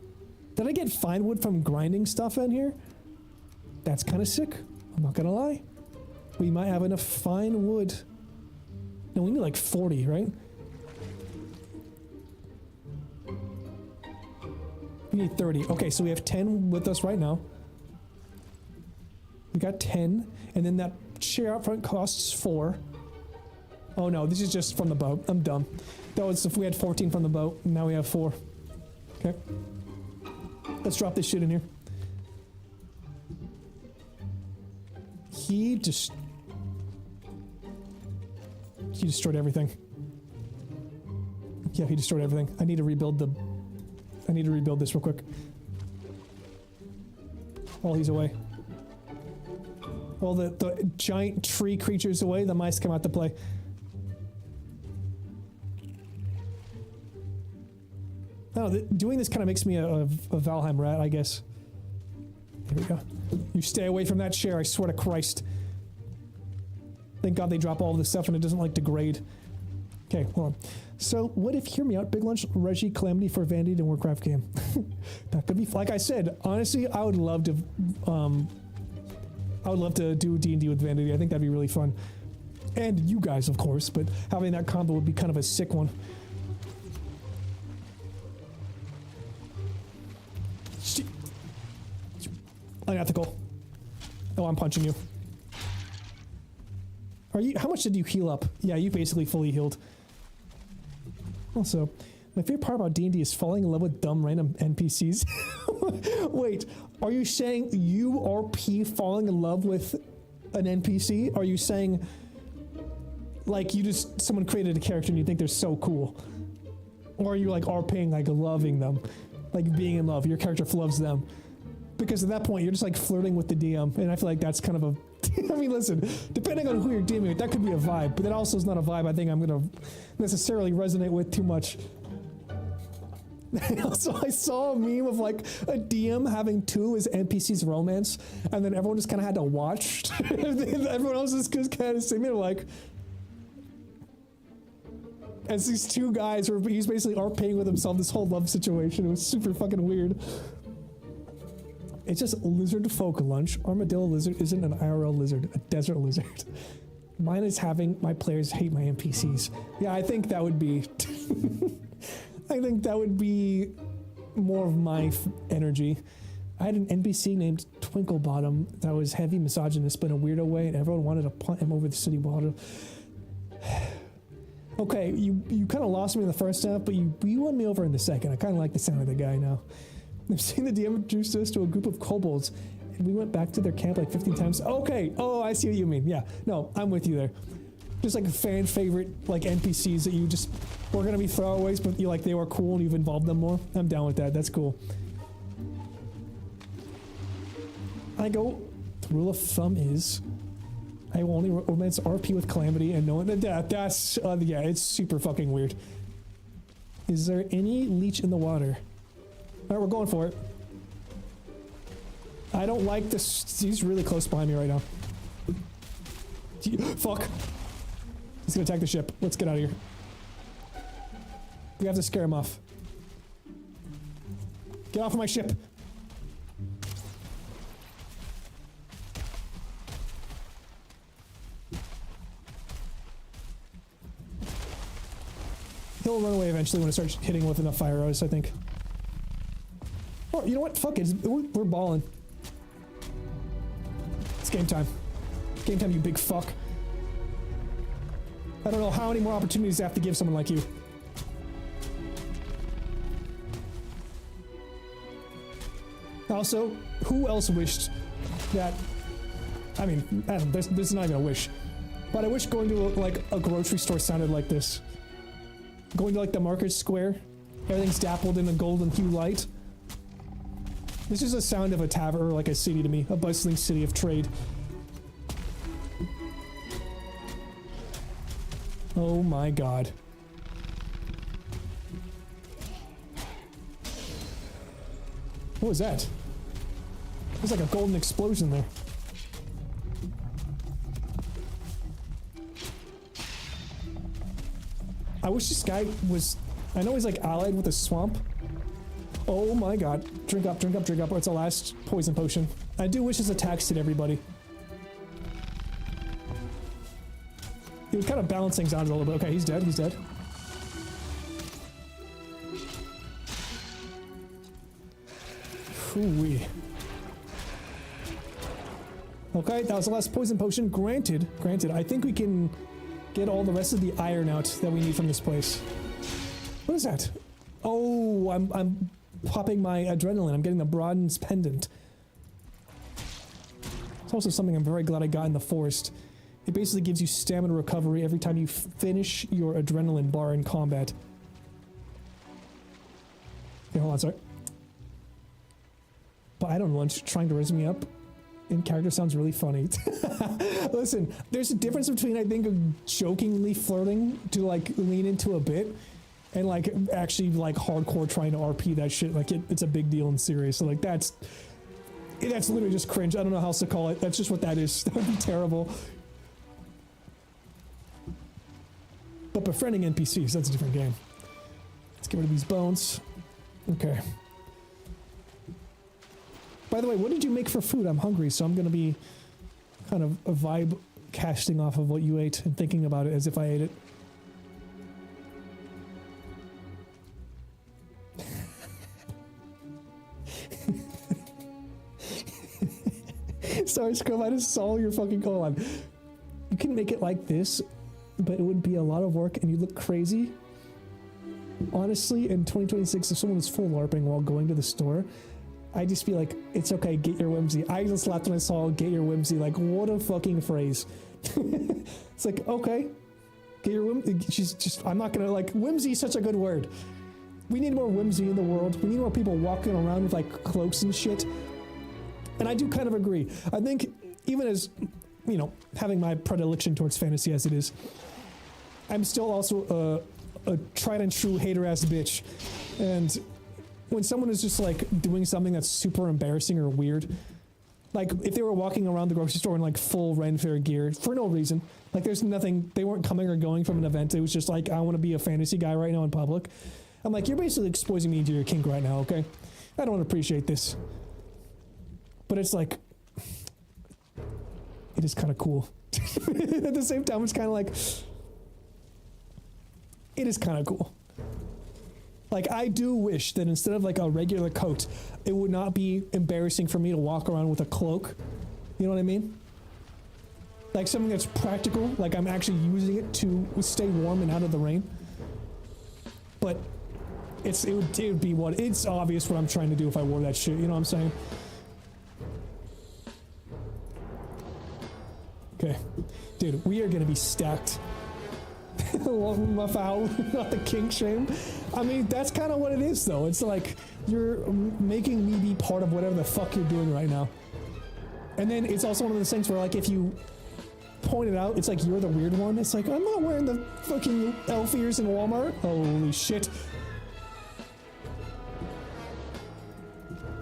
Did I get fine wood from grinding stuff in here? That's kind of sick. I'm not gonna lie. We might have enough fine wood. No, we need like 40, right? We need 30. Okay, so we have 10 with us right now. We got 10, and then that chair out front costs 4. Oh no, this is just from the boat. I'm dumb. That was if we had 14 from the boat, and now we have 4. Okay. Let's drop this shit in here. He destroyed everything. Yeah, he destroyed everything. I need to rebuild this real quick. While he's away. While the giant tree creature's away, the mice come out to play. Oh, doing this kind of makes me a Valheim rat, I guess. Here we go. You stay away from that chair, I swear to Christ. Thank God they drop all of this stuff and it doesn't like degrade. Okay, hold on. So, what if, hear me out, Big Lunch, Reggie, Calamity for Vanity and Warcraft game? That could be, like I said, honestly, I would love to do D&D with Vanity. I think that'd be really fun. And you guys, of course, but having that combo would be kind of a sick one. Unethical. Oh, I'm punching you. How much did you heal up? Yeah, you basically fully healed. Also, my favorite part about D&D is falling in love with dumb random NPCs. Wait, are you saying you RP falling in love with an NPC? Are you saying, like, someone created a character and you think they're so cool? Or are you, like, RPing, like, loving them? Like, being in love, your character loves them? Because at that point, you're just like flirting with the DM, and I feel like that's kind of a... I mean, listen, depending on who you're DMing with, that could be a vibe, but that also is not a vibe I think I'm going to necessarily resonate with too much. Also, I saw a meme of like a DM having two as NPCs romance, and then everyone just kind of had to watch. Everyone else is just kind of sitting there like... As these two guys were, he's basically RPing with himself this whole love situation. It was super fucking weird. It's just lizard folk lunch. Armadillo lizard isn't an IRL lizard, a desert lizard. Mine is having my players hate my NPCs. Yeah, I think that would be... I think that would be more of my energy. I had an NPC named Twinklebottom that was heavy misogynist, but in a weirdo way, and everyone wanted to punt him over the city bottom. Okay, you kind of lost me in the first half, but you won me over in the second. I kind of like the sound of the guy now. I've seen the DM introduce us to a group of kobolds, and we went back to their camp like 15 times. Okay, oh, I see what you mean. Yeah, no, I'm with you there. Just like a fan favorite, like NPCs that you just were gonna be throwaways, but you like they were cool and you've involved them more. I'm down with that. That's cool. I go. The rule of thumb is, I will only romance RP with Calamity and no one. That's yeah, it's super fucking weird. Is there any leech in the water? All right, we're going for it. I don't like this. He's really close behind me right now. Fuck. He's gonna attack the ship. Let's get out of here. We have to scare him off. Get off of my ship. He'll run away eventually when it starts hitting with enough fire arrows, I think. Oh, you know what? Fuck it. We're balling. It's game time. Game time, you big fuck. I don't know how many more opportunities I have to give someone like you. Also, who else wished that... I mean, Adam, this is not even a wish. But I wish going to like a grocery store sounded like this. Going to like the market square. Everything's dappled in a golden hue light. This is the sound of a tavern, or like a city to me. A bustling city of trade. Oh my god. What was that? There's like a golden explosion there. I wish this guy was... I know he's like allied with a swamp. Oh my god. Drink up, drink up, drink up. It's a last poison potion. I do wish his attacks hit everybody. It would kind of balance things out a little bit. Okay, he's dead, he's dead. Ooh-wee. Okay, that was the last poison potion. Granted, I think we can get all the rest of the iron out that we need from this place. What is that? Oh, I'm popping my adrenaline. I'm getting the bronze pendant. It's also something I'm very glad I got in the forest. It basically gives you stamina recovery every time you finish your adrenaline bar in combat. Okay, hold on, sorry. But I don't know, trying to raise me up in character sounds really funny. Listen, there's a difference between, I think, jokingly flirting to like lean into a bit and like actually like hardcore trying to RP that shit. Like it's a big deal and serious. So like that's literally just cringe. I don't know how else to call it. That's just what that is. That would be terrible. But befriending NPCs, that's a different game. Let's get rid of these bones. Okay. By the way, what did you make for food? I'm hungry, so I'm going to be kind of a vibe casting off of what you ate and thinking about it as if I ate it. Sorry, Scrum, I just saw your fucking colon. You can make it like this, but it would be a lot of work and you look crazy. Honestly, in 2026, if someone was full LARPing while going to the store, I'd just be like, it's okay, get your whimsy. I just laughed when I saw get your whimsy. Like, what a fucking phrase. It's like, okay, get your whimsy. She's just, I'm not gonna, like, whimsy is such a good word. We need more whimsy in the world. We need more people walking around with, like, cloaks and shit. And I do kind of agree. I think even as, you know, having my predilection towards fantasy as it is, I'm still also a tried and true hater ass bitch. And when someone is just like doing something that's super embarrassing or weird, like if they were walking around the grocery store in like full Ren Fair gear for no reason, like there's nothing, they weren't coming or going from an event, it was just like, I want to be a fantasy guy right now in public. I'm like, you're basically exposing me to your kink right now, okay? I don't appreciate this. But it's like, it is kind of cool. At the same time, it's kind of like, it is kind of cool. Like, I do wish that instead of like a regular coat, it would not be embarrassing for me to walk around with a cloak. You know what I mean? Like something that's practical, like I'm actually using it to stay warm and out of the rain. But it would be what, it's obvious what I'm trying to do if I wore that shit, you know what I'm saying? Okay. Dude, we are gonna be stacked. My foul, not the kink shame. I mean, that's kind of what it is, though. It's like, you're making me be part of whatever the fuck you're doing right now. And then it's also one of those things where, like, if you point it out, it's like you're the weird one. It's like, I'm not wearing the fucking elf ears in Walmart. Holy shit.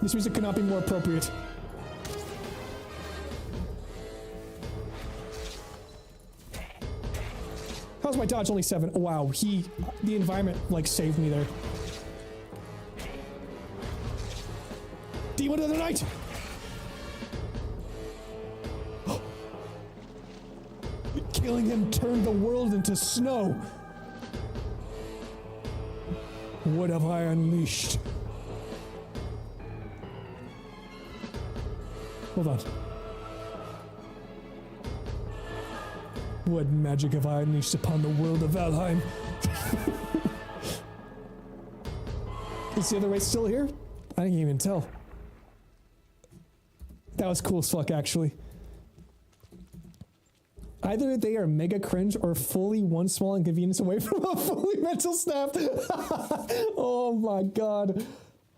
This music could not be more appropriate. How's my dodge only 7? Oh, wow, the environment, like, saved me there. Demon of the night! Killing him turned the world into snow. What have I unleashed? Hold on. What magic have I unleashed upon the world of VALHEIM? Is the other race still here? I didn't even tell. That was cool as fuck, actually. Either they are mega cringe or fully one small inconvenience away from a fully mental snap. Oh my god.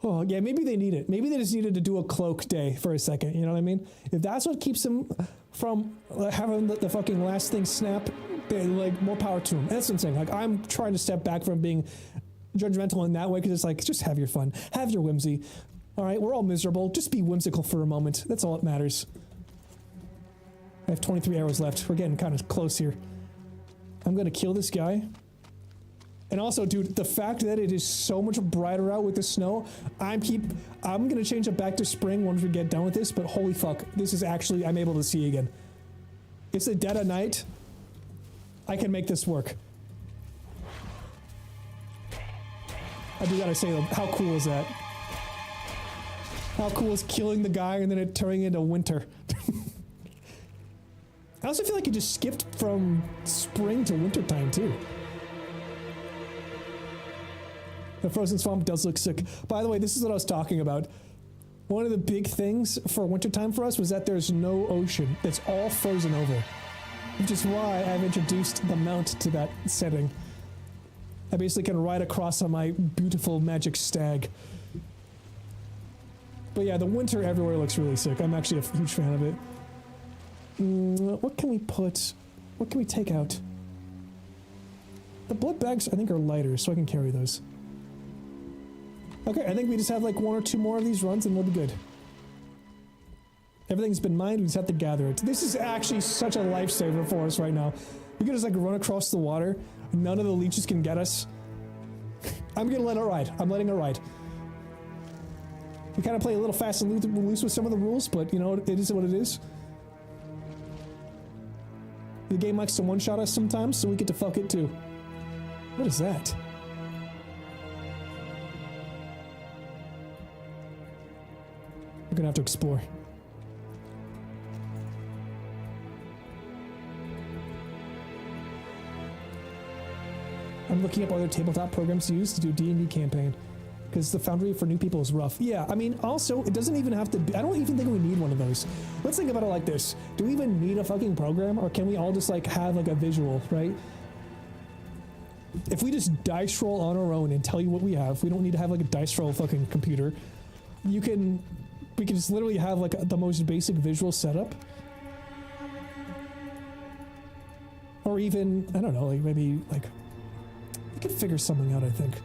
Oh yeah, maybe they need it. Maybe they just needed to do a cloak day for a second, you know what I mean? If that's what keeps them from having the fucking last thing snap, like, more power to them. That's what I'm saying. Like, I'm trying to step back from being judgmental in that way, because it's like, just have your fun. Have your whimsy. Alright, we're all miserable. Just be whimsical for a moment. That's all that matters. I have 23 arrows left. We're getting kind of close here. I'm gonna kill this guy. And also, dude, the fact that it is so much brighter out with the snow, I'm gonna change it back to spring once we get done with this, but holy fuck, this is actually, I'm able to see again. It's a dead of night. I can make this work. I do gotta say though, how cool is that? How cool is killing the guy and then it turning into winter? I also feel like it just skipped from spring to wintertime too. The frozen swamp does look sick. By the way, this is what I was talking about. One of the big things for wintertime for us was that there's no ocean. It's all frozen over. Which is why I've introduced the mount to that setting. I basically can ride across on my beautiful magic stag. But yeah, the winter everywhere looks really sick. I'm actually a huge fan of it. What can we put? What can we take out? The blood bags, I think, are lighter, so I can carry those. Okay, I think we just have like 1 or 2 more of these runs and we'll be good. Everything's been mined, we just have to gather it. This is actually such a lifesaver for us right now. We can just like run across the water, none of the leeches can get us. I'm gonna let it ride. I'm letting it ride. We kind of play a little fast and loose with some of the rules, but you know, it is what it is. The game likes to one-shot us sometimes, so we get to fuck it too. What is that? We're gonna have to explore. I'm looking up other tabletop programs to use to do D&D campaign. Because the Foundry for new people is rough. Yeah, I mean, also, it doesn't even have to be, I don't even think we need one of those. Let's think about it like this. Do we even need a fucking program, or can we all just, like, have, like, a visual, right? If we just dice roll on our own and tell you what we have, we don't need to have, like, a dice roll fucking computer. You can we could just literally have like the most basic visual setup. Or even, I don't know, like maybe like, we could figure something out, I think.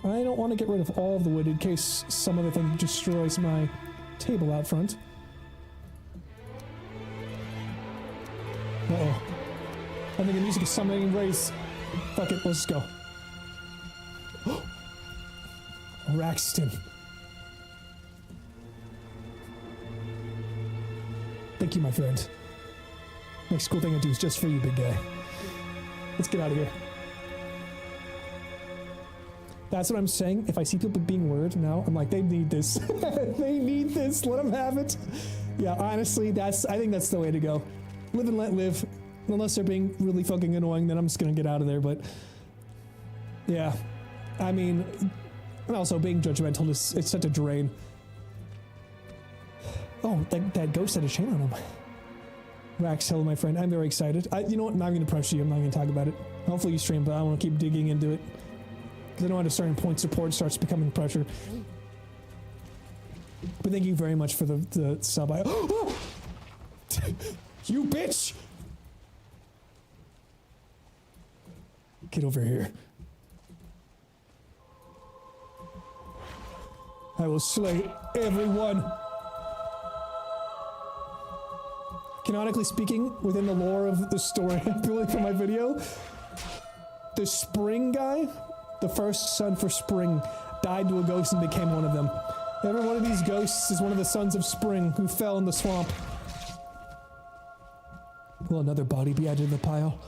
I don't want to get rid of all of the wood in case some other thing destroys my table out front. Uh-oh. I think the music is summoning rays. Fuck it, let's just go. Raxton. Thank you, my friend. Next cool thing I do is just for you, big guy. Let's get out of here. That's what I'm saying. If I see people being weird now, I'm like, they need this. They need this. Let them have it. Yeah, honestly, I think that's the way to go. Live and let live. Unless they're being really fucking annoying, then I'm just gonna get out of there, but... Yeah. I mean... And also, being judgmental is it's such a drain. Oh, that ghost had a chain on him. Rax, hello, my friend. I'm very excited. You know what? I'm not going to pressure you. I'm not going to talk about it. Hopefully you stream, but I want to keep digging into it. Because I know at a certain point, support starts becoming pressure. But thank you very much for the sub. You bitch! Get over here. I will slay everyone. Canonically speaking, within the lore of the story I'm building for my video, the spring guy, the first son for spring, died to a ghost and became one of them. Every one of these ghosts is one of the sons of spring who fell in the swamp. Will another body be added to the pile?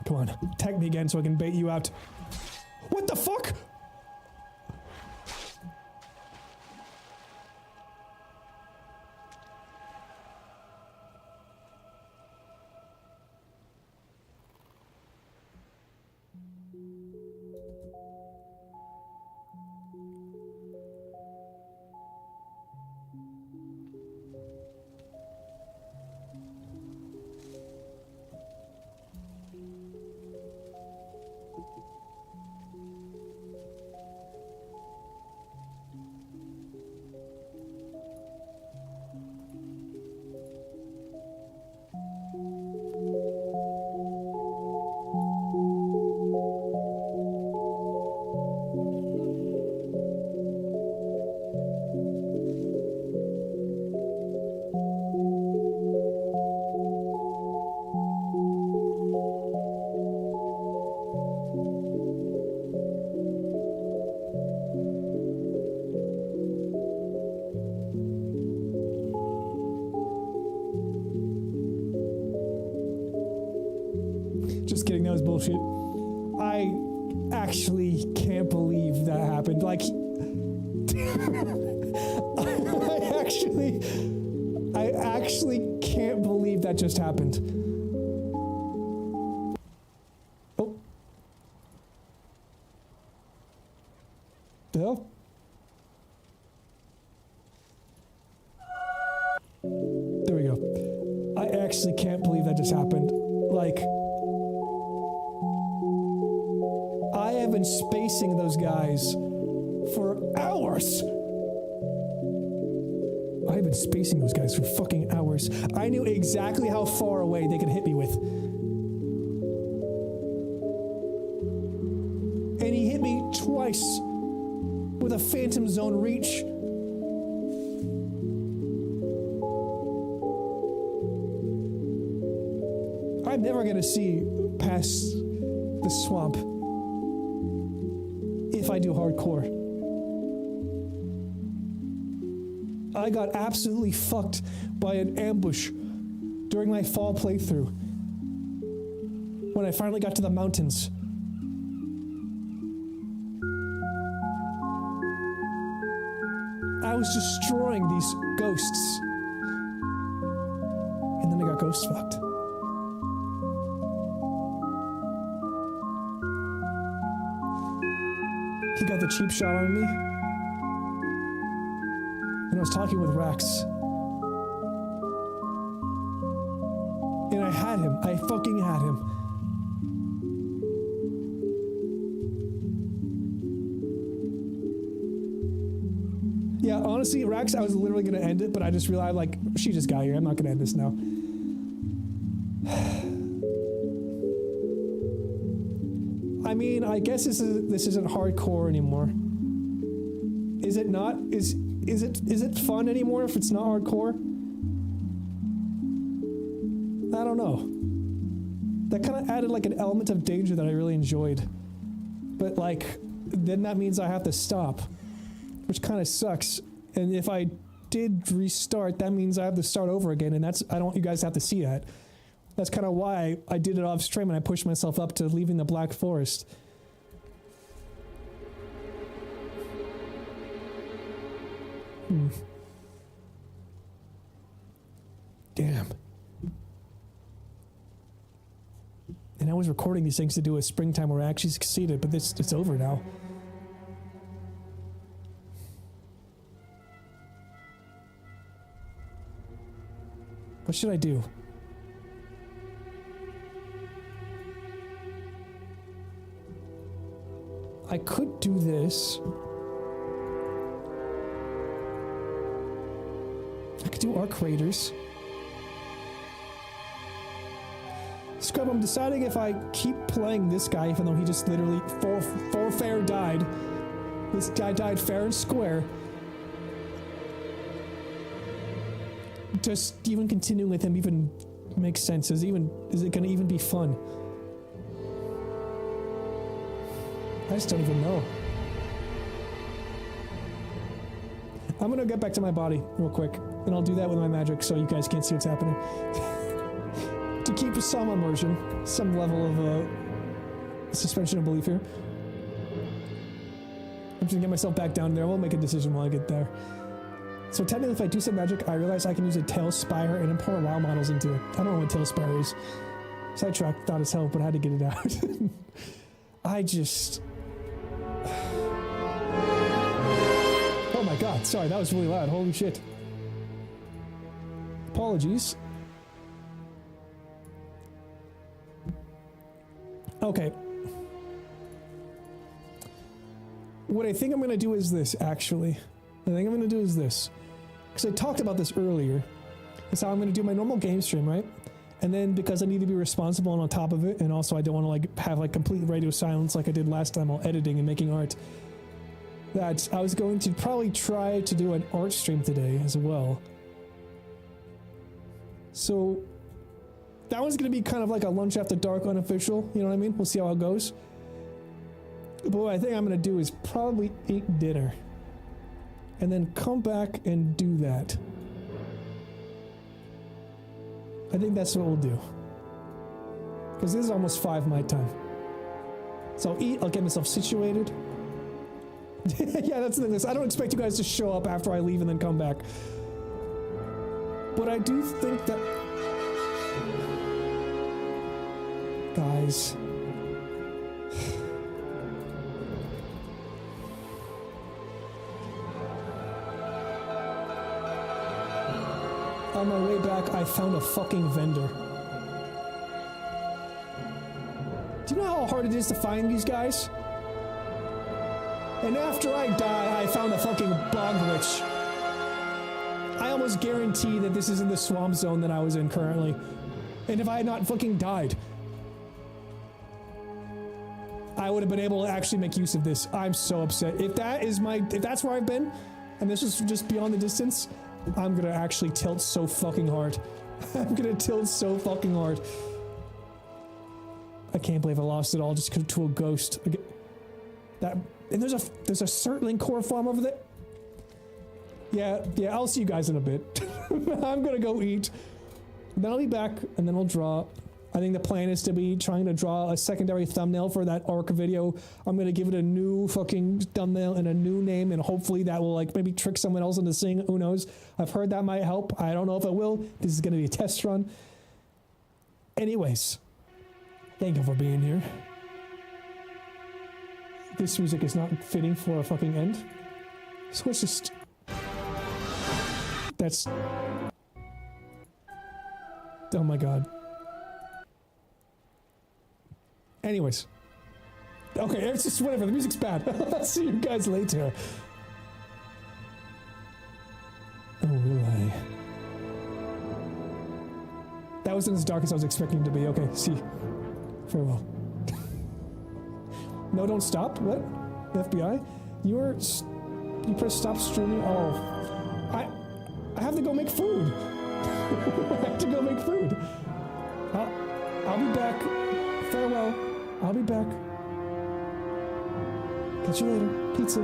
Come on, tag me again so I can bait you out. What the fuck? Just kidding, that was bullshit. I actually can't believe that happened. Like, I actually can't believe that just happened. Oh. The hell? There we go. I actually can't believe that just happened. Like, I have been spacing those guys for hours. I've been spacing those guys for fucking hours. I knew exactly how far away they could hit me with. And he hit me twice with a Phantom Zone reach. I'm never gonna see past the swamp if I do hardcore. I got absolutely fucked by an ambush during my fall playthrough when I finally got to the mountains. I was destroying these ghosts, and then I got ghost fucked. He got the cheap shot on me. And I was talking with Rax. And I had him. I fucking had him. Yeah, honestly, Rax, I was literally gonna end it, but I just realized, like, she just got here. I'm not gonna end this now. I mean, I guess this isn't hardcore anymore. Is it not? Is it fun anymore if it's not hardcore? I don't know. That kind of added like an element of danger that I really enjoyed. But like, then that means I have to stop, which kind of sucks. And if I did restart, that means I have to start over again, and I don't want you guys to have to see that. That's kind of why I did it off stream and I pushed myself up to leaving the Black Forest. Damn. And I was recording these things to do a springtime where I actually succeeded, but it's over now. What should I do? I could do this. I could do Arc Raiders. Scrub, I'm deciding if I keep playing this guy, even though he just literally full fair died. This guy died fair and square. Just even continuing with him even makes sense. Is it gonna even be fun? I just don't even know. I'm gonna get back to my body real quick, and I'll do that with my magic so you guys can't see what's happening. To keep some immersion, some level of suspension of belief here. I'm just gonna get myself back down there. I won't make a decision while I get there. So technically, if I do some magic, I realize I can use a Tail Spire and import WoW models into it. I don't know what Tail Spire is. Sidetrack thought as hell, but I had to get it out. I just... Oh my god, sorry, that was really loud. Holy shit. Apologies. Okay. What I think I'm gonna do is this, actually. Because I talked about this earlier. It's how I'm going to do my normal game stream, right? And then because I need to be responsible and on top of it, and also I don't want to like have like complete radio silence like I did last time while editing and making art, that I was going to probably try to do an art stream today as well. So that one's going to be kind of like a lunch after dark unofficial, you know what I mean? We'll see how it goes. But what I think I'm going to do is probably eat dinner. And then come back and do that. I think that's what we'll do. Because this is almost 5 my time. So I'll eat, I'll get myself situated. Yeah, that's the thing. I don't expect you guys to show up after I leave and then come back. But I do think that... Guys... On my way back, I found a fucking vendor. Do you know how hard it is to find these guys? And after I die, I found a fucking bog witch. I almost guarantee that this is in the swamp zone that I was in currently. And if I had not fucking died, I would have been able to actually make use of this. I'm so upset. If that's where I've been, and this is just beyond the distance, I'm gonna actually tilt so fucking hard. I'm gonna tilt so fucking hard. I can't believe I lost it all just to a ghost. And there's a Surtling core farm over there. Yeah, I'll see you guys in a bit. I'm gonna go eat. Then I'll be back, and then I'll draw. I think the plan is to be trying to draw a secondary thumbnail for that ARC video. I'm going to give it a new fucking thumbnail and a new name, and hopefully that will like maybe trick someone else into seeing. Who knows? I've heard that might help. I don't know if it will. This is going to be a test run. Anyways, thank you for being here. This music is not fitting for a fucking end. So it's just... That's... Oh my god. Anyways. Okay, it's just whatever. The music's bad. I'll see you guys later. That wasn't as dark as I was expecting it to be. Okay, see. Farewell. No, don't stop. What? The FBI? You press stop streaming? Oh. I have to go make food. I have to go make food. I'll be back. Farewell. I'll be back. Catch you later. Pizza.